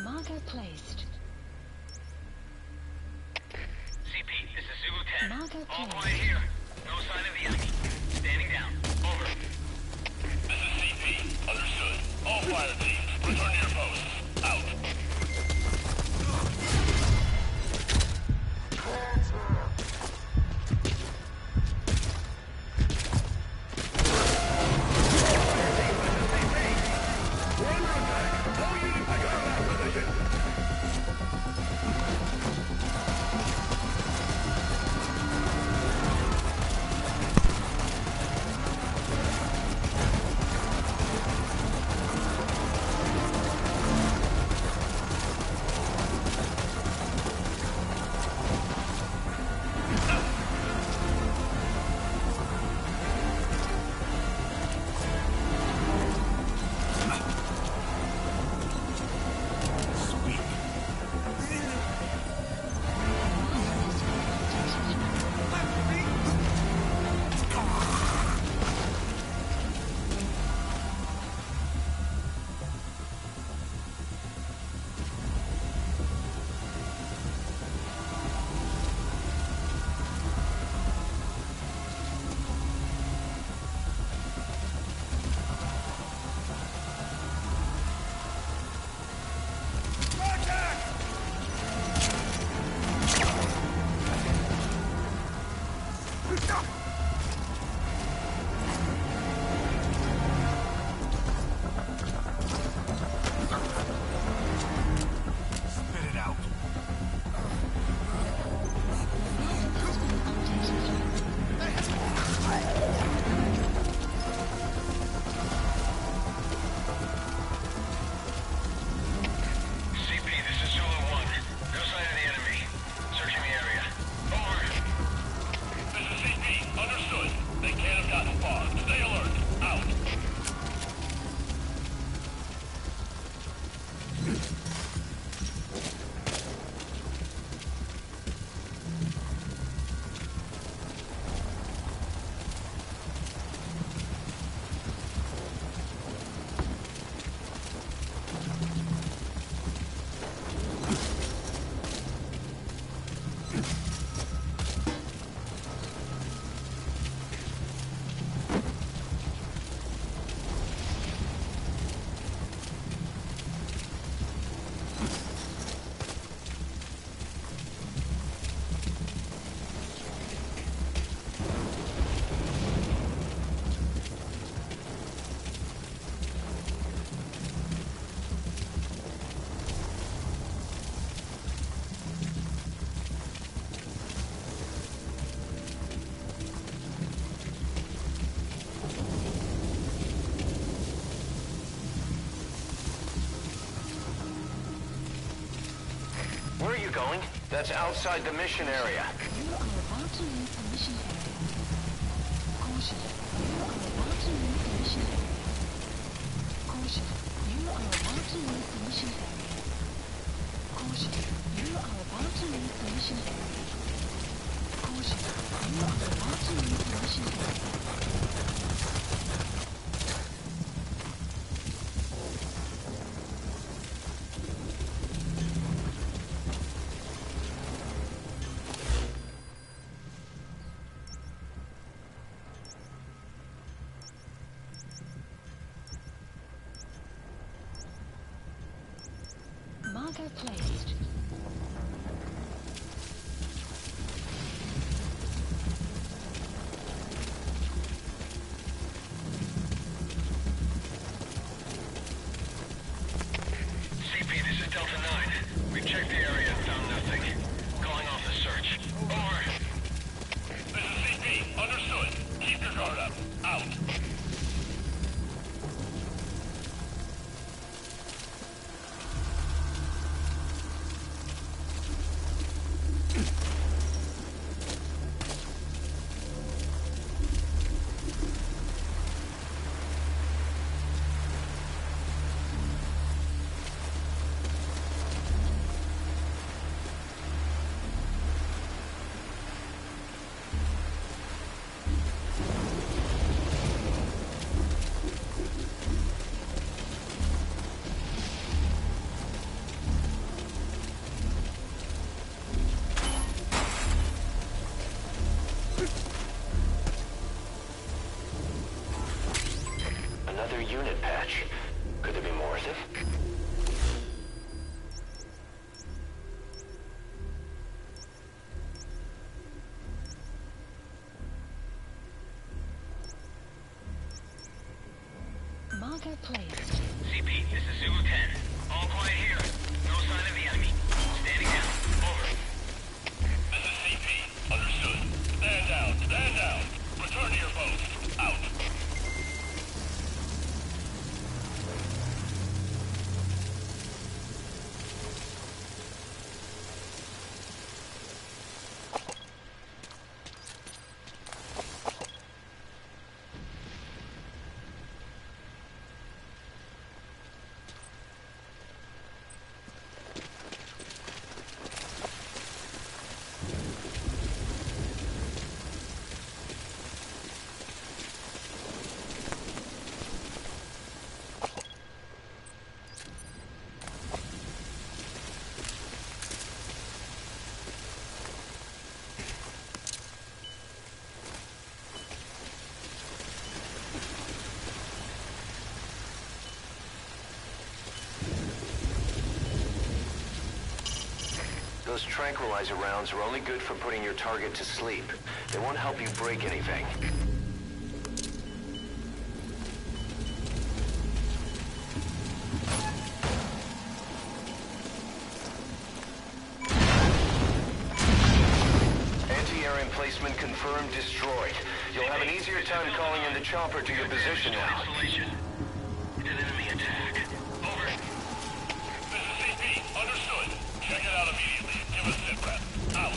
Marker placed. CP, this is Zulu 10. Marker All placed. quiet here. No sign of the enemy. Standing down. Over. This is CP. Understood. All pilot teams, return to your posts. Out. Where are you going? That's outside the mission area. You are about to leave the mission area. Caution. You are about to leave the mission area. Caution. You are about to leave the mission area. Caution. You are about to leave the mission area. Caution. You are about to leave the mission area. Marker placed. CP, this is Delta 9. We've checked the area and found nothing. Calling off the search. Over. guard up. Out. Another unit patch. Could there be more of them? Marker placed. CP, this is Zulu 10. All quiet here. No sign of the enemy. Standing down. Over. This is CP. Understood. Stand down. Stand down. Return to your post. Out. Those tranquilizer rounds are only good for putting your target to sleep. They won't help you break anything. Anti-air emplacement confirmed destroyed. You'll have an easier time calling in the chopper to your position now. An enemy attack. Over. This is CP. Understood. Check it out immediately. Give us sit rep. Out.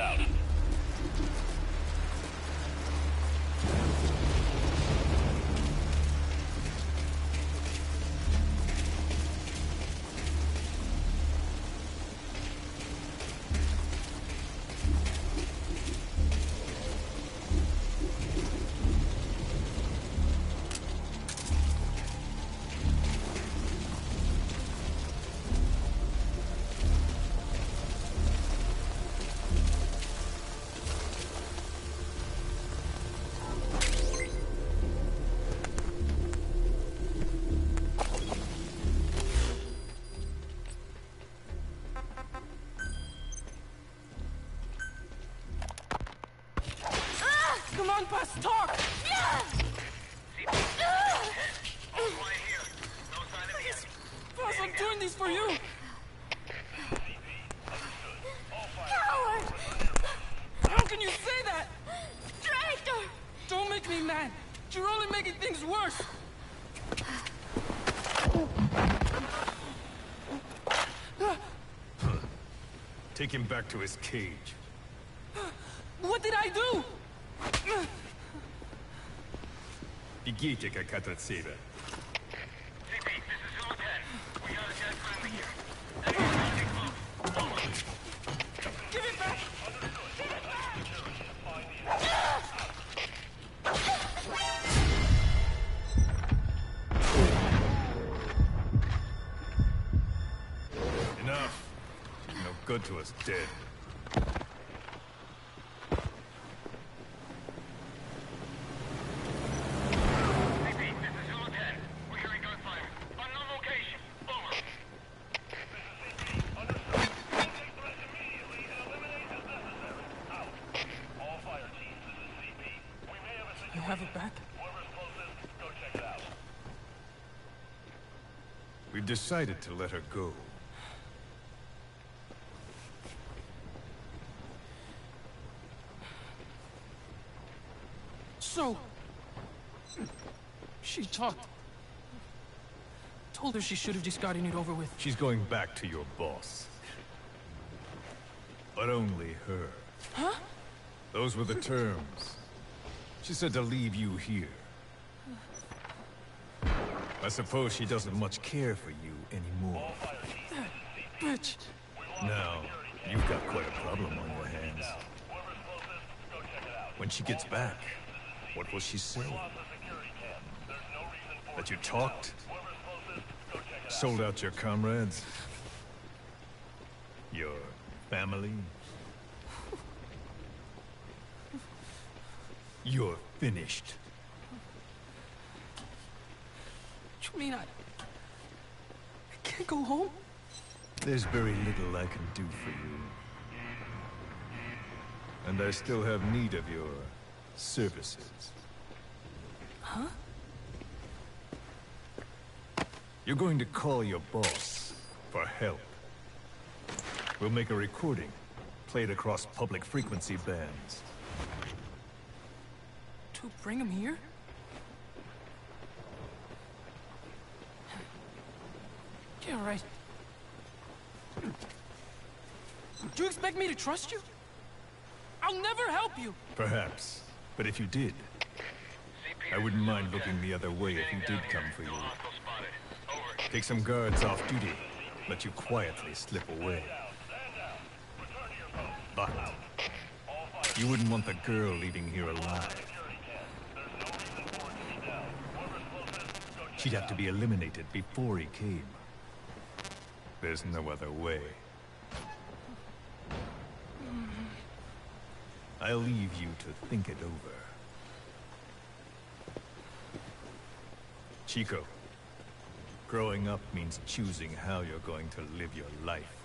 out. Come on, Buzz, talk! Buzz, I'm doing this for you! Coward! How can you say that? Traitor! Don't make me mad. You're only making things worse. Take him back to his cage. What did I do? Бегите, как от отсева. CP, this is Zulu 10. We got a dead friendly here. Enemy close. Over. Give it back! Enough. No good to us dead. You have it back? We've decided to let her go. So... she talked. Told her she should have just gotten it over with. She's going back to your boss. But only her. Huh? Those were the terms. She said to leave you here. I suppose she doesn't much care for you anymore. That bitch. Now, you've got quite a problem on your hands. When she gets back, what will she say? That you talked? Sold out your comrades? Your family? You're finished. You mean I can't go home? There's very little I can do for you. And I still have need of your services. Huh? You're going to call your boss for help. We'll make a recording, play it across public frequency bands. To bring him here? Yeah, right. Do you expect me to trust you? I'll never help you! Perhaps. But if you did, I wouldn't mind looking the other way if he did come for you. Take some guards off duty, let you quietly slip away. But you wouldn't want the girl leaving here alive. She'd have to be eliminated before he came. There's no other way. I'll leave you to think it over. Chico, growing up means choosing how you're going to live your life.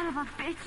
Son of a bitch!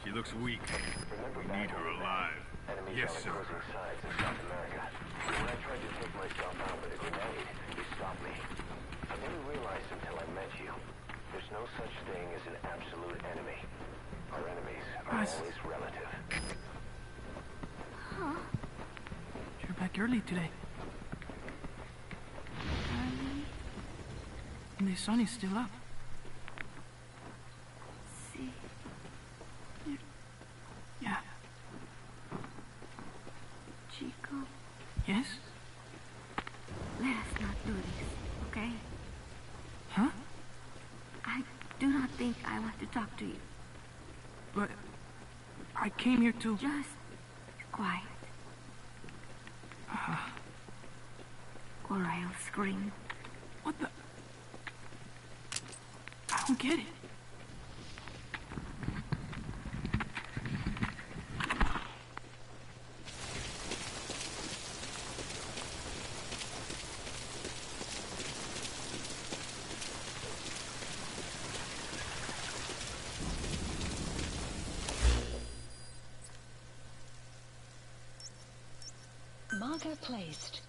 She looks weak. We need her alive. Yes, sir. Sides in South America. When I tried to take myself out with a grenade, you stopped me. I didn't realize until I met you. There's no such thing as an absolute enemy. Our enemies are always relative. Huh? You're back early today. Early? And the sun is still up. See? Yeah. Chico, Yes? let us not do this, okay? Huh? I do not think I want to talk to you. But I came here to... Just quiet. Or I'll scream. What the... I don't get it. Marker placed.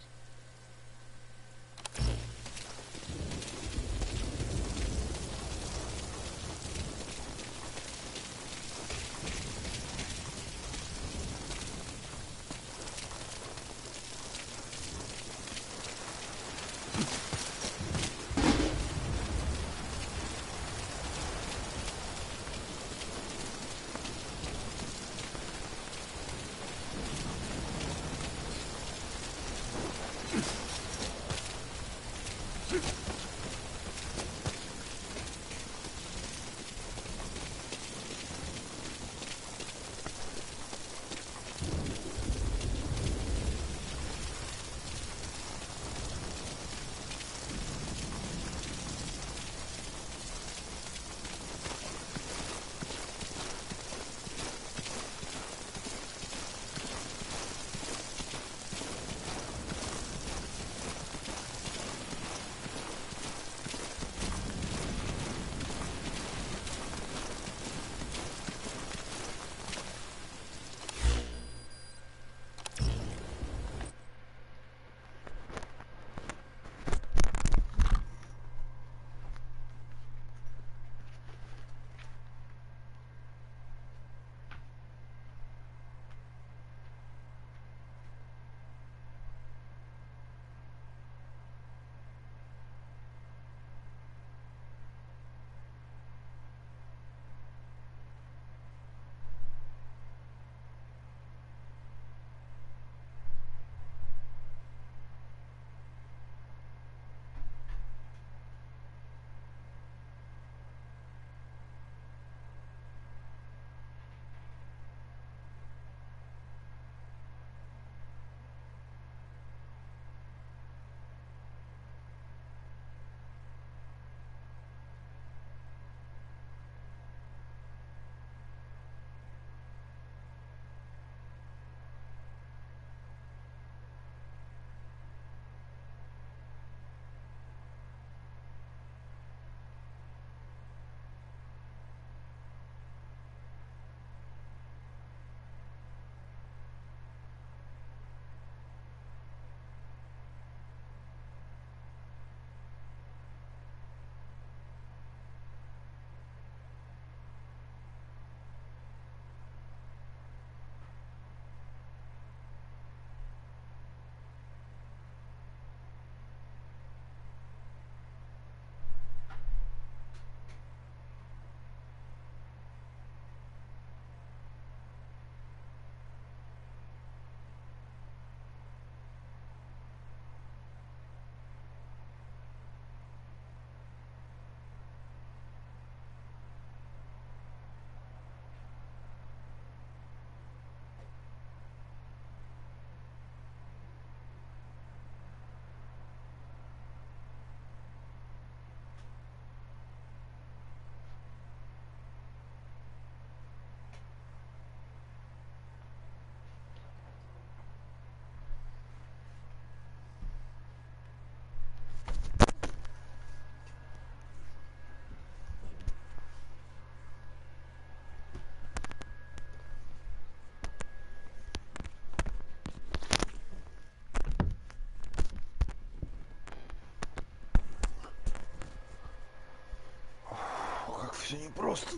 все непросто.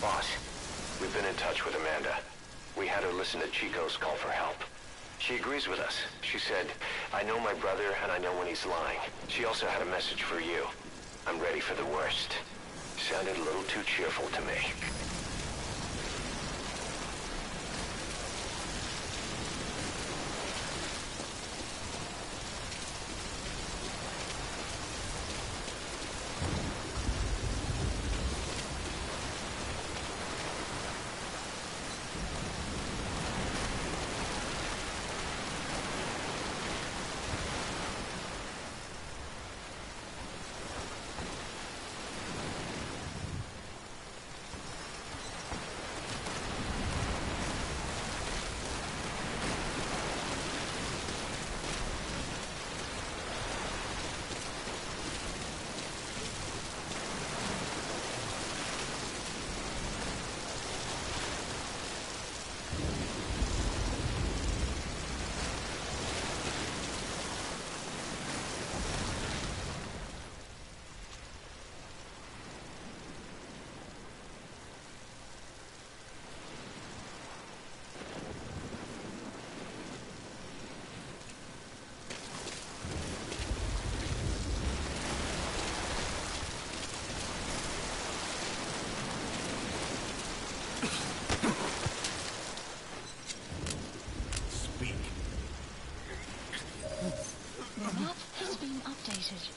Boss, we've been in touch with Amanda. We had her listen to Chico's call for help. She agrees with us. She said, I know my brother and I know when he's lying. She also had a message for you. I'm ready for the worst. Sounded a little too cheerful to me. Map has been updated.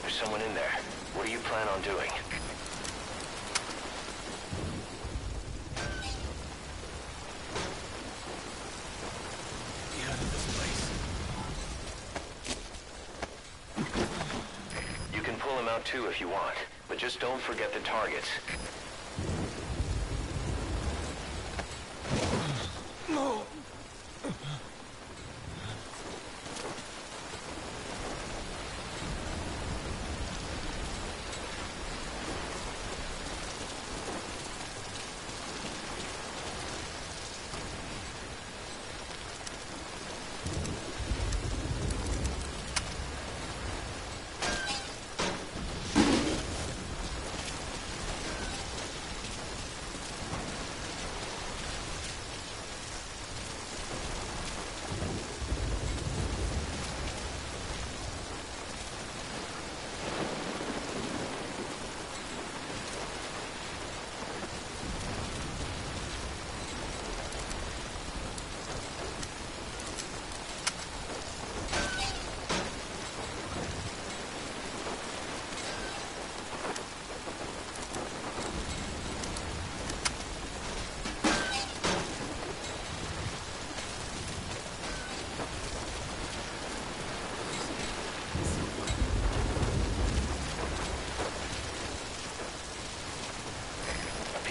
Someone in there. What do you plan on doing? Get out of this place. You can pull him out too if you want, but just don't forget the targets. No.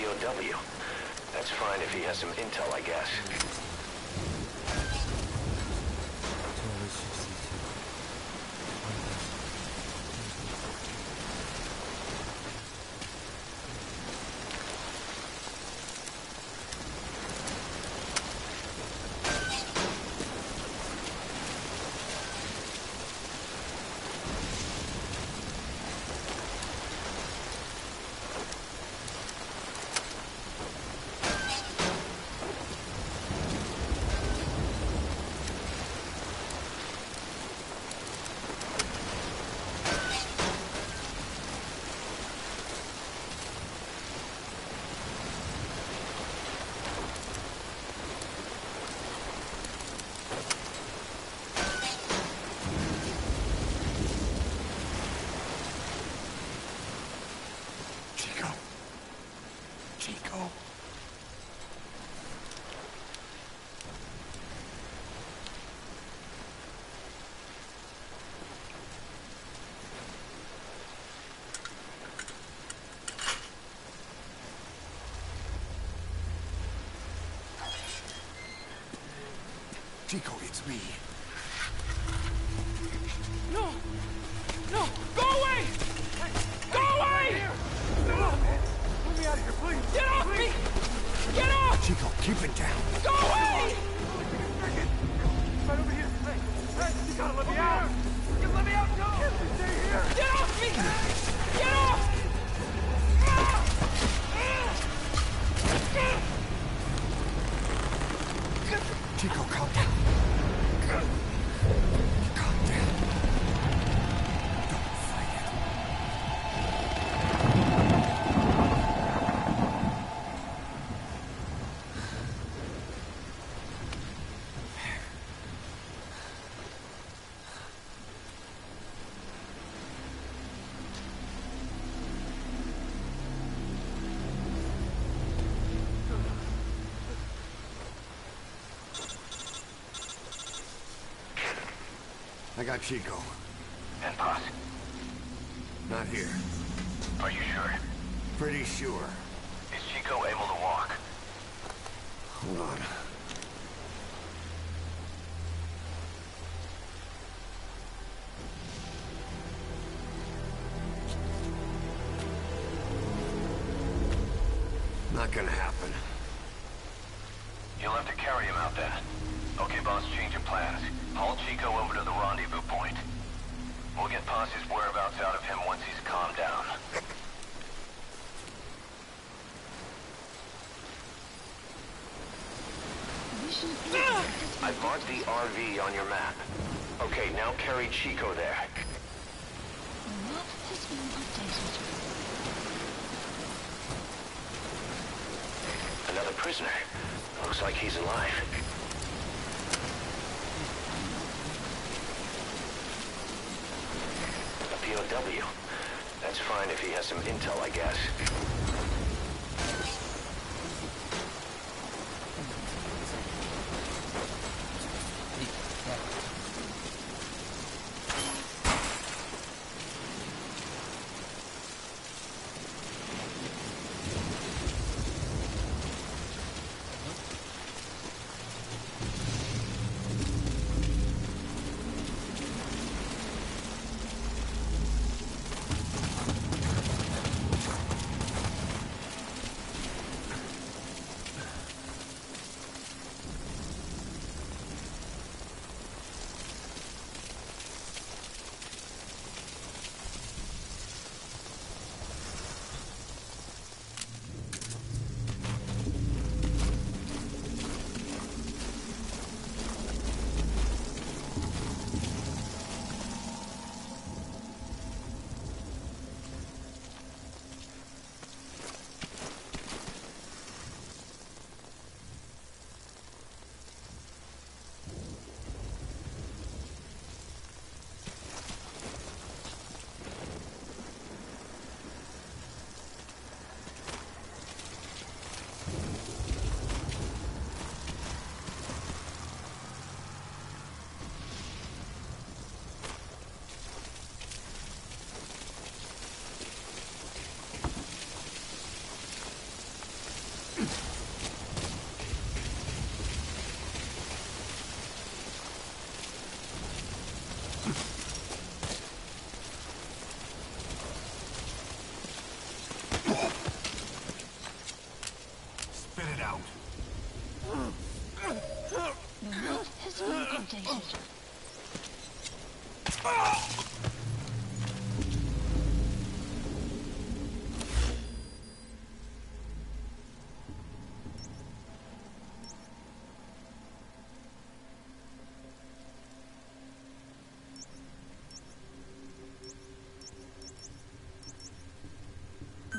POW. That's fine if he has some intel, I guess. Chico. Chico, it's me. No! No! Go away! Go away! Let me out of here, please. Get off me! Get off! Chico, keep it down. Go away! Right over here. Hey, you gotta let me out. You let me out, too. Stay here. Get off me! Get off! Chico, calm down. Calm down. Don't fight it. I got Chico. And Paz? Not here. Are you sure? Pretty sure. Is Chico able to walk? Hold on. Not gonna happen. You'll have to carry him out then. Okay, boss, change of plans. Haul Chico over to the rendezvous point. We'll get Paz's whereabouts out of him once he's calmed down. I've marked the RV on your map. Okay, now carry Chico there. The map has been updated. Another prisoner. Looks like he's alive. A POW. That's fine if he has some intel, I guess.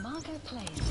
Marker placed.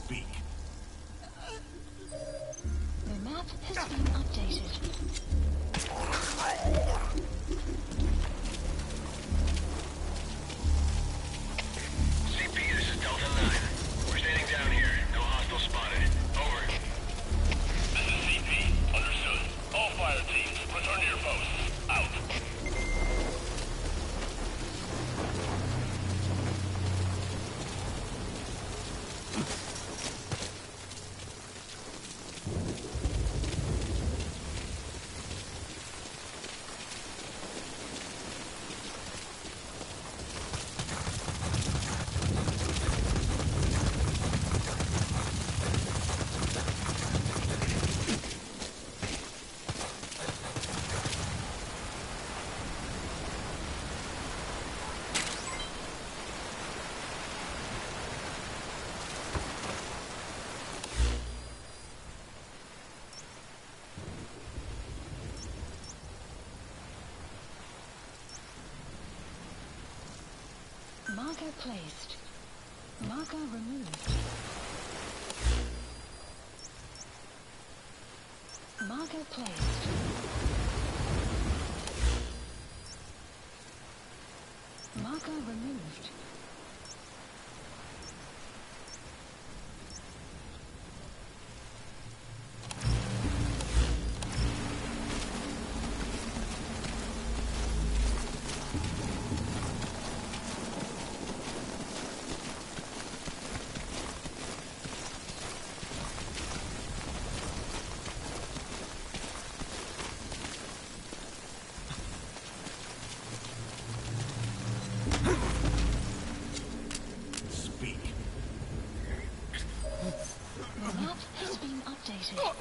Speak. The map has been updated. CP, this is Delta 9. We're standing down here. No hostile spotted. Over. This is CP. Understood. All fire teams, return to your posts. Out. Marker placed. Marker removed. Marker placed. Marker removed. The map has been updated.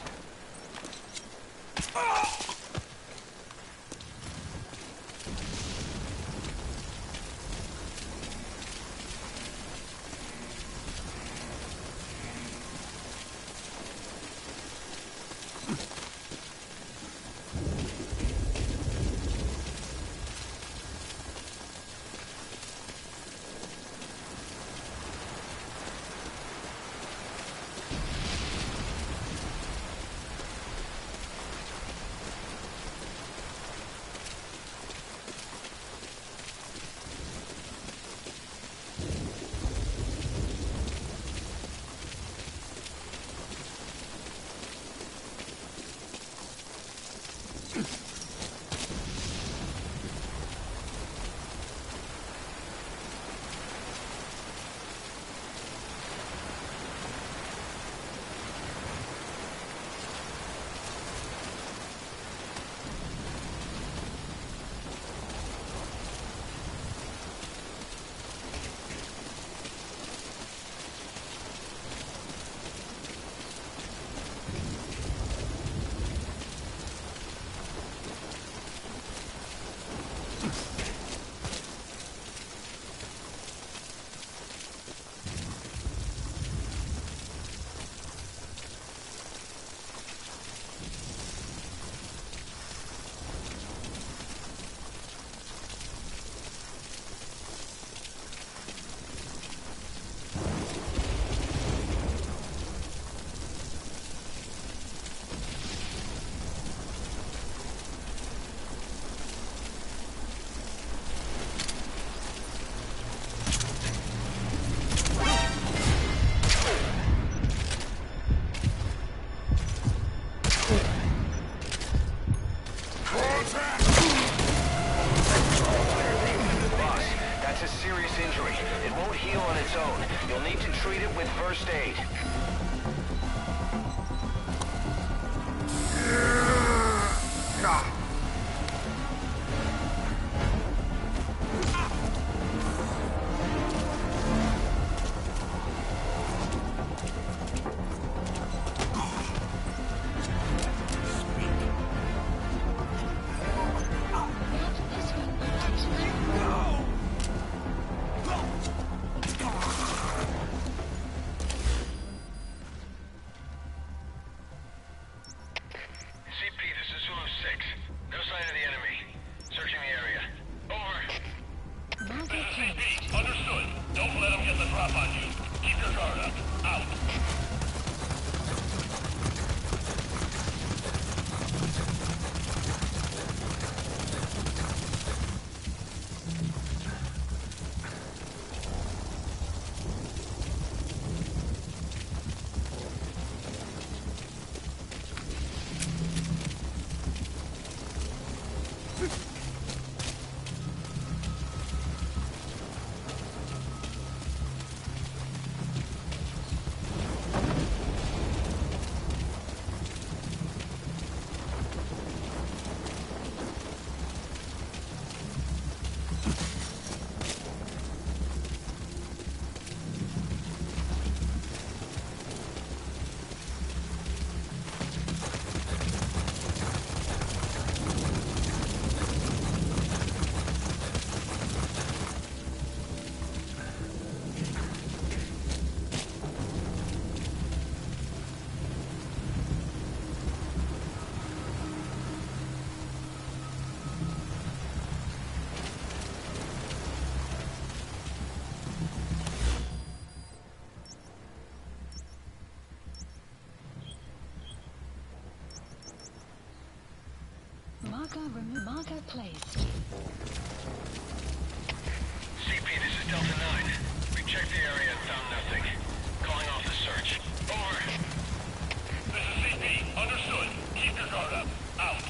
First aid. Marker placed. CP, this is Delta 9. We checked the area and found nothing. Calling off the search. Over. This is CP. Understood. Keep your guard up. Out.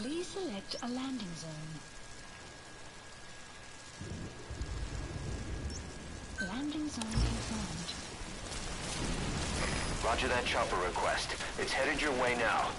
Please select a landing zone. Landing zone confirmed. Roger that chopper request. It's headed your way now.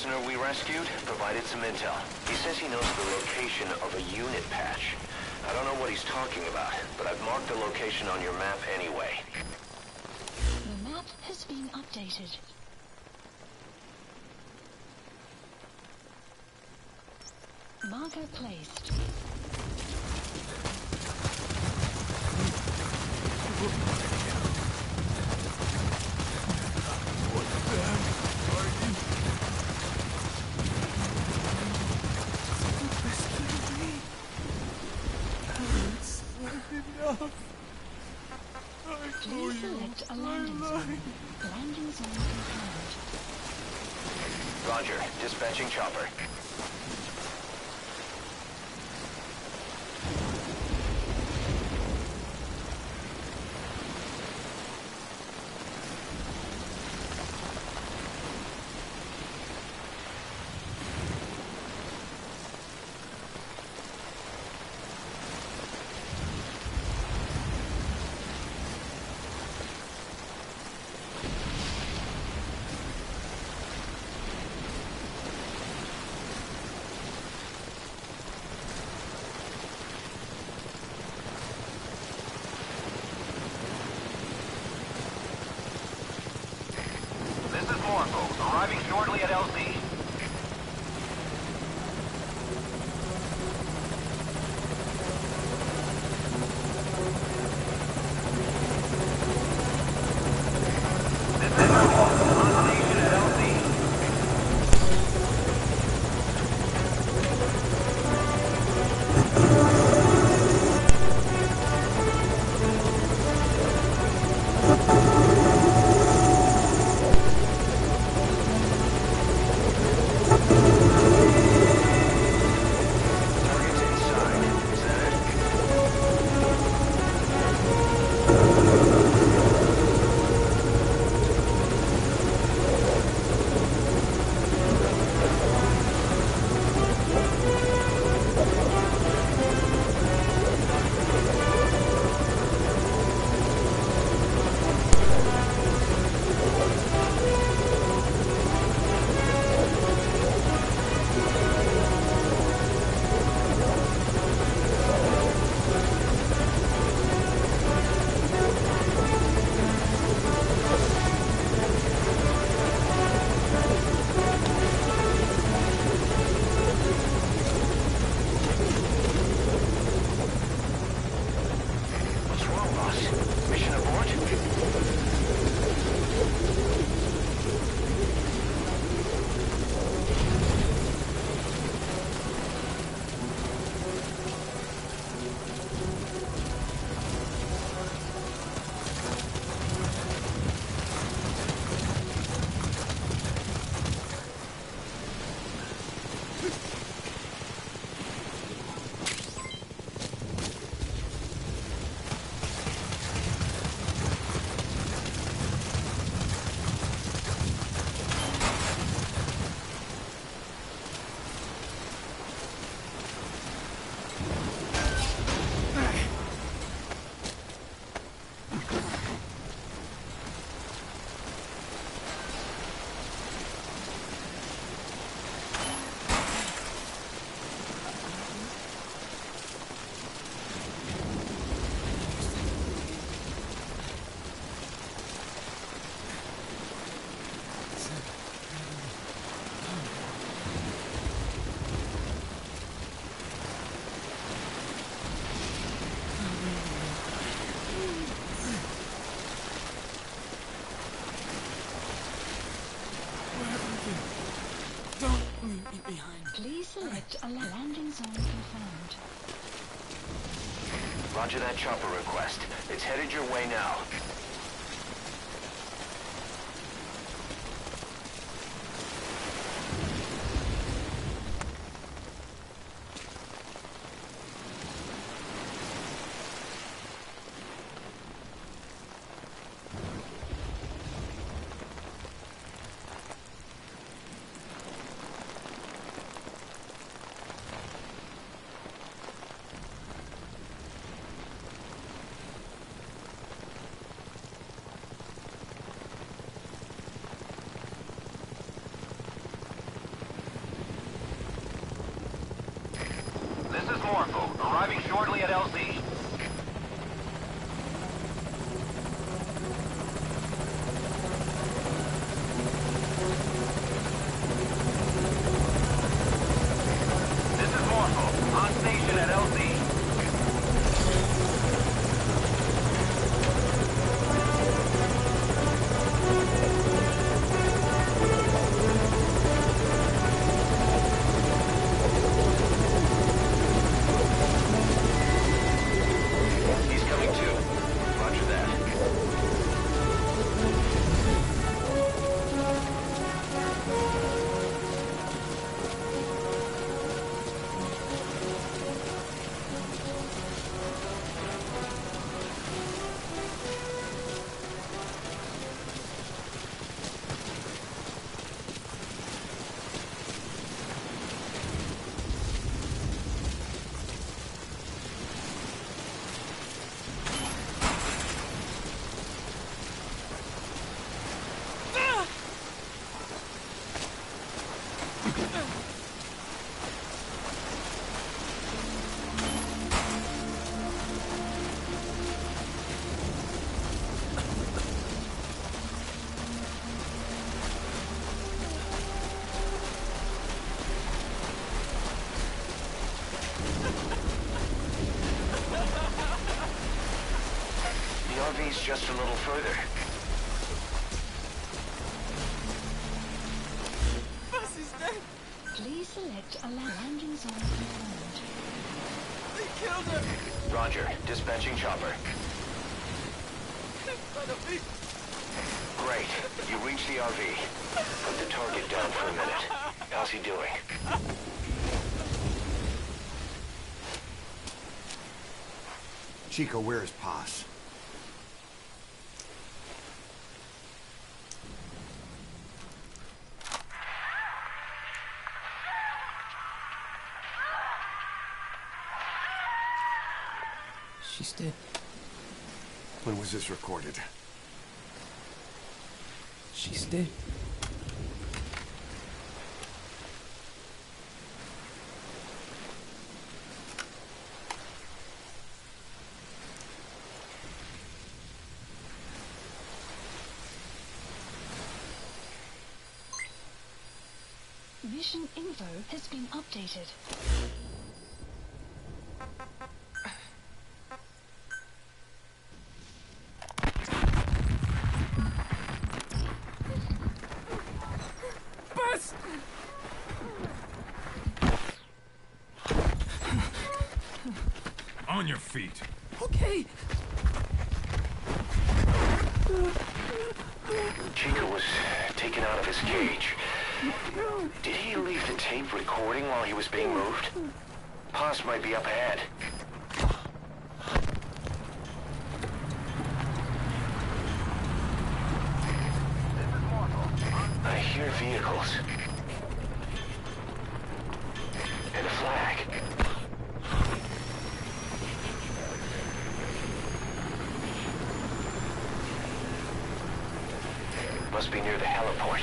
prisoner we rescued provided some intel. He says he knows the location of a unit patch. I don't know what he's talking about, but I've marked the location on your map anyway. The map has been updated. Marker placed. Please select a landing zone. Landing zone confirmed. Roger. Dispatching chopper. Arriving shortly at LZ. Please select a landing zone confirmed. Roger that chopper request. It's headed your way now. just a little further. Bus is dead. Please select allow landing zone confirmed. They killed her. Roger. Dispatching chopper. Son of me. Great. You reached the RV. Put the target down for a minute. How's he doing? Chico, where is Paz? She's dead. When was this recorded? She's dead. Mission info has been updated. Bus! On your feet. Okay. Chico was taken out of his cage. Did he leave the tape recording while he was being moved? Paz might be up ahead. I hear vehicles. And a flag. Must be near the heliport.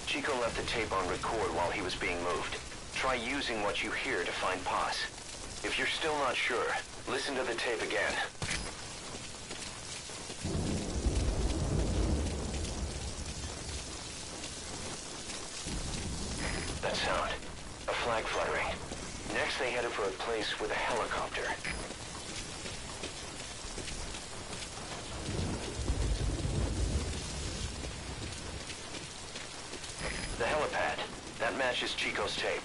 Chico left the tape on record while he was being moved. Try using what you hear to find Paz. If you're still not sure, listen to the tape again. That sound. A flag fluttering. Next they headed for a place with a helicopter. The helipad. That matches Chico's tape.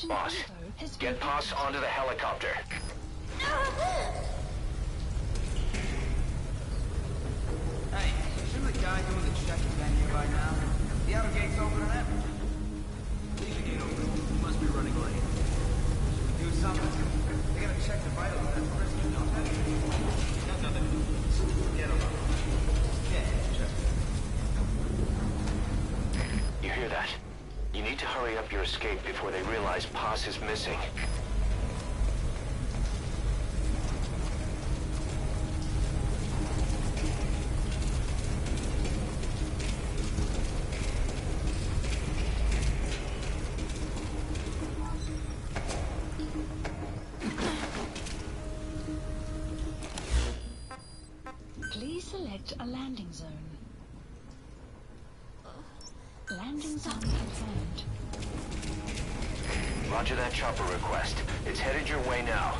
Boss, get Pass onto the helicopter. Hey, shouldn't the guy doing the checking been here by now? The outer gate's open and everything. Leave the gate open. You must be running late. Should we do something? They gotta check the vitals of that prisoner, don't they? Got nothing to do with this. Forget about it. Yeah, check. You hear that? You need to hurry up your escape before they realize Pass is missing. Please select a landing zone. Landing zone confirmed. Roger that chopper request. It's headed your way now.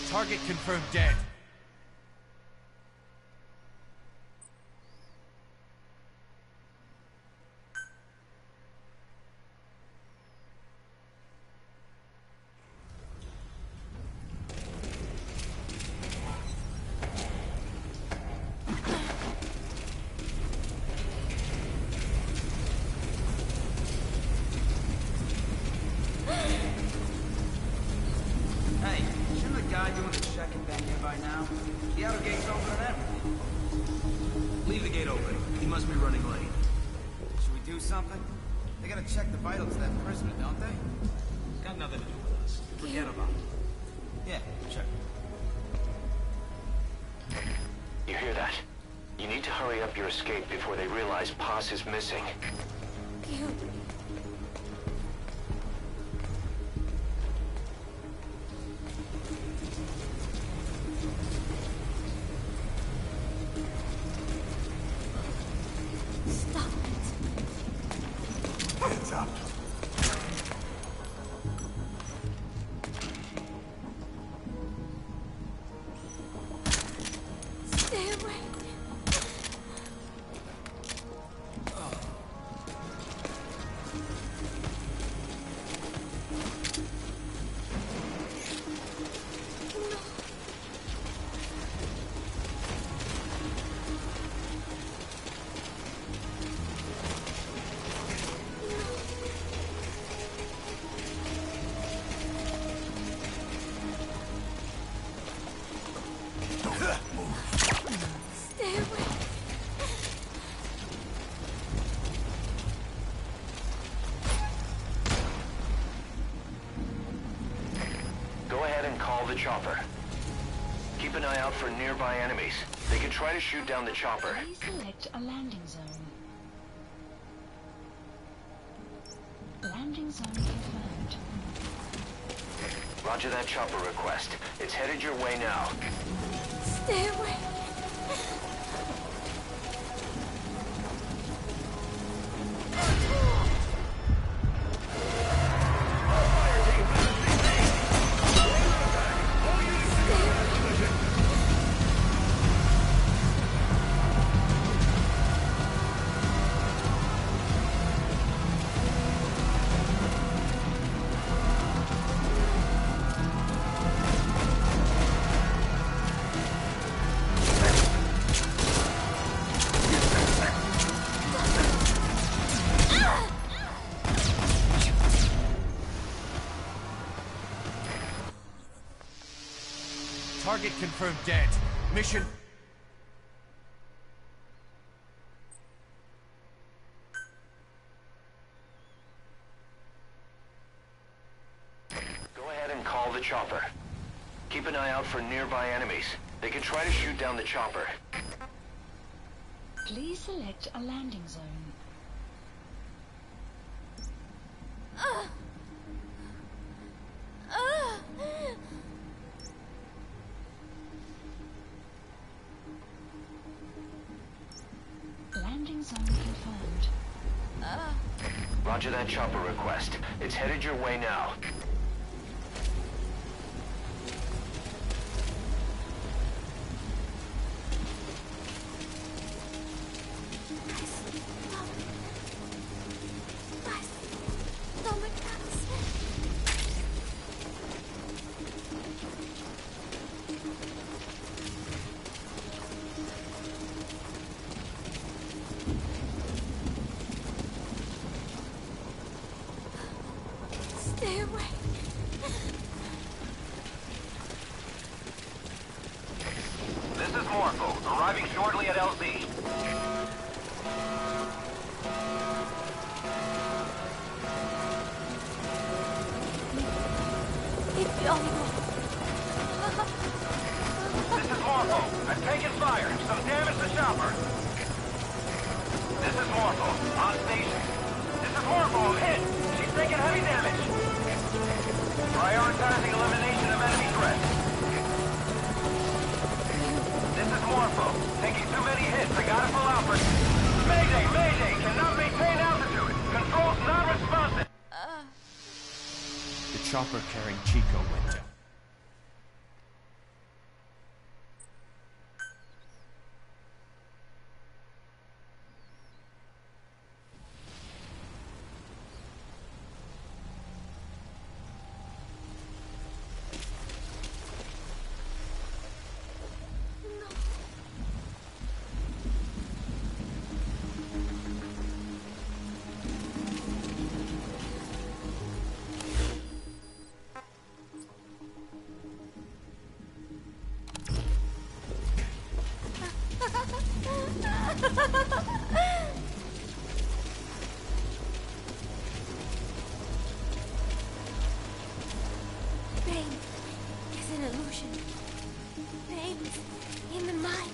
Target confirmed dead. Hey, shouldn't the guy doing the checking been here by now? The outer gate's open and everything. Leave the gate open. He must be running late. Should we do something? They gotta check the vitals of that prisoner, don't they? Got nothing to do with us. Forget about it. Yeah, check. You hear that? You need to hurry up your escape before they realize Pass is missing. Stop it. Hands up. Stay away. Stay away. Go ahead and call the chopper. Keep an eye out for nearby enemies. They could try to shoot down the chopper. Please select a landing zone. Landing zone confirmed. Roger that chopper request. It's headed your way now. Stay away. Target confirmed dead. Mission... Go ahead and call the chopper. Keep an eye out for nearby enemies. They could try to shoot down the chopper. Please select a landing zone. Landing zone confirmed. Roger that chopper request. It's headed your way now. Stay away. This is Morpho, arriving shortly at LZ. This is Morpho. I've taken fire. Some damage to chopper. This is Morpho, on station. This is Morpho, I'm hit. She's taking heavy damage. Prioritizing elimination of enemy threats. This is Morpho. Taking too many hits. I gotta pull out for... Mayday! Mayday! Cannot maintain altitude. Controls non-responsive. The chopper carrying Chico went down. Pain is an illusion. Pain is in the mind.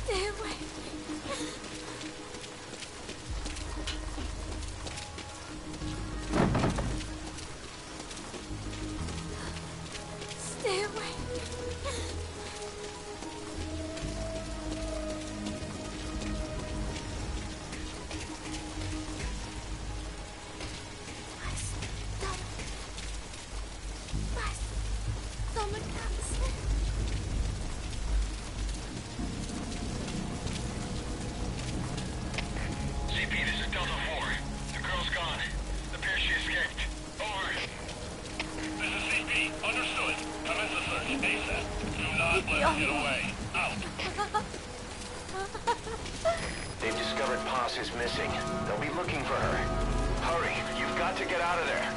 Stay away. Stay away. CP, this is Delta 4. The girl's gone. Appears she escaped. Over. This is CP. Understood. Commence the search ASAP. Do not let her get away. Out. They've discovered Paz is missing. They'll be looking for her. Hurry, you've got to get out of there.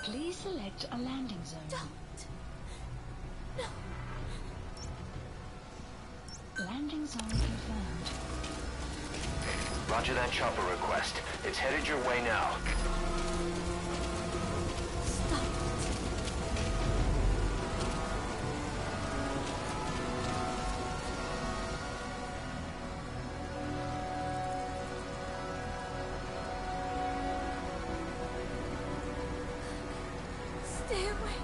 Please select a landing zone. Landing zone confirmed. Roger that chopper request. It's headed your way now. Stay away.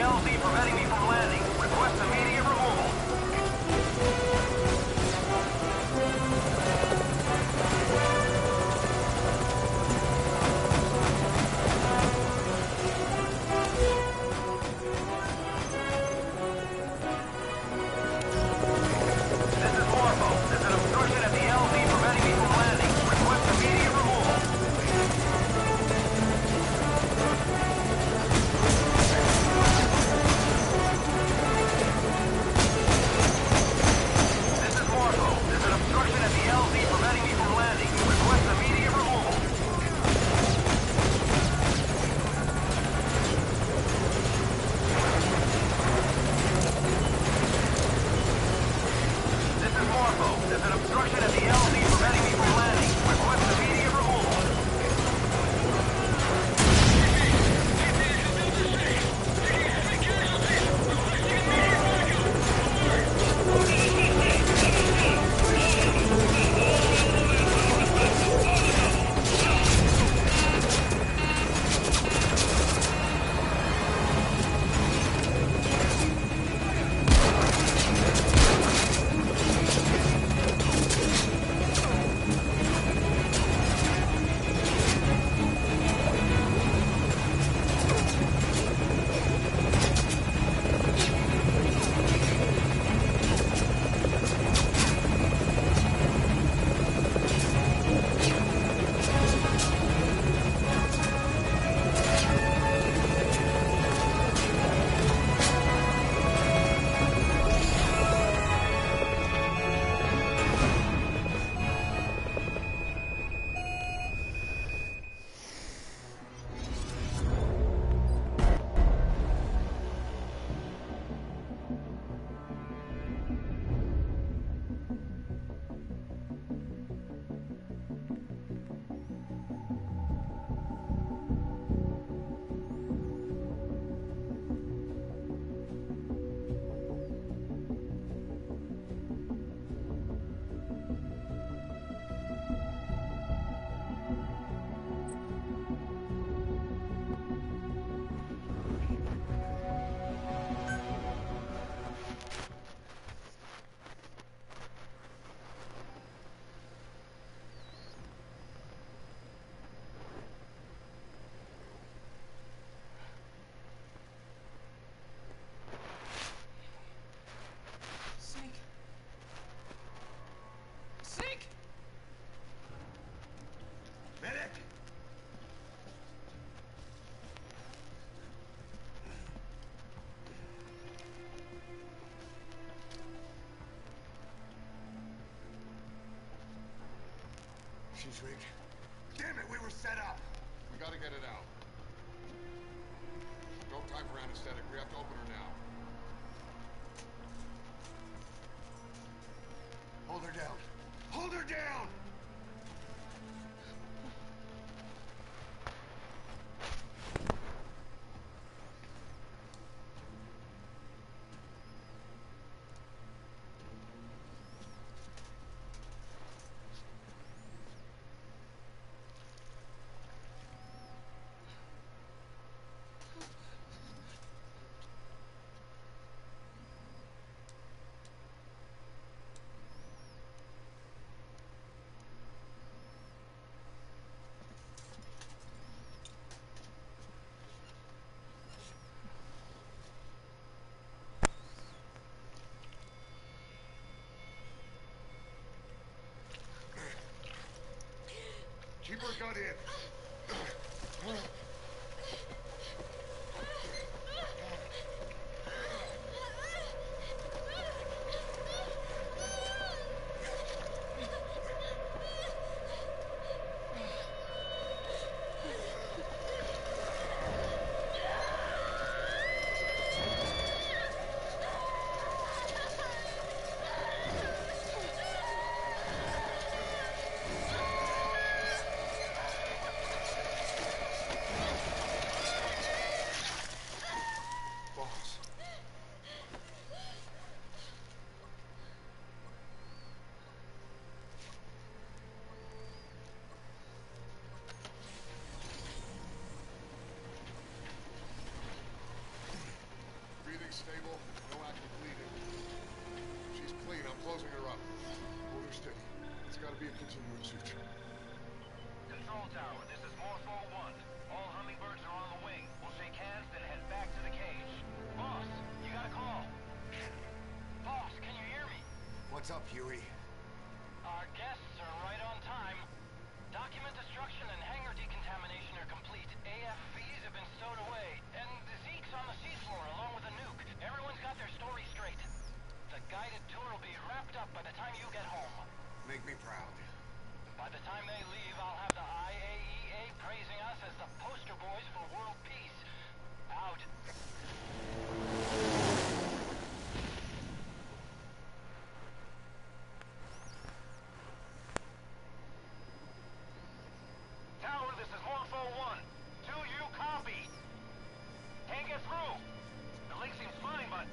LZ preventing me from landing. Request immediate removal. This is Morpho. There's an obstruction at the LZ preventing me from landing. Request immediate removal. This is Morpho. There's an obstruction at the LZ preventing me from landing. Request immediate removal. This is Morpho. There's an obstruction at the LZ preventing me from landing. Request immediate removal. She's rigged. Damn it, we were set up! We gotta get it out. No time for anesthetic. We have to open her now. Hold her down. Hold her down! Keep her gun in. Might be a continuum switch. Control tower, this is Morpho 1. All hummingbirds are on the wing. We'll shake hands, then head back to the cage. Boss, you got a call. Boss, can you hear me? What's up, Huey? Our guests are right on time. Document destruction and hangar decontamination are complete. AFVs have been stowed away. And Zeke's on the seafloor along with a nuke. Everyone's got their story straight. The guided tour will be wrapped up by the time you get home. Make me proud. By the time they leave, I'll have the IAEA praising us as the poster boys for world peace. Out. Tower, this is Morpho 1. Do you copy? Can't get through. The link seems fine, but...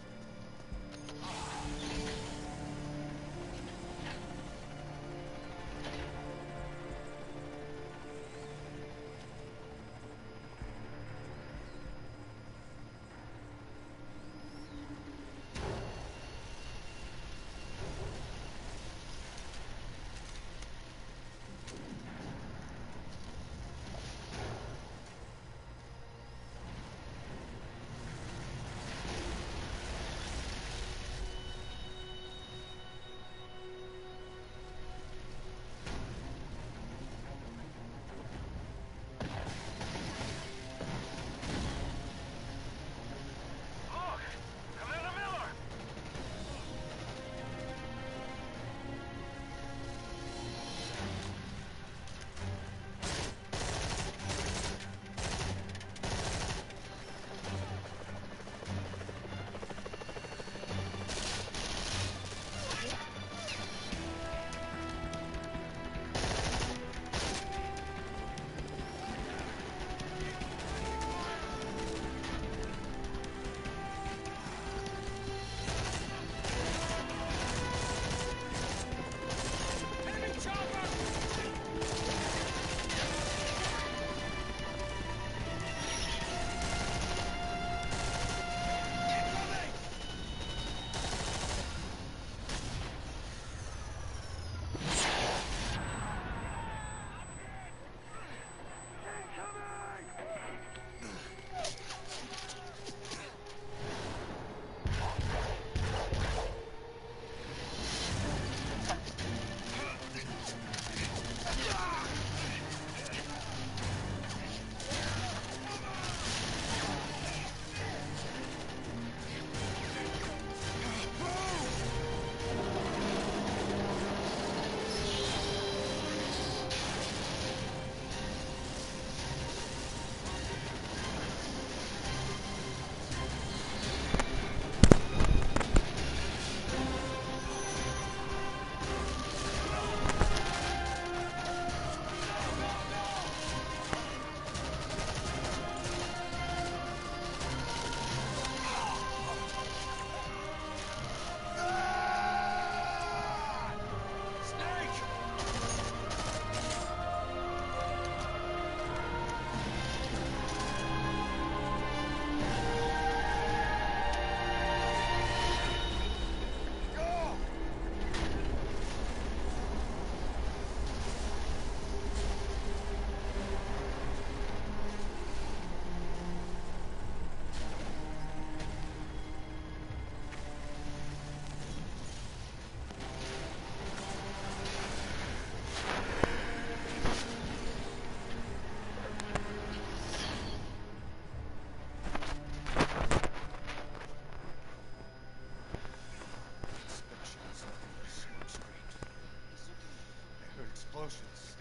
Explosions.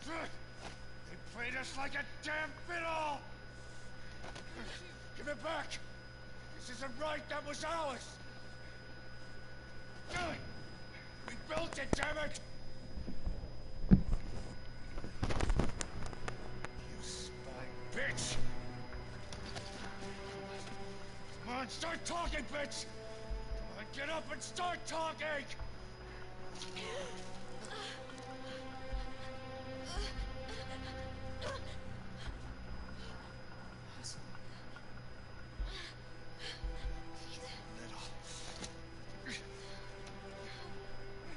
They played us like a damn fiddle! Give it back! This isn't right, that was ours! We built it, damn it! You spy bitch! Come on, start talking, bitch! Come on, get up and start talking!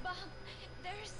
Bob, there's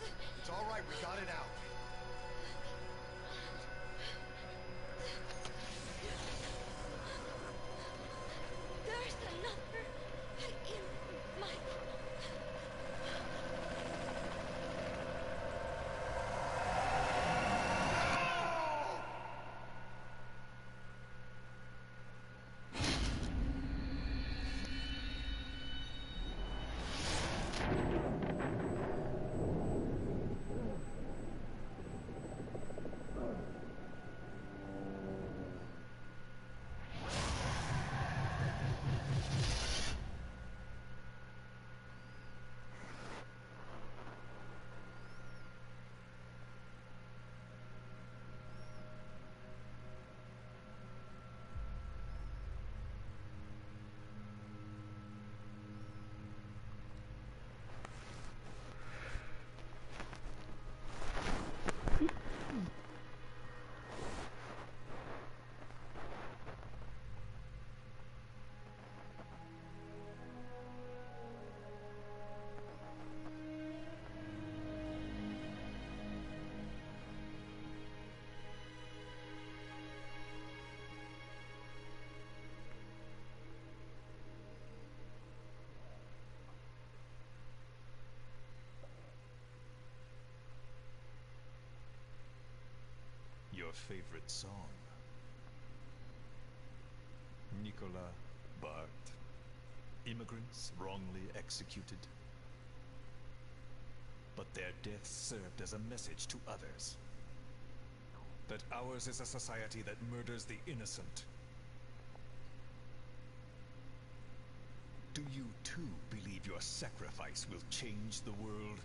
your favorite song? Nicola, Bart, immigrants wrongly executed. But their deaths served as a message to others. That ours is a society that murders the innocent. Do you too believe your sacrifice will change the world?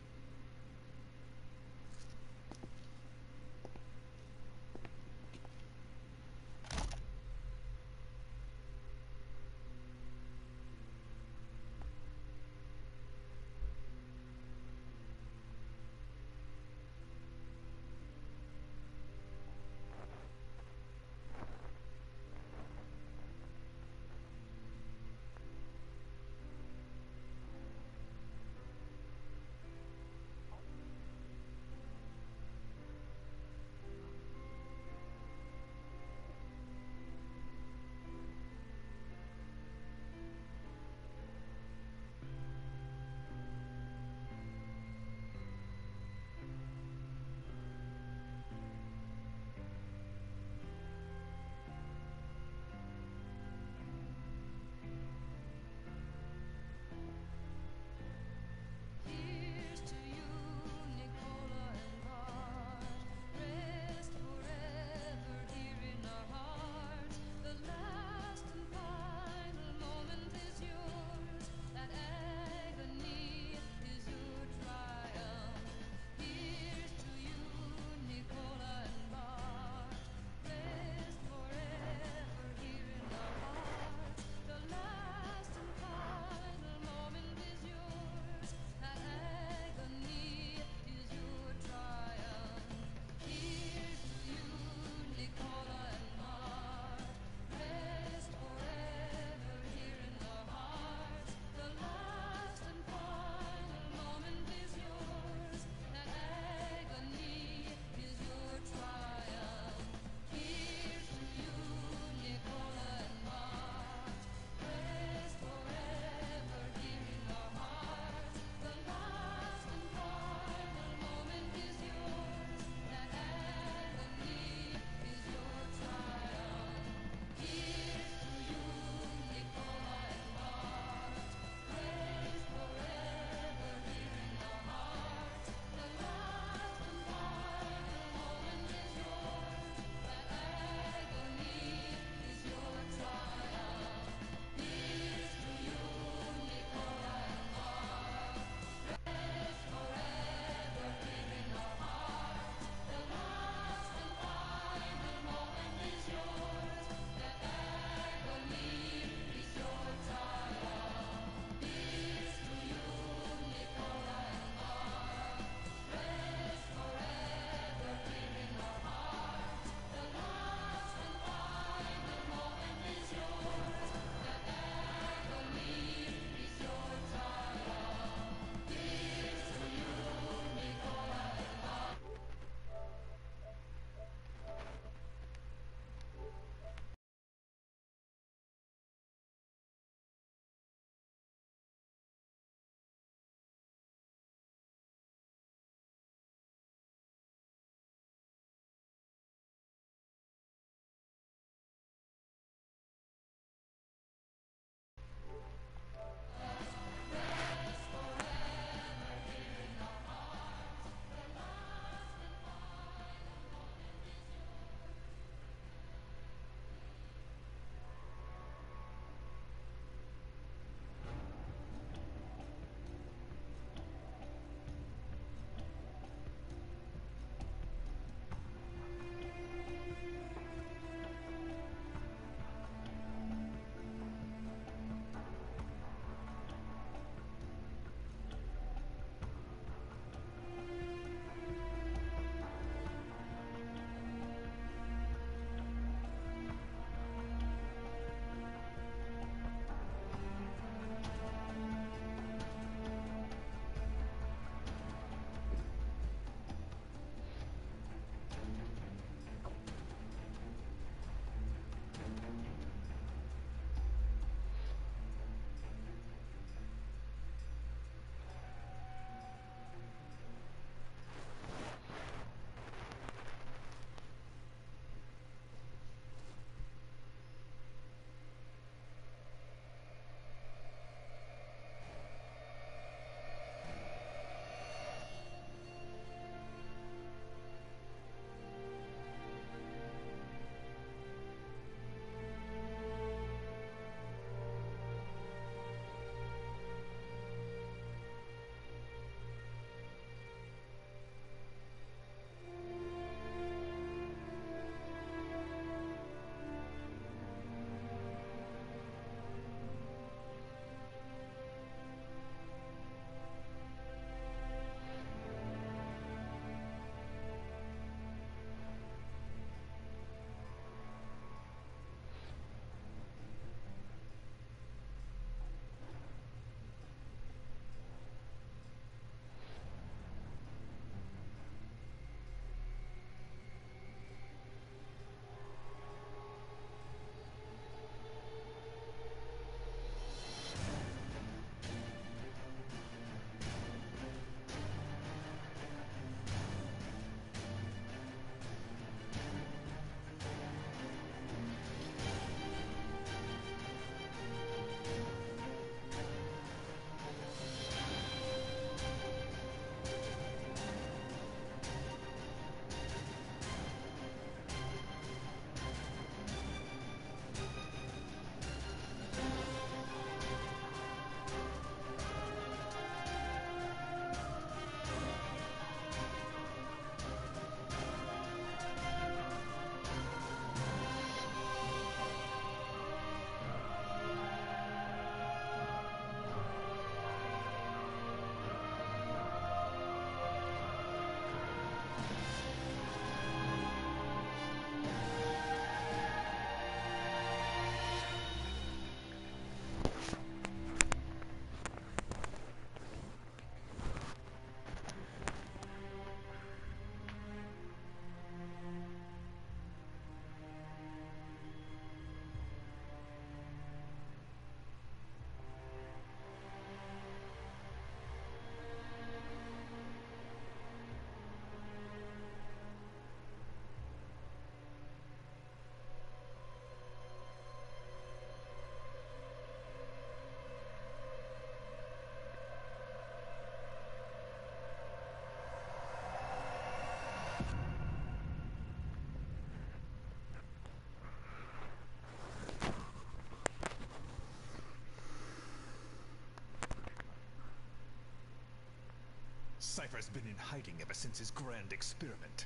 Cypher's been in hiding ever since his grand experiment.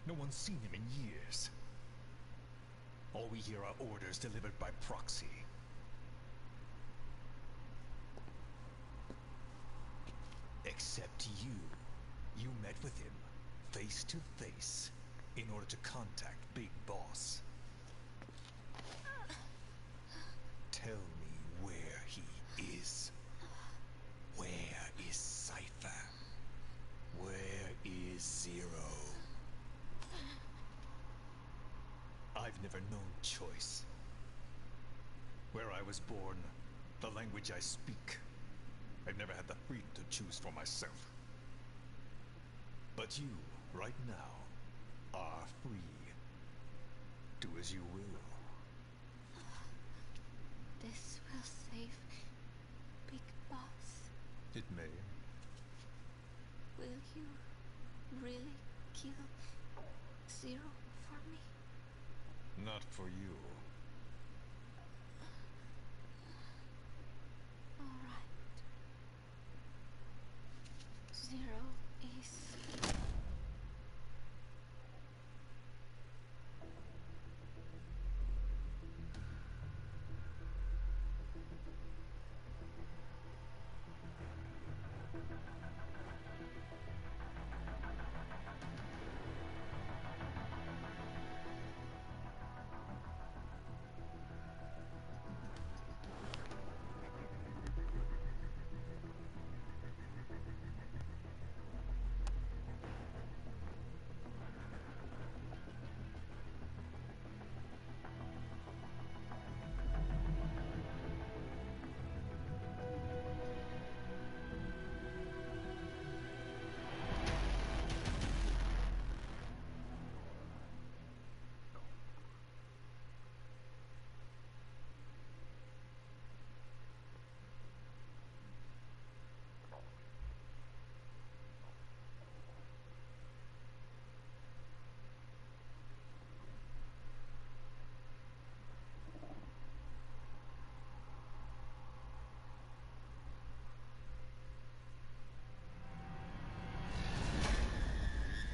No one's seen him in years. All we hear are orders delivered by proxy. Except you. You met with him, face to face, in order to contact Big Boss. Tell me where he is. Where is Cypher? Where is Zero? I've never known choice. Where I was born, the language I speak, I've never had the freedom to choose for myself. But you, right now, are free. Do as you will. This will save Big Boss. It may. Will you really kill Zero for me? Not for you. All right. Zero is...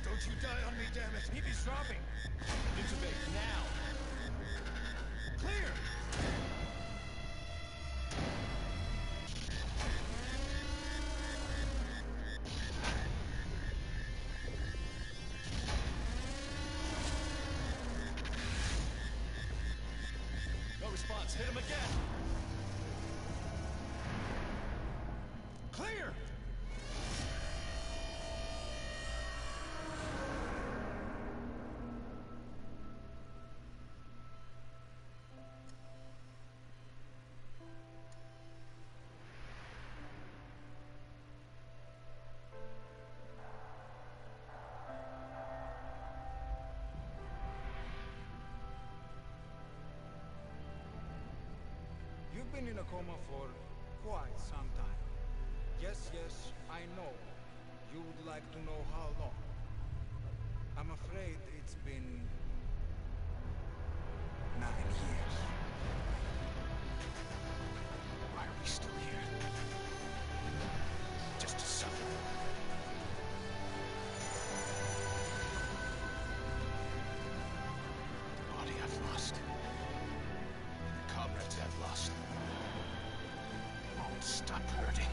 Don't you die on me, damn it! Keep his dropping! Intubate, now! Clear! No response, hit him again! Clear! You've been in a coma for quite some time. Yes, I know. You would like to know how long. I'm afraid it's been 9 years. Why are we still here? Just to suffer. The body I've lost. The comrades I've lost. Won't stop hurting.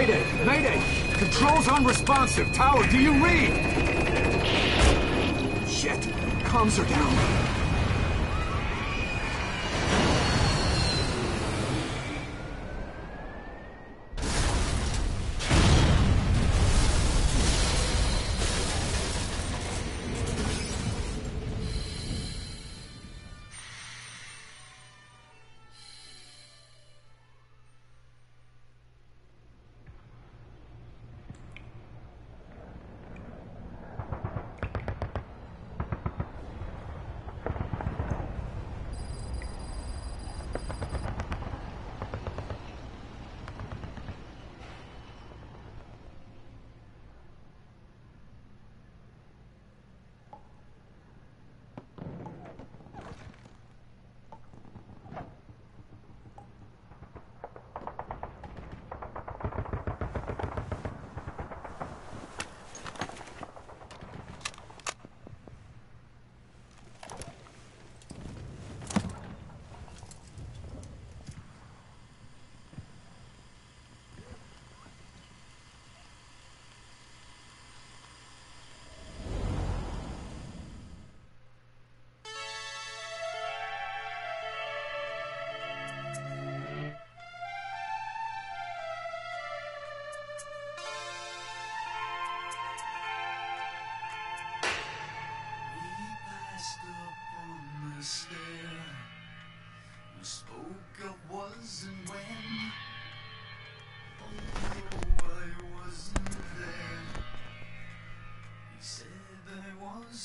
Mayday! Mayday! Controls unresponsive. Tower, do you read? Shit. Comms are down.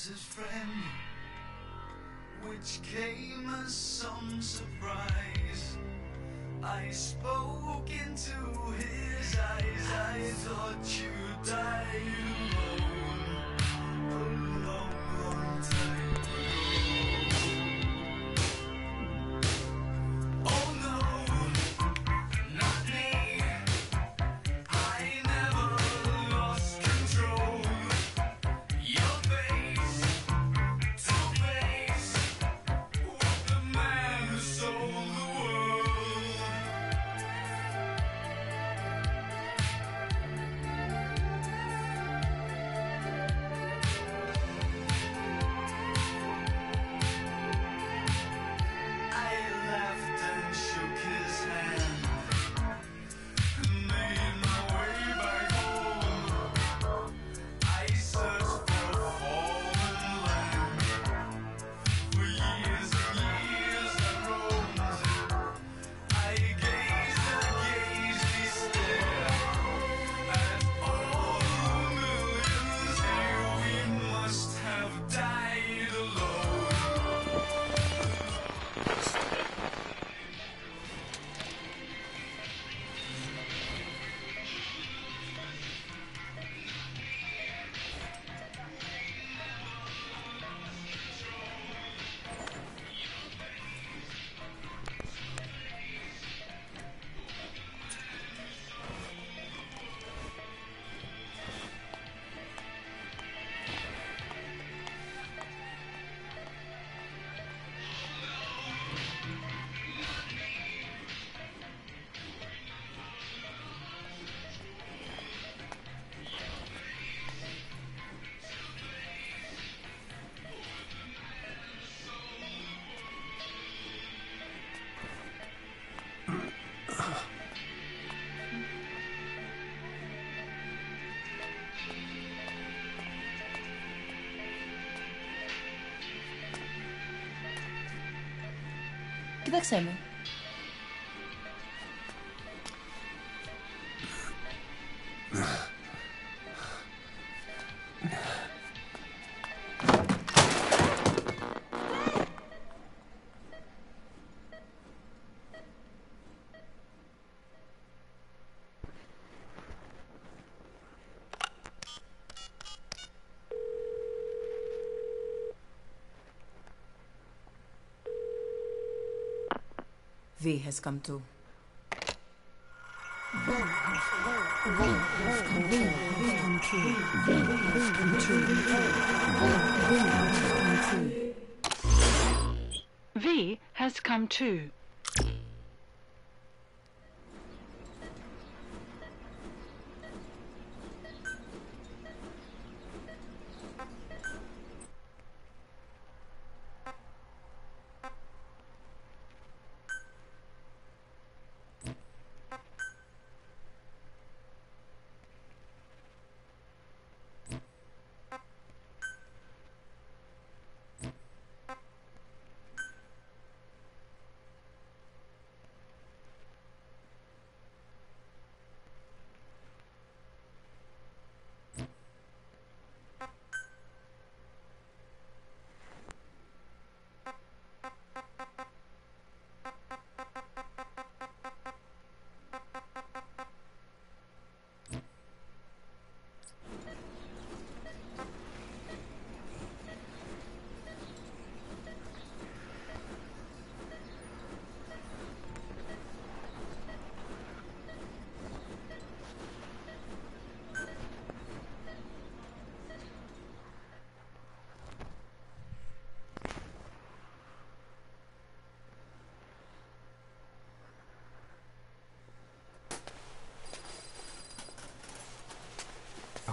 His friend, which came as some surprise. I spoke into his eyes. I thought you died alone a long, long time ago. Oh no, not me. I never lost control. Your face to face with the man who sold the world. I laughed and shook his hand and made my way back home. I searched for fallen land. For years and years I roamed. I gazed stare at all the millions here. We must have died alone. Kdo chceme? V has come to. V has come too.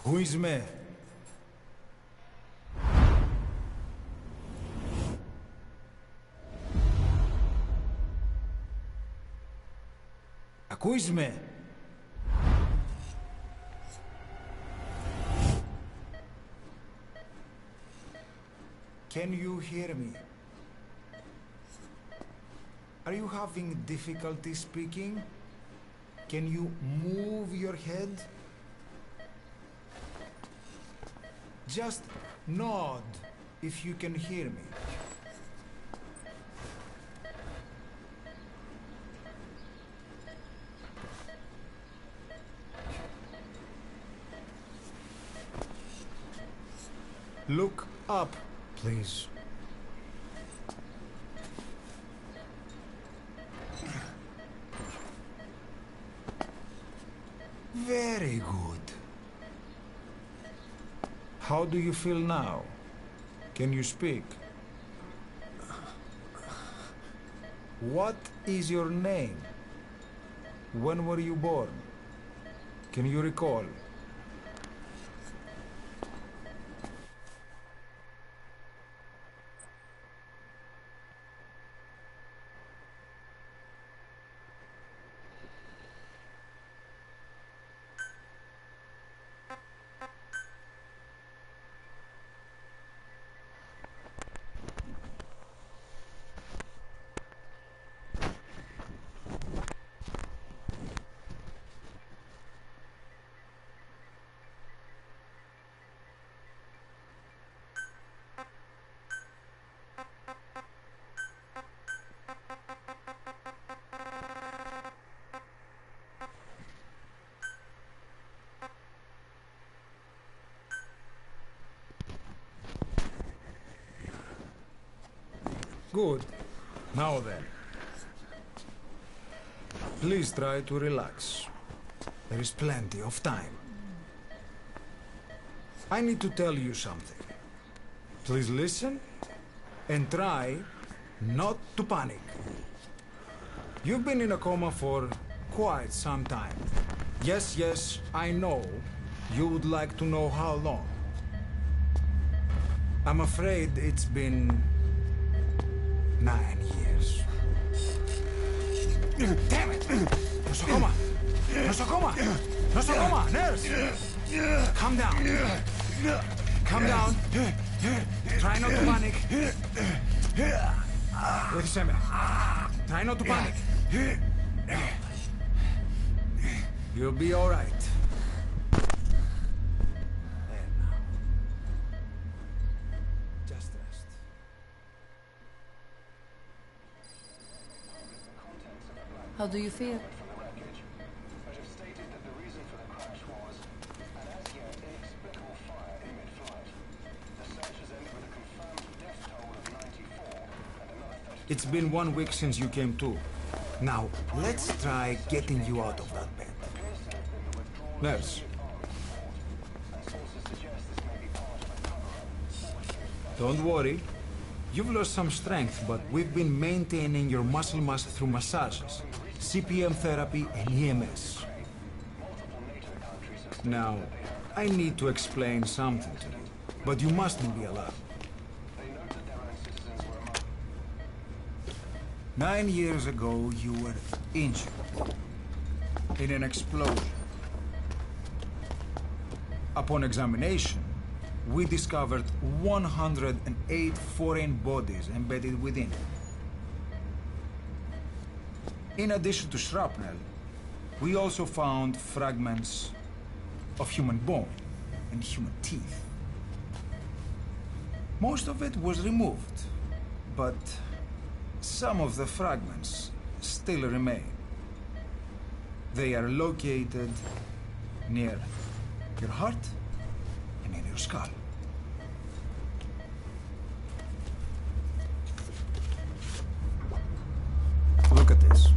Who is me? Who is me? Can you hear me? Are you having difficulty speaking? Can you move your head? Just nod if you can hear me. Look up, please. Very good. How do you feel now? Can you speak? What is your name? When were you born? Can you recall? Good. Now then. Please try to relax. There is plenty of time. I need to tell you something. Please listen and try not to panic. You've been in a coma for quite some time. Yes, I know you would like to know how long. I'm afraid it's been 9 years. Damn it! Nosocoma! Nosocoma! Nosocoma! Nurse! Calm down. Calm down. Try not to panic. Wait a second. Try not to panic. You'll be all right. How do you feel? It's been 1 week since you came to. Now, let's try getting you out of that bed. Nurse. Don't worry. You've lost some strength, but we've been maintaining your muscle mass through massages, CPM therapy, and EMS. Now, I need to explain something to you, but you mustn't be alarmed. 9 years ago, you were injured in an explosion. Upon examination, we discovered 108 foreign bodies embedded within. In addition to shrapnel, we also found fragments of human bone and human teeth. Most of it was removed, but some of the fragments still remain. They are located near your heart and in your skull. Look at this.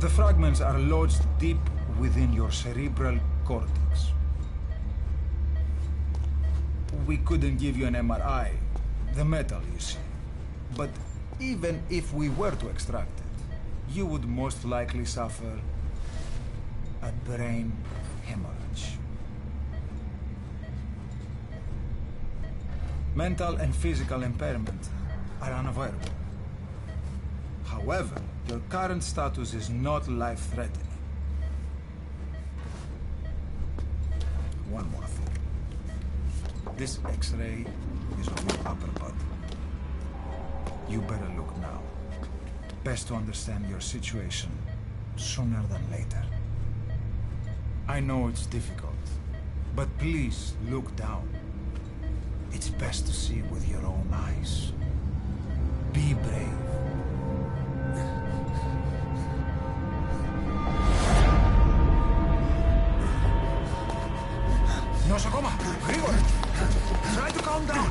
The fragments are lodged deep within your cerebral cortex. We couldn't give you an MRI, the metal, you see. But even if we were to extract it, you would most likely suffer a brain hemorrhage. Mental and physical impairment are unavoidable. However, your current status is not life-threatening. One more thing. This X-ray is on your upper body. You better look now. Best to understand your situation sooner than later. I know it's difficult, but please look down. It's best to see with your own eyes. Be brave. Nosakoma, Grigor! Try to calm down!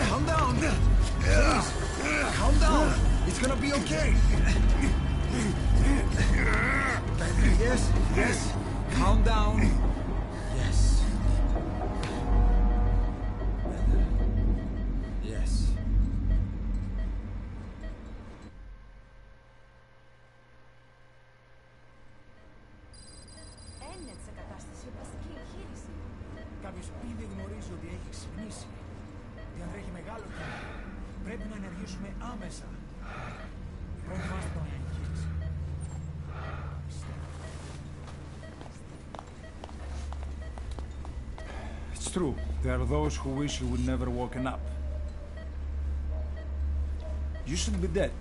Calm down! Please! Calm down! It's gonna be okay! Yes, yes! Calm down! Yes. Better. Yes. Έννετ σε κατάσταση οπαστική εγχείρηση. Κάποιος ήδη γνωρίζει ότι έχει ξυπνήσει. Διαδρέχει μεγάλο κίνδυνο. Πρέπει να ενεργήσουμε άμεσα. Προβάστε μια εγχείρηση. It's true. There are those who wish you would never woken up. You should be dead,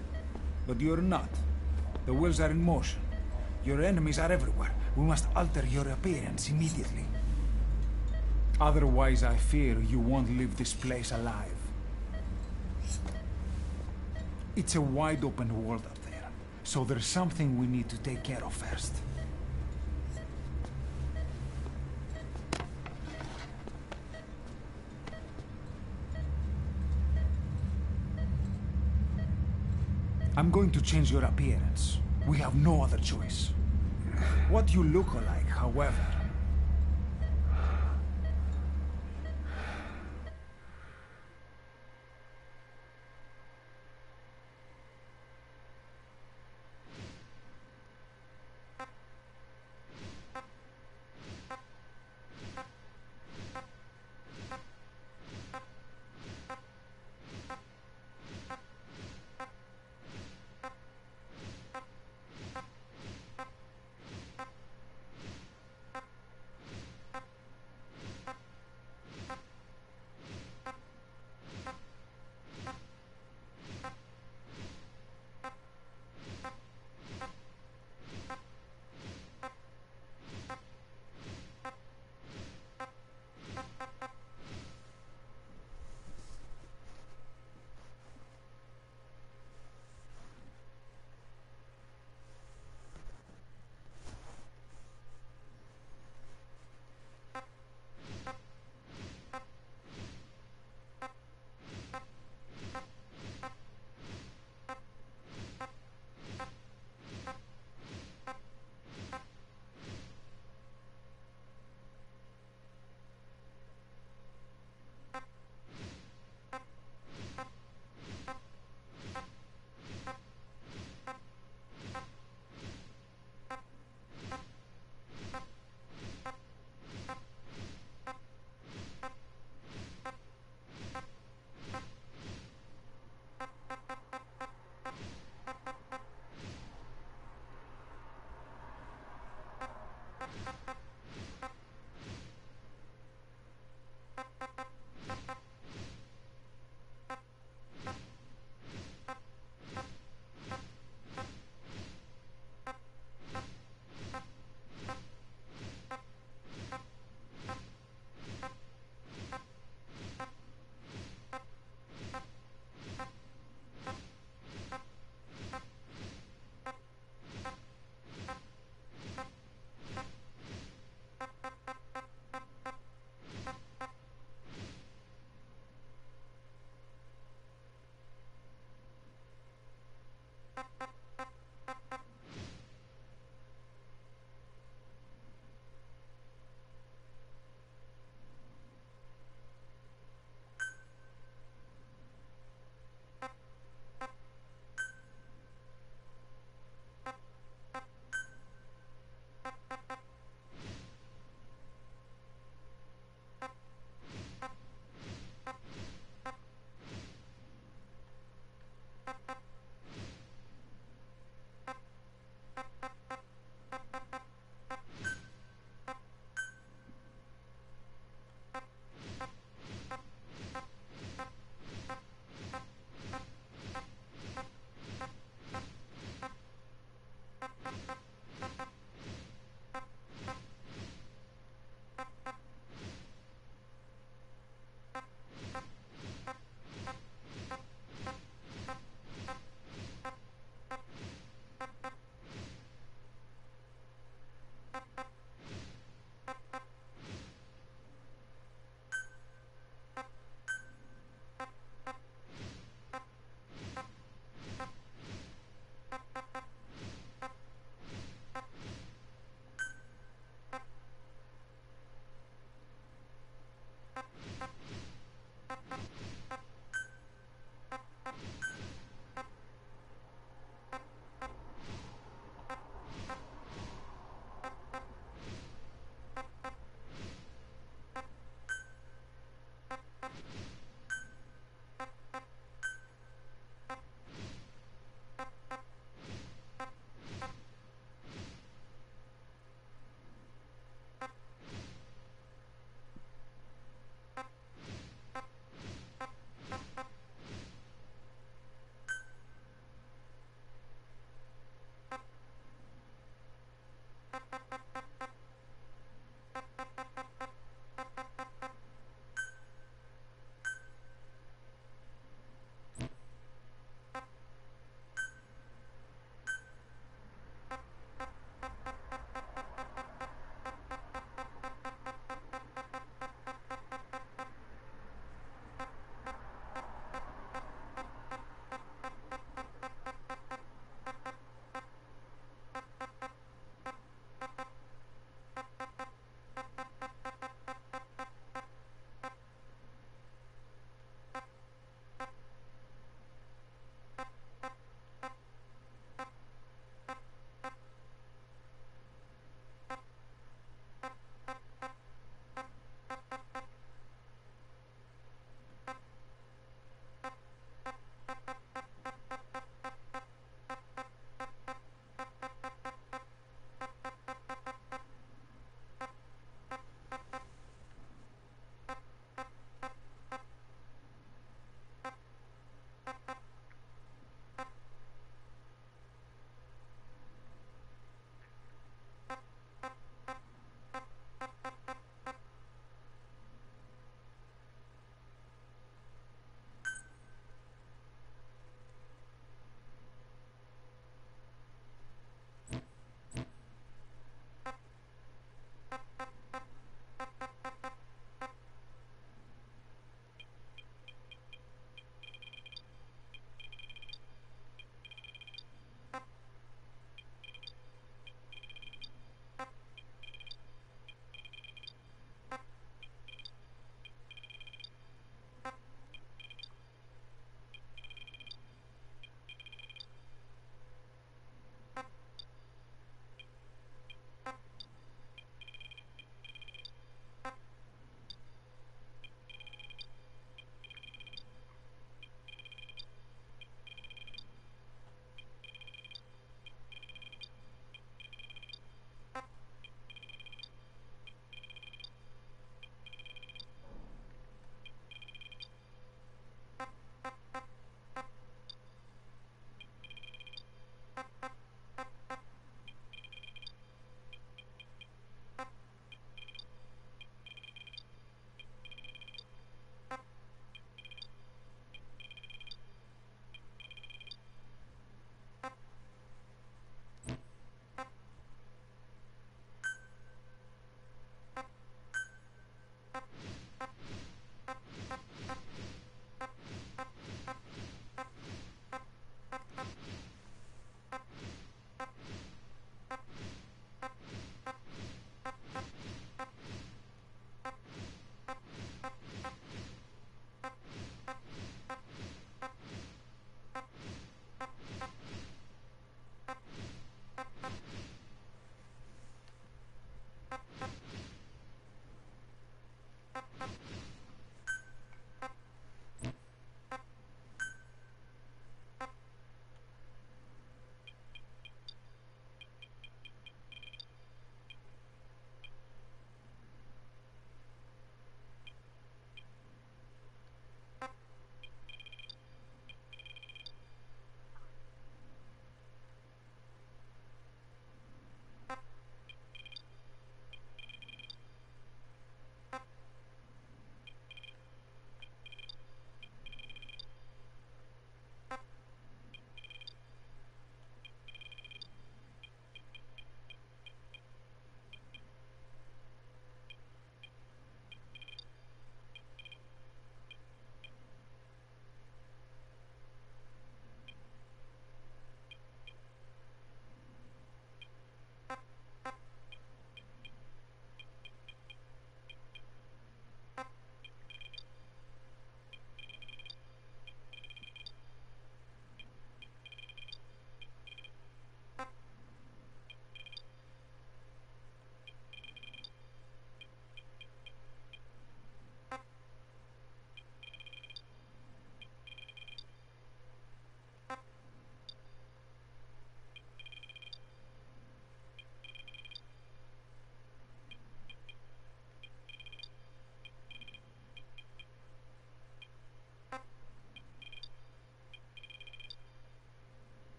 but you're not. The wheels are in motion. Your enemies are everywhere. We must alter your appearance immediately. Otherwise, I fear you won't leave this place alive. It's a wide open world up there, so there's something we need to take care of first. I'm going to change your appearance. We have no other choice. What you look like, however,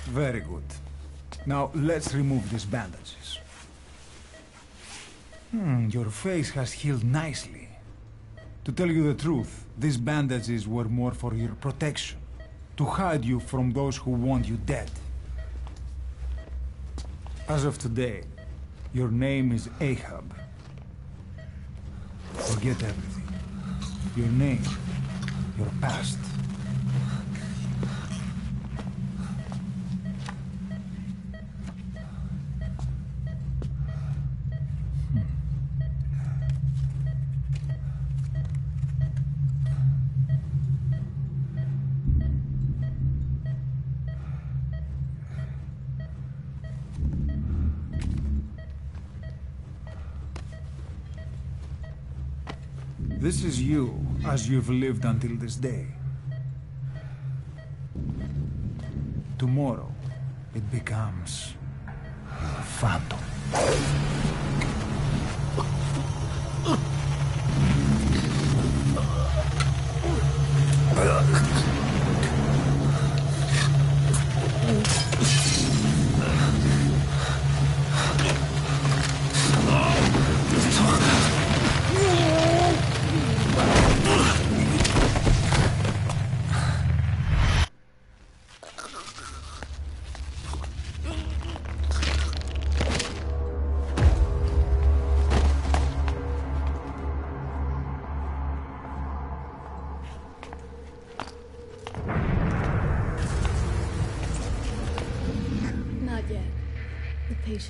Very good. Now, let's remove these bandages. Your face has healed nicely. To tell you the truth, these bandages were more for your protection. To hide you from those who want you dead. As of today, your name is Ahab. Forget everything. Your name, your past. This is you, as you've lived until this day. Tomorrow, it becomes a phantom.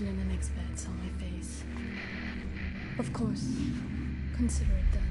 In the next bed saw my face. Of course, consider it done.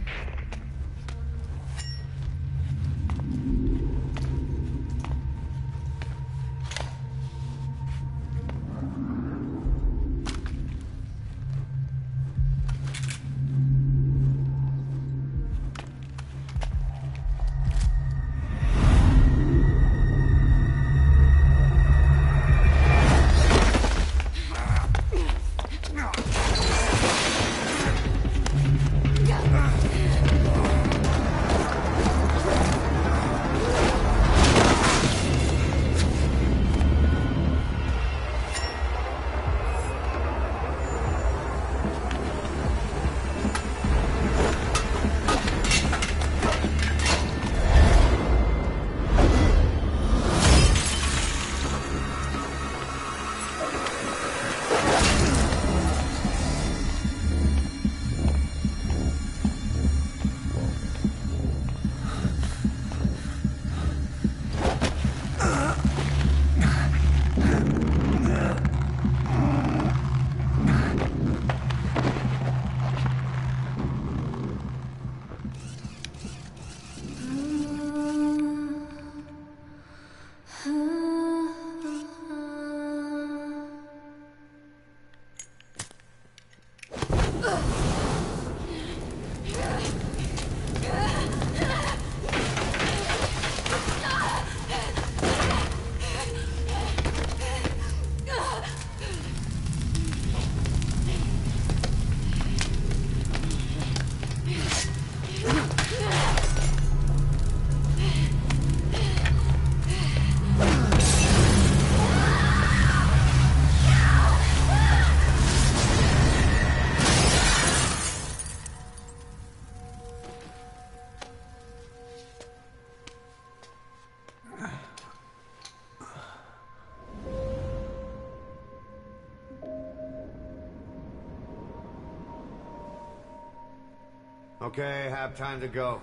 Okay, have time to go.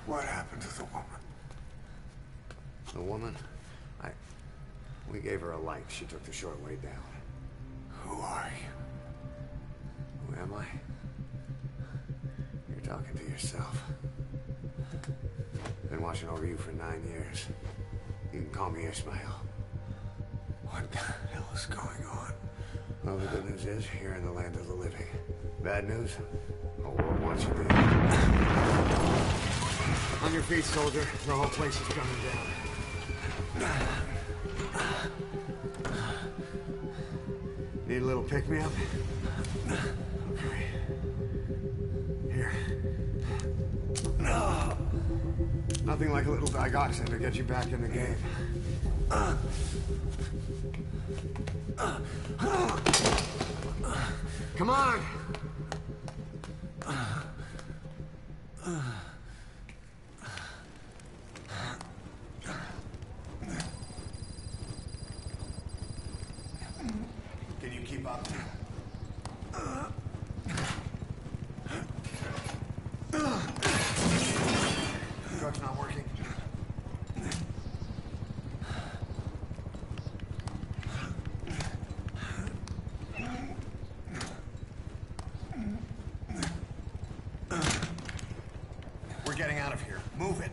What happened to the woman? The woman? We gave her a light. She took the short way down. Who are you? Who am I? You're talking to yourself. Been watching over you for 9 years. You can call me Ishmael. What the hell is going on? Well, the good news is, you're in the land of the living. Bad news? The world wants you dead. On your feet, soldier. The whole place is coming down. Need a little pick-me-up? Okay. Here. Nothing like a little digoxin to get you back in the game. Come on! Can you keep up? Drug's not working. We're getting out of here. Move it.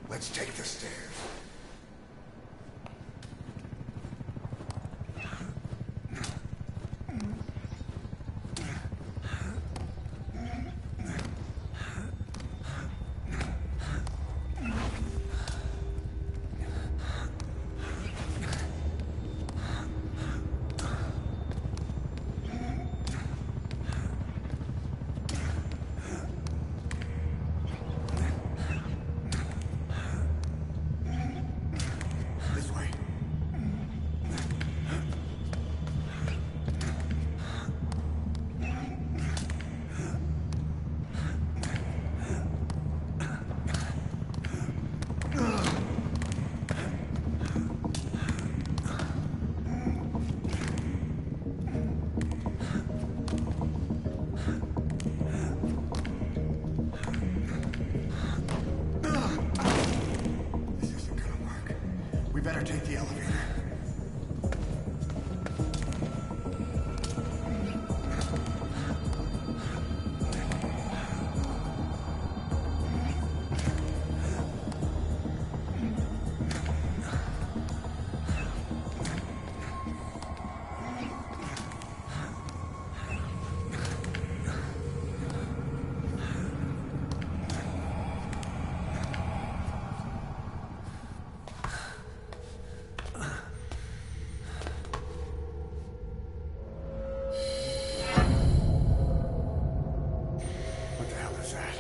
Let's take the stairs. This way. This isn't gonna work. We better take the elevator. What the hell is that?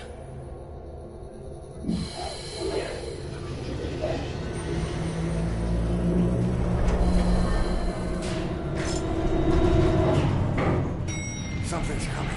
Something's coming.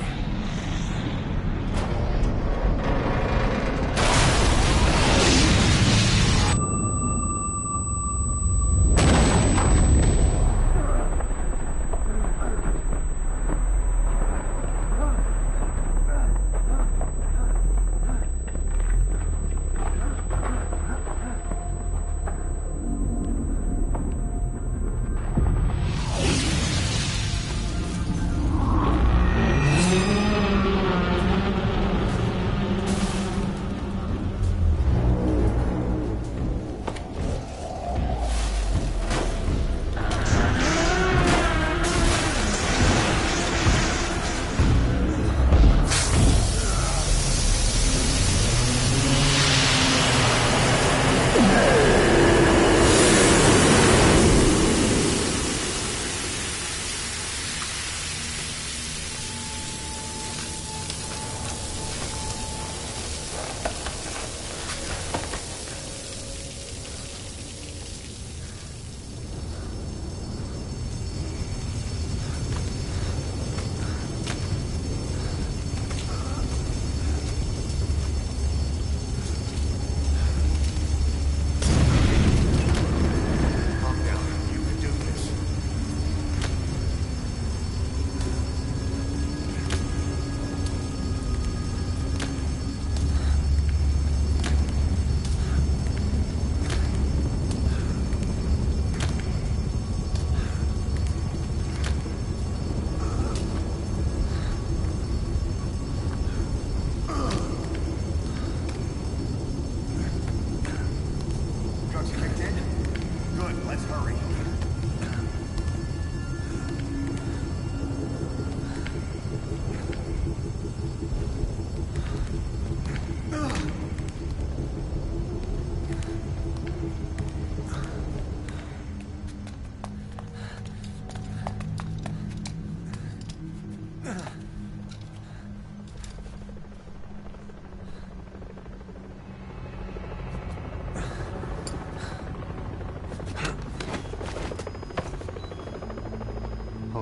Calm down. You can do this. Drugs kicked in? Good, let's hurry.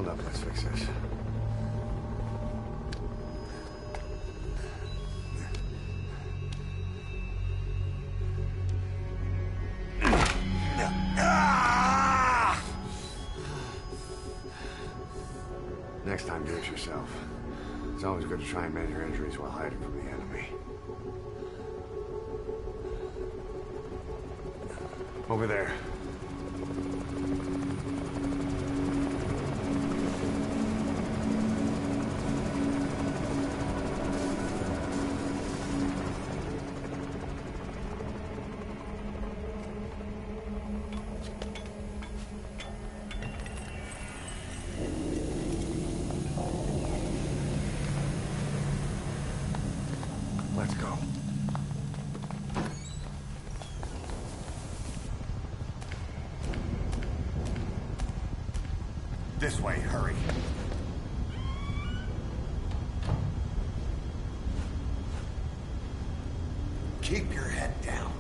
wound up. Let's fix this. Next time, do it yourself. It's always good to try and mend your injuries while hiding from the enemy. Over there. Let's go. This way, hurry. Keep your head down.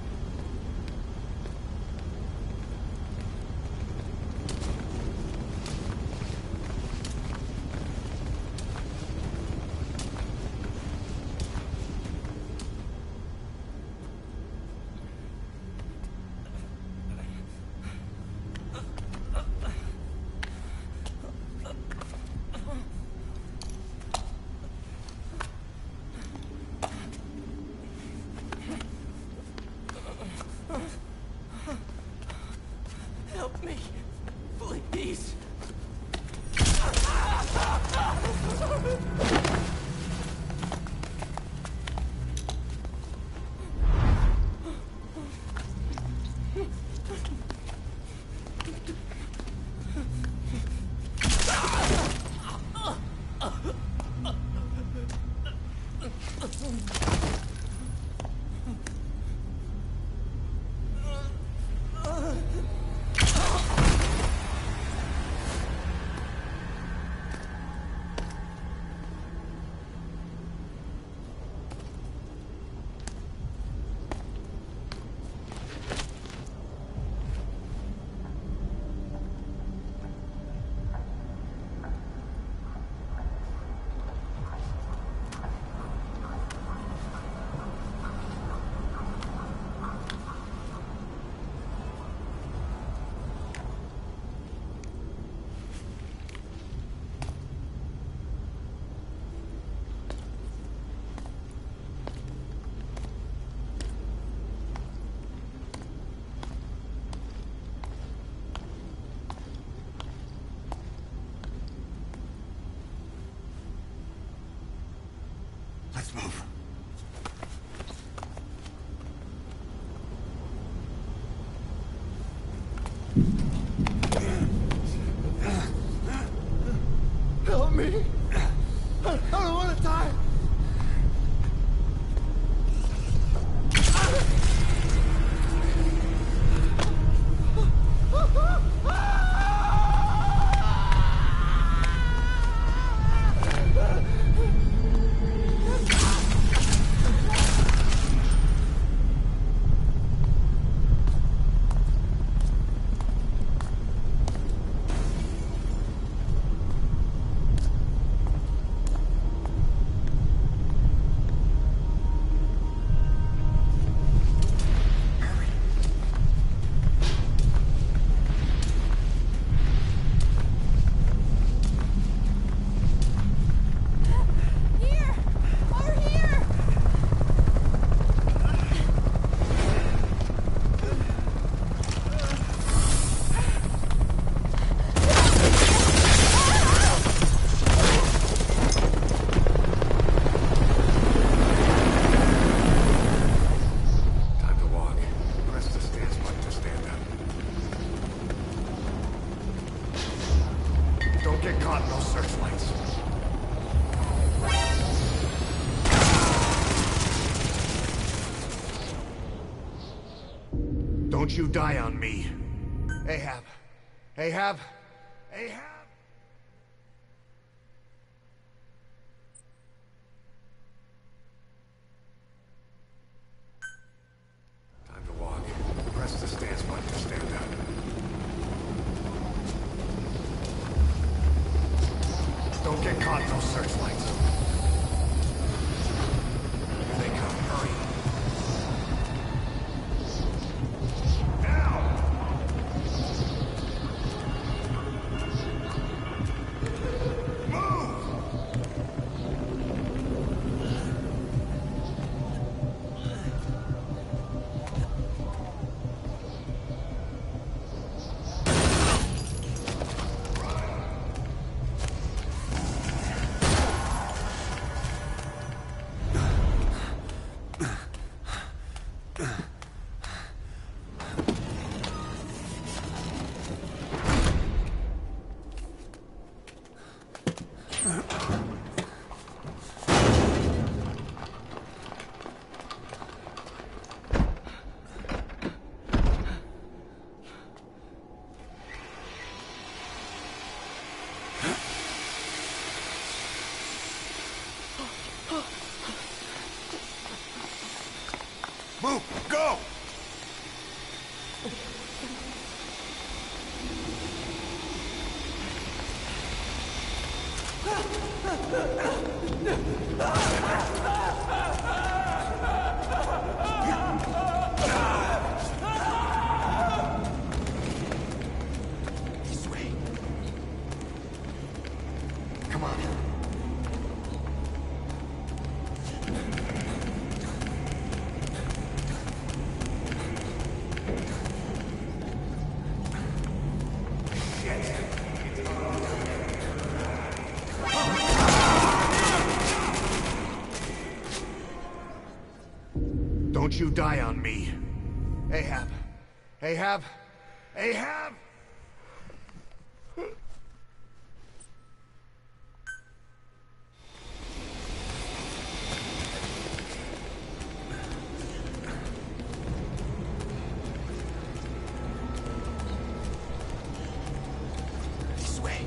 Help me, please. Let's move. Help me. I don't want to die. Don't get caught in those searchlights. Don't you die on me. Ahab. Ahab. Ahab. Time to walk. Press the stance button to stand up. Don't get caught in those searchlights. Here they come. Hurry. Move! Go! This way. Come on. Don't you die on me. Ahab. Ahab. Ahab! This way.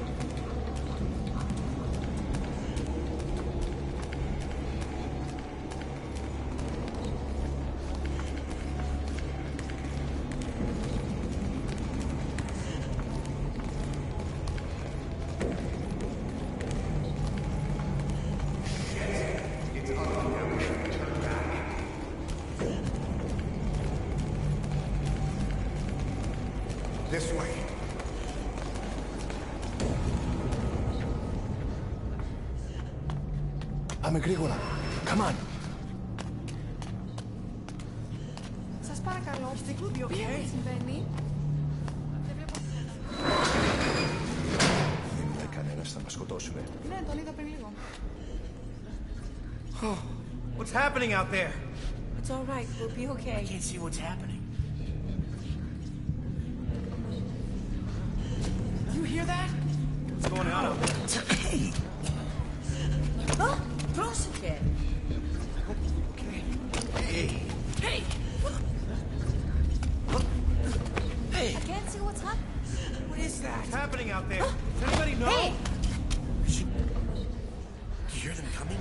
This way. Πάμε γρήγορα. Come on. Σας παρακαλώ, τι συμβαίνει? Δεν είναι κανένας, θα μας σκοτώσουνε. Ναι, το είδα πριν λίγο. What's happening out there? It's all right, we'll be okay. I can't see what's happening. You hear that? What's going on out there? Hey! Oh, πρόσεχε! Okay. Hey! Hey! Hey! I can't see what's happening. What is that? What's happening out there? Does anybody know? Hey! Do you hear them coming?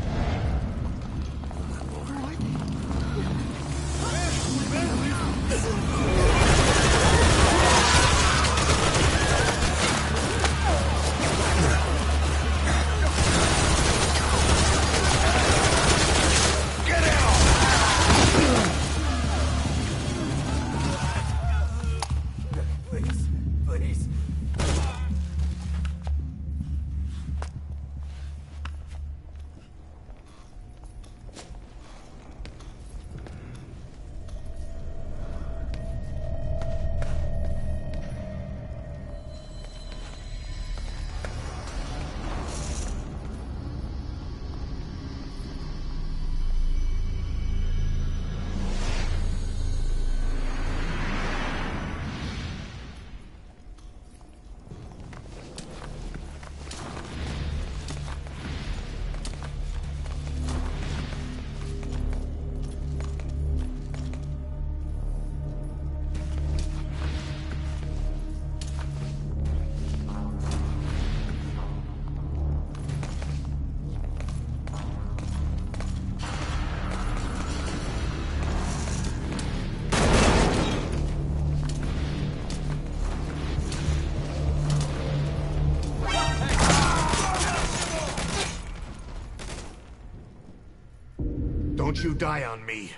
Don't you die on me.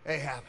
Ahab.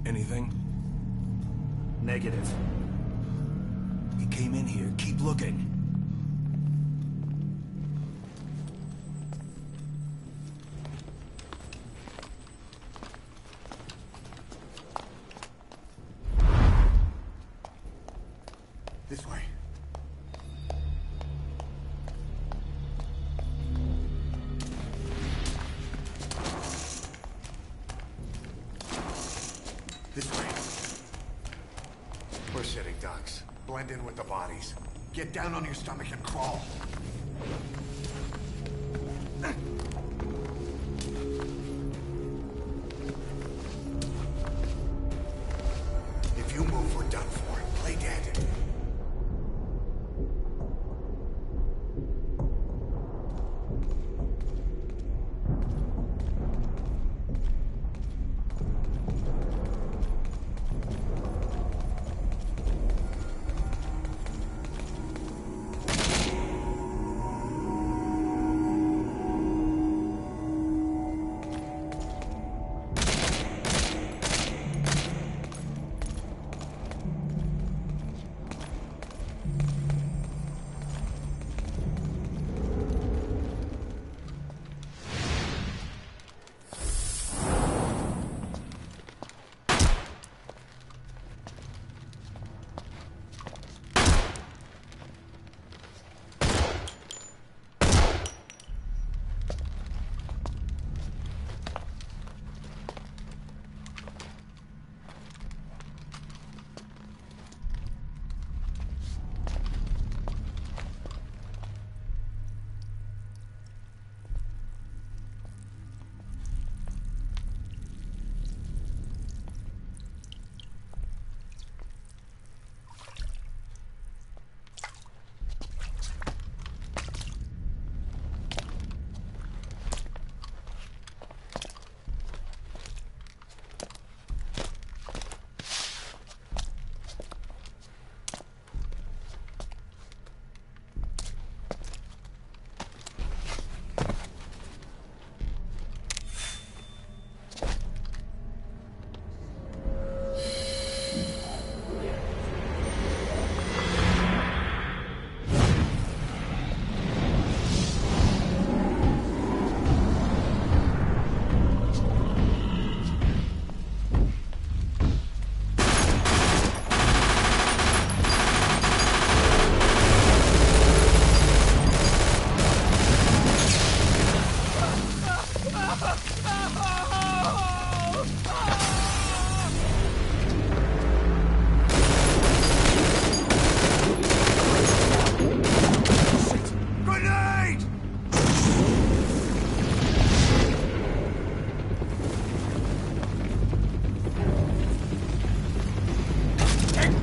Anything? Negative. He came in here. Keep looking. This way. This way. We're sitting ducks. Blend in with the bodies. Get down on your stomach and crawl. If you move, we're done for. Play dead.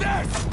this!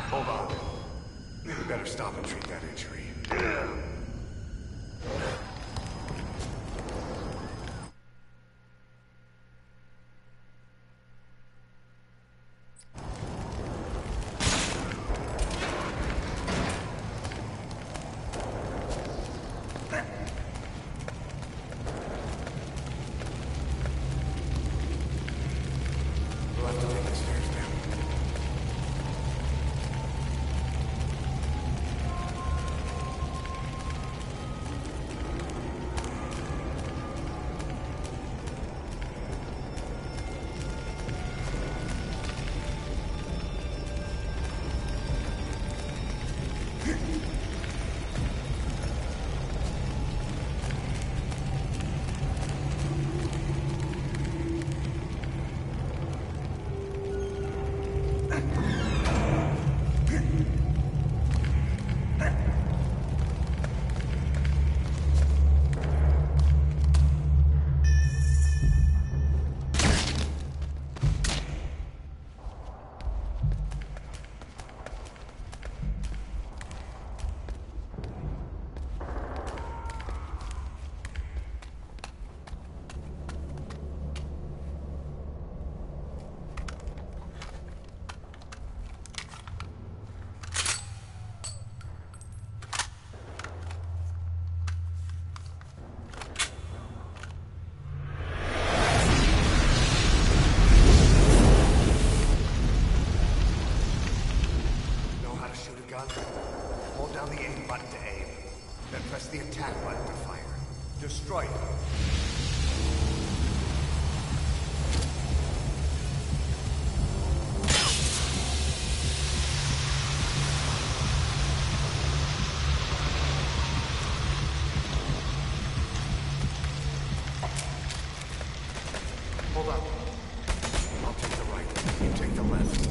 Hold on. We better stop and treat that injury. We'll have to take the stairs down. Hold down the aim button to aim. Then press the attack button to fire. Destroy it. Hold up. I'll take the right. You take the left.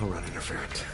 I'll run interference.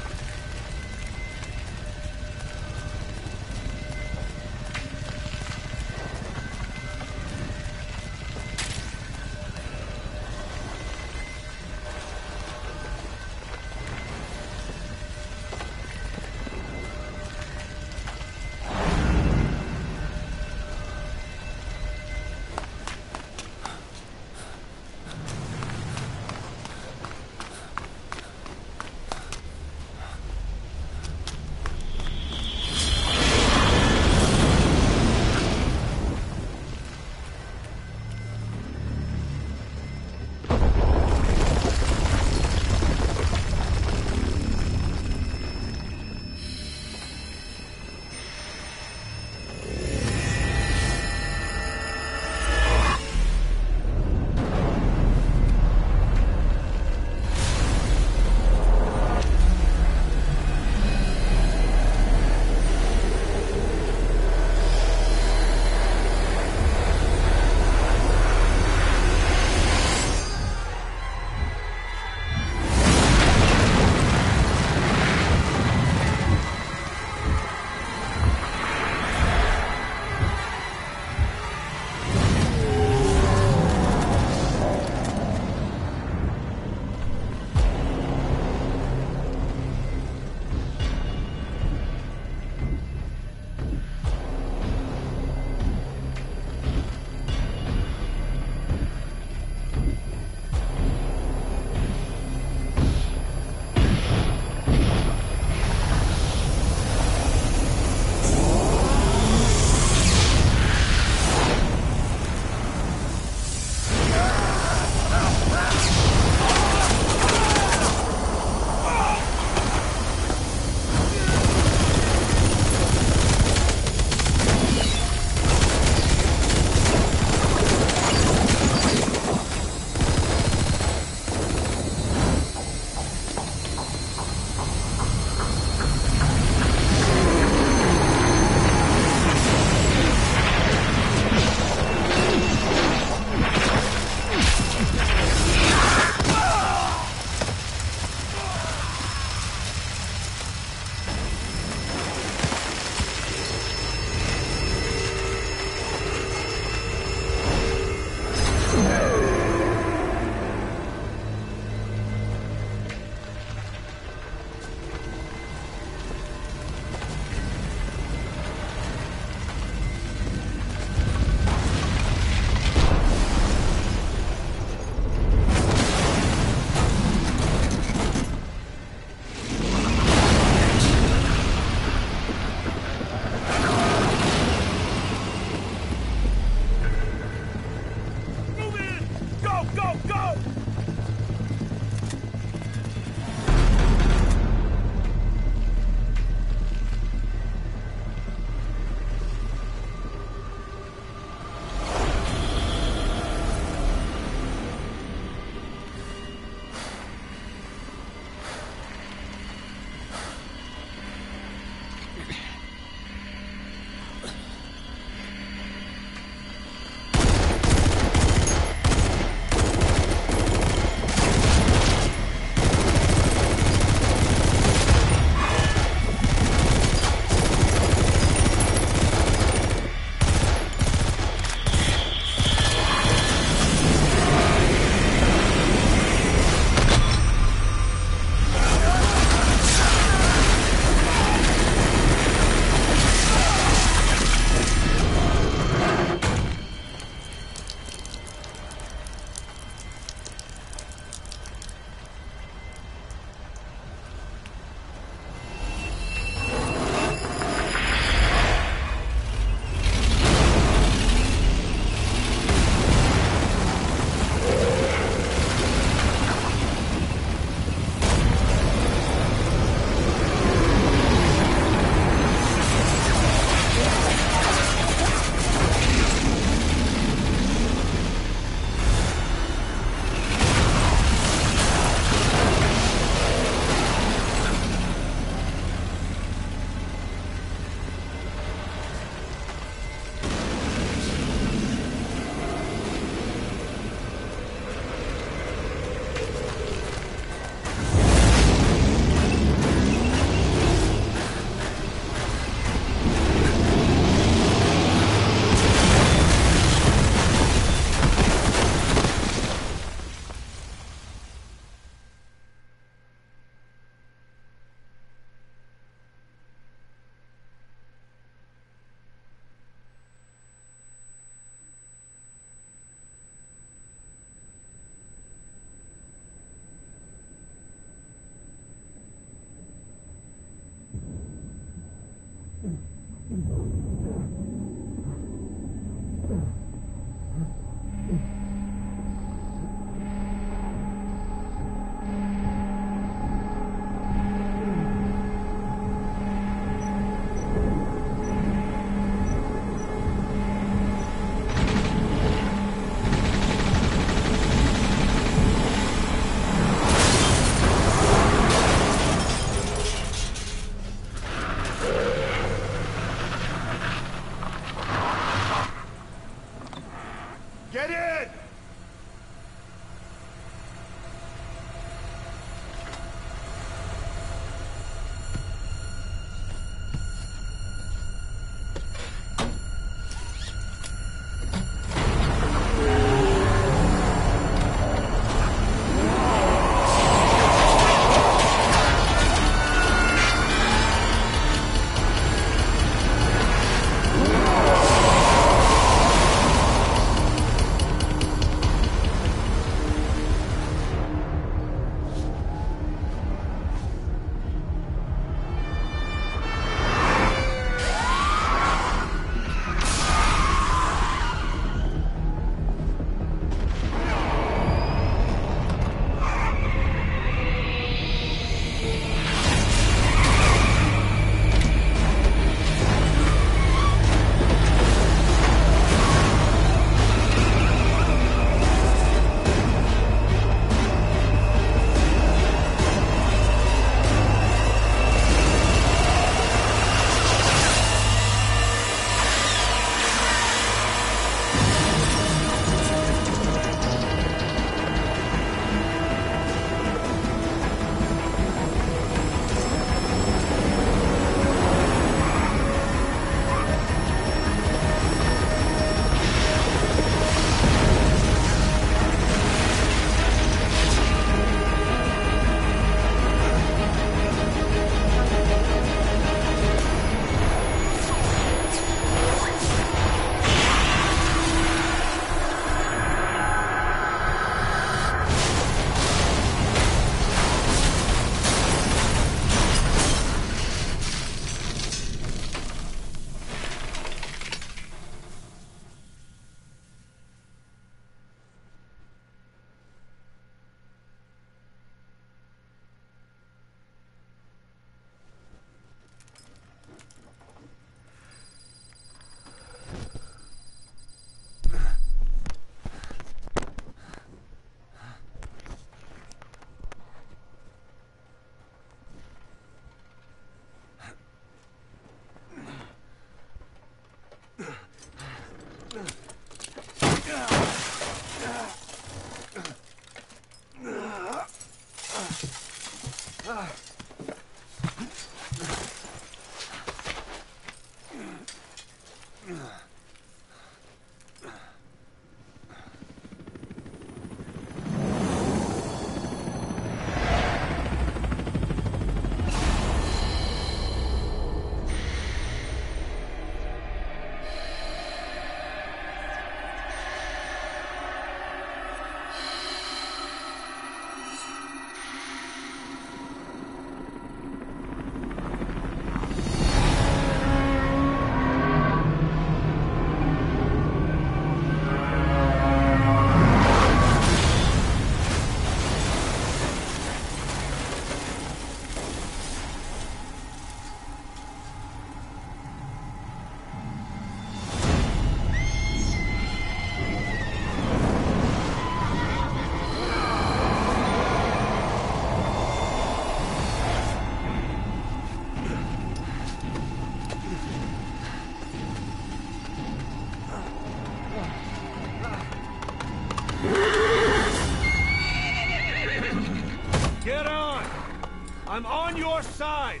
I'm on your side!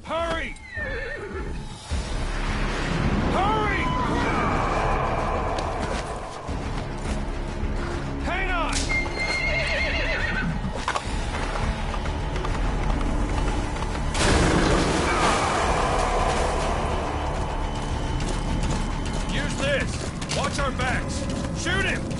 Hurry! Hurry! Hang on! Use this! Watch our backs! Shoot him!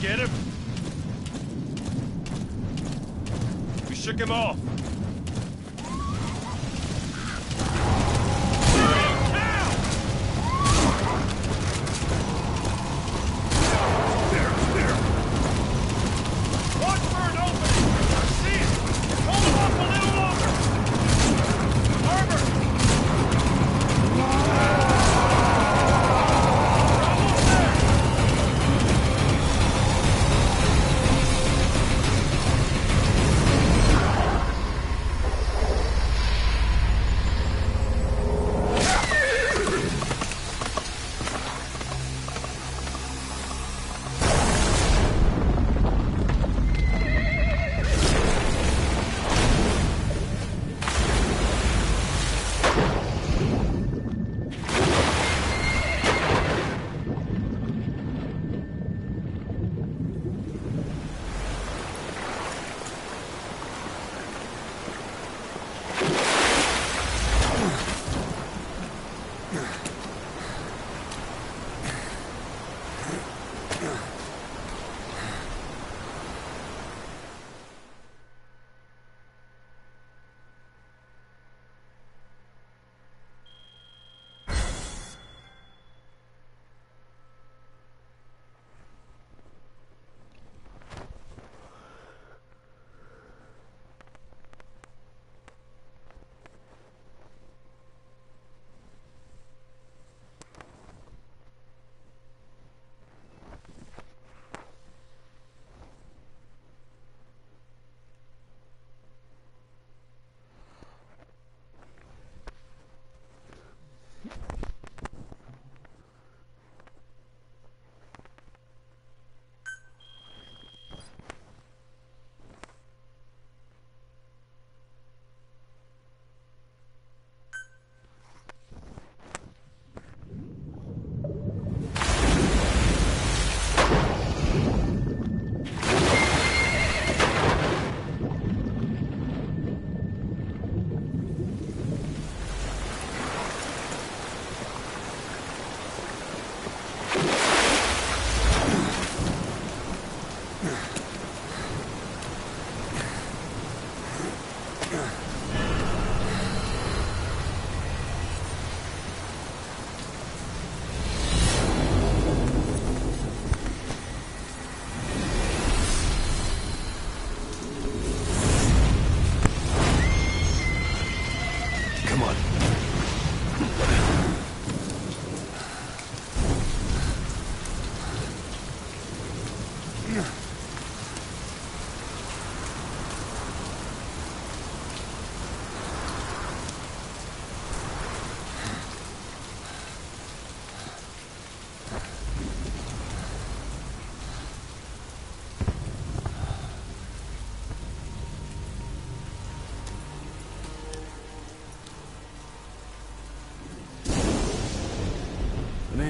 Get him? We shook him off.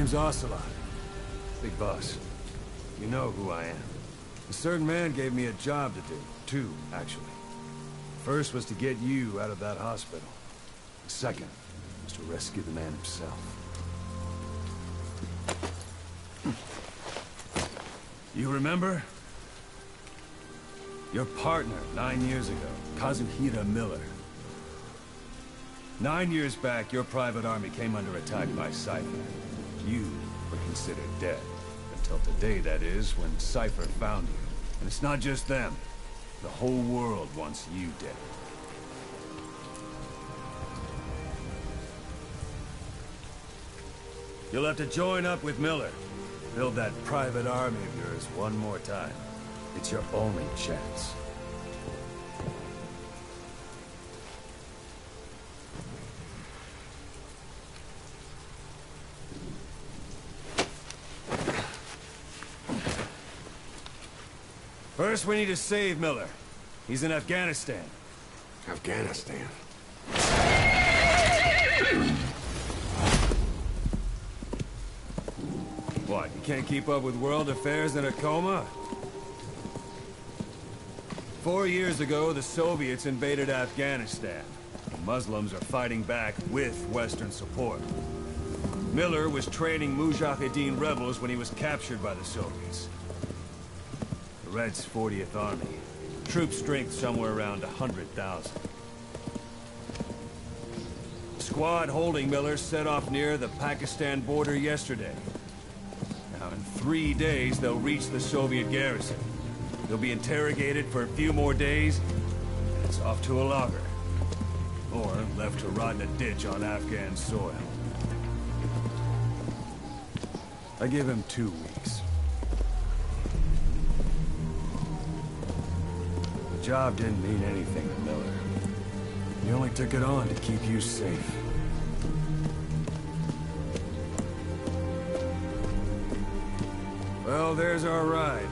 name's Ocelot. Big boss. You know who I am. A certain man gave me a job to do. Two, actually. First was to get you out of that hospital. The second was to rescue the man himself. You remember? Your partner, 9 years ago, Kazuhira Miller. 9 years back, your private army came under attack by Cypher. You were considered dead. Until today, that is, when Cypher found you. And it's not just them. The whole world wants you dead. You'll have to join up with Miller. Build that private army of yours one more time. It's your only chance. First, we need to save Miller. He's in Afghanistan. Afghanistan? What, you can't keep up with world affairs in a coma? 4 years ago, the Soviets invaded Afghanistan. The Muslims are fighting back with Western support. Miller was training Mujahideen rebels when he was captured by the Soviets. The Reds' 40th Army. Troop strength somewhere around 100,000. The squad holding Miller set off near the Pakistan border yesterday. Now, in 3 days, they'll reach the Soviet garrison. They'll be interrogated for a few more days, and it's off to a lager. Or left to rot in a ditch on Afghan soil. I give him 2 weeks. The job didn't mean anything to Miller. He only took it on to keep you safe. Well, there's our ride.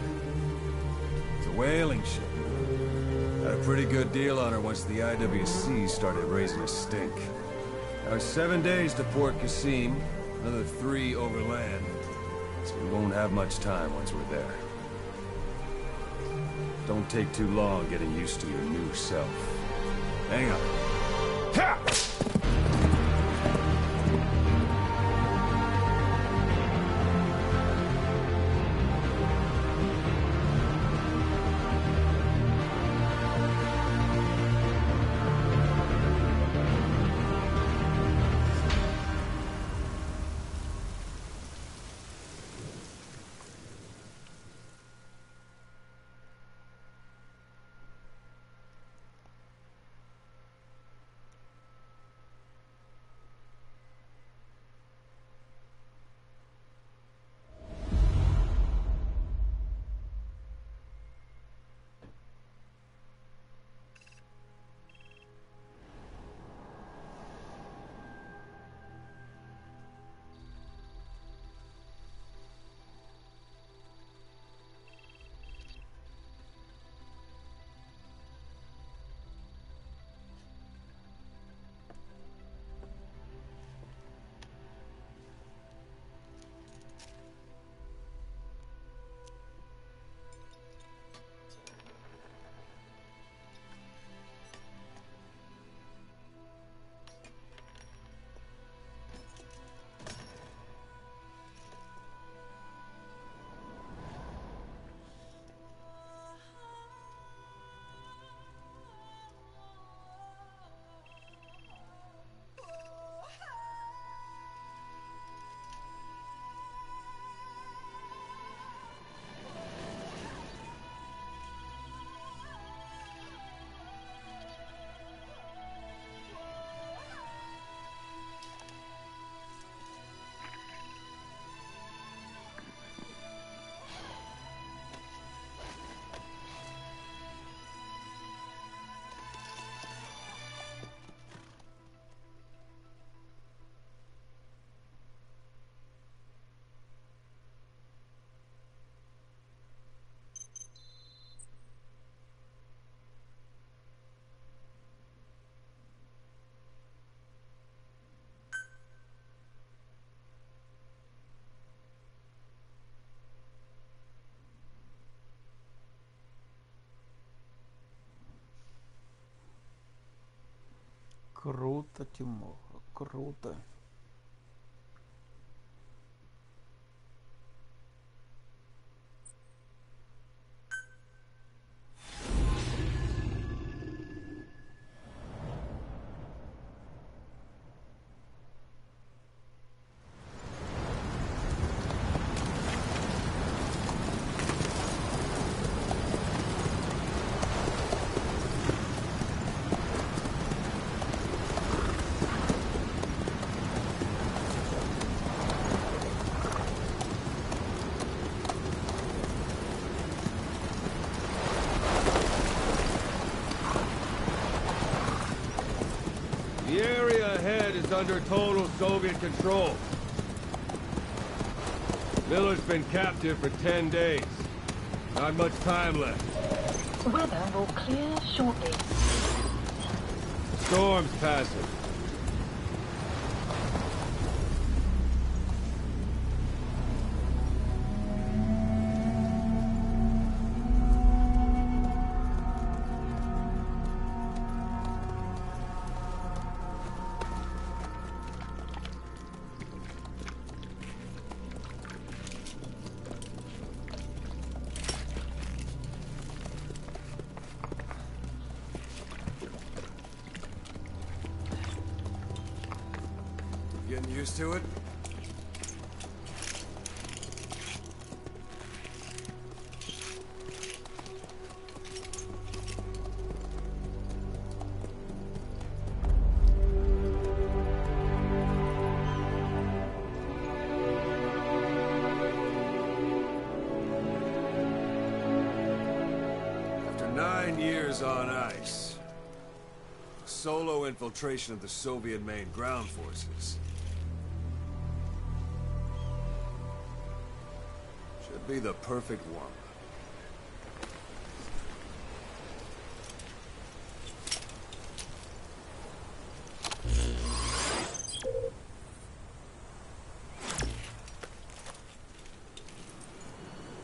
It's a whaling ship. Had a pretty good deal on her once the IWC started raising a stink. Now 7 days to Port Qasim, another 3 overland. So we won't have much time once we're there. Don't take too long getting used to your new self. Hang on. Ha! Круто, Тимоха, круто. The area ahead is under total Soviet control. Miller's been captive for 10 days. Not much time left. Weather will clear shortly. Storm's passing. Getting used to it? After 9 years on ice, solo infiltration of the Soviet main ground forces should be the perfect one.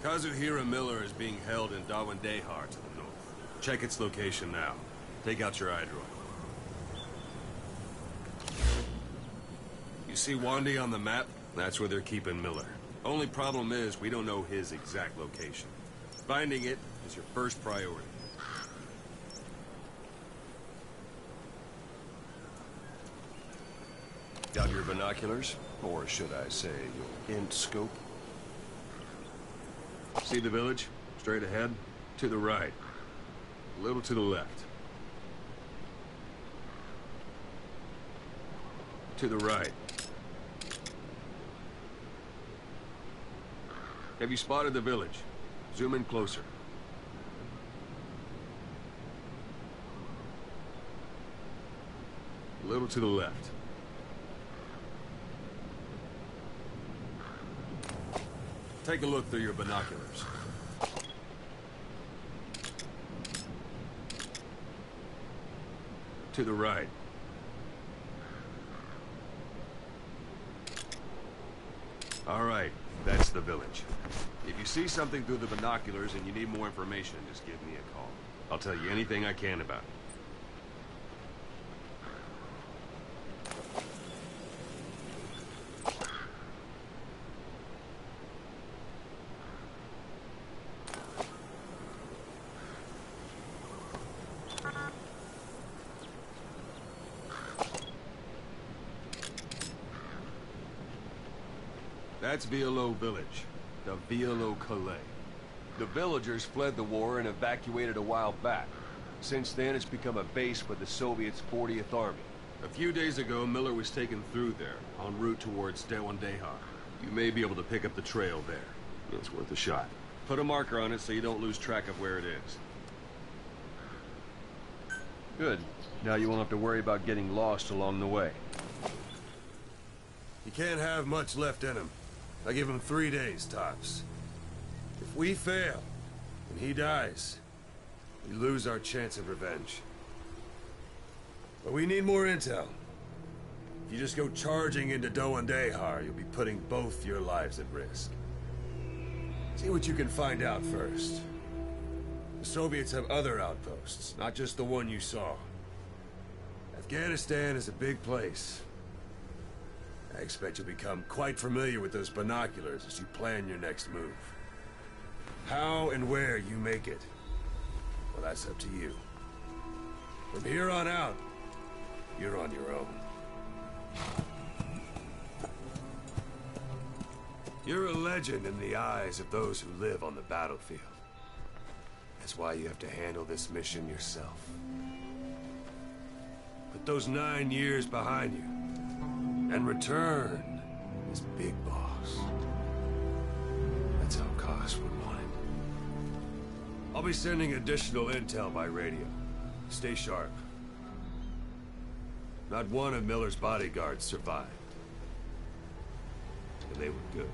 Kazuhira Miller is being held in Dawandehar to the north. Check its location now. Take out your iDroid. You see Wandi on the map? That's where they're keeping Miller. Only problem is, we don't know his exact location. Finding it is your first priority. Got your binoculars? Or should I say, your int scope? See the village? Straight ahead? To the right. A little to the left. To the right. Have you spotted the village? Zoom in closer. A little to the left. Take a look through your binoculars. To the right. All right, that's the village. If you see something through the binoculars and you need more information, just give me a call. I'll tell you anything I can about it. That's Violo Village, the Violo Calais. The villagers fled the war and evacuated a while back. Since then, it's become a base for the Soviets' 40th Army. A few days ago, Miller was taken through there, en route towards Dawandehar. You may be able to pick up the trail there. It's worth a shot. Put a marker on it so you don't lose track of where it is. Good. Now you won't have to worry about getting lost along the way. He can't have much left in him. I give him 3 days, tops. If we fail, and he dies, we lose our chance of revenge. But we need more intel. If you just go charging into Dawandehar, you'll be putting both your lives at risk. See what you can find out first. The Soviets have other outposts, not just the one you saw. Afghanistan is a big place. I expect you'll become quite familiar with those binoculars as you plan your next move. How and where you make it, well, that's up to you. From here on out, you're on your own. You're a legend in the eyes of those who live on the battlefield. That's why you have to handle this mission yourself. Put those 9 years behind you, and return as Big Boss. That's how Koss would want it. I'll be sending additional intel by radio. Stay sharp. Not one of Miller's bodyguards survived. And they were good.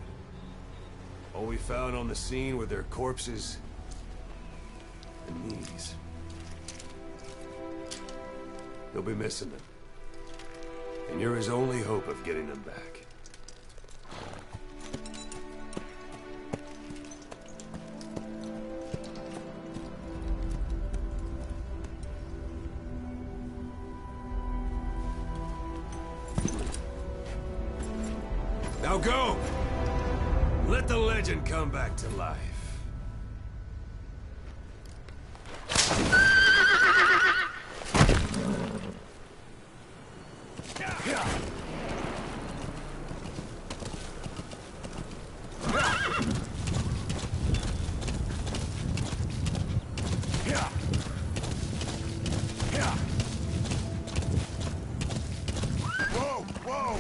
All we found on the scene were their corpses and knees. You'll be missing them. And you're his only hope of getting them back. Now go! Let the legend come back to life. Whoa, whoa!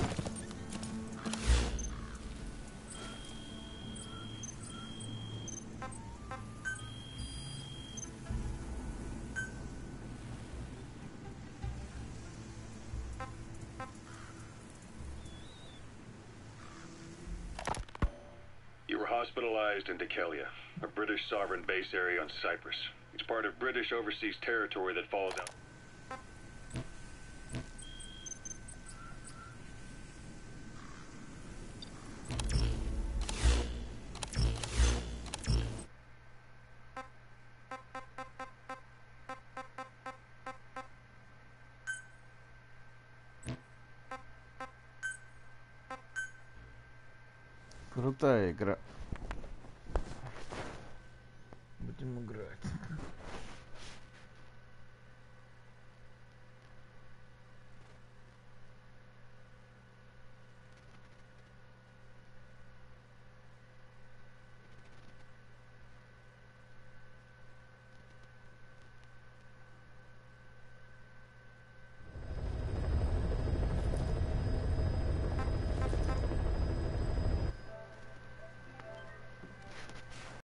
You were hospitalized in Dekelia, a British sovereign base area on Cyprus. It's part of British overseas territory that falls out. Крутая игра. Будем играть.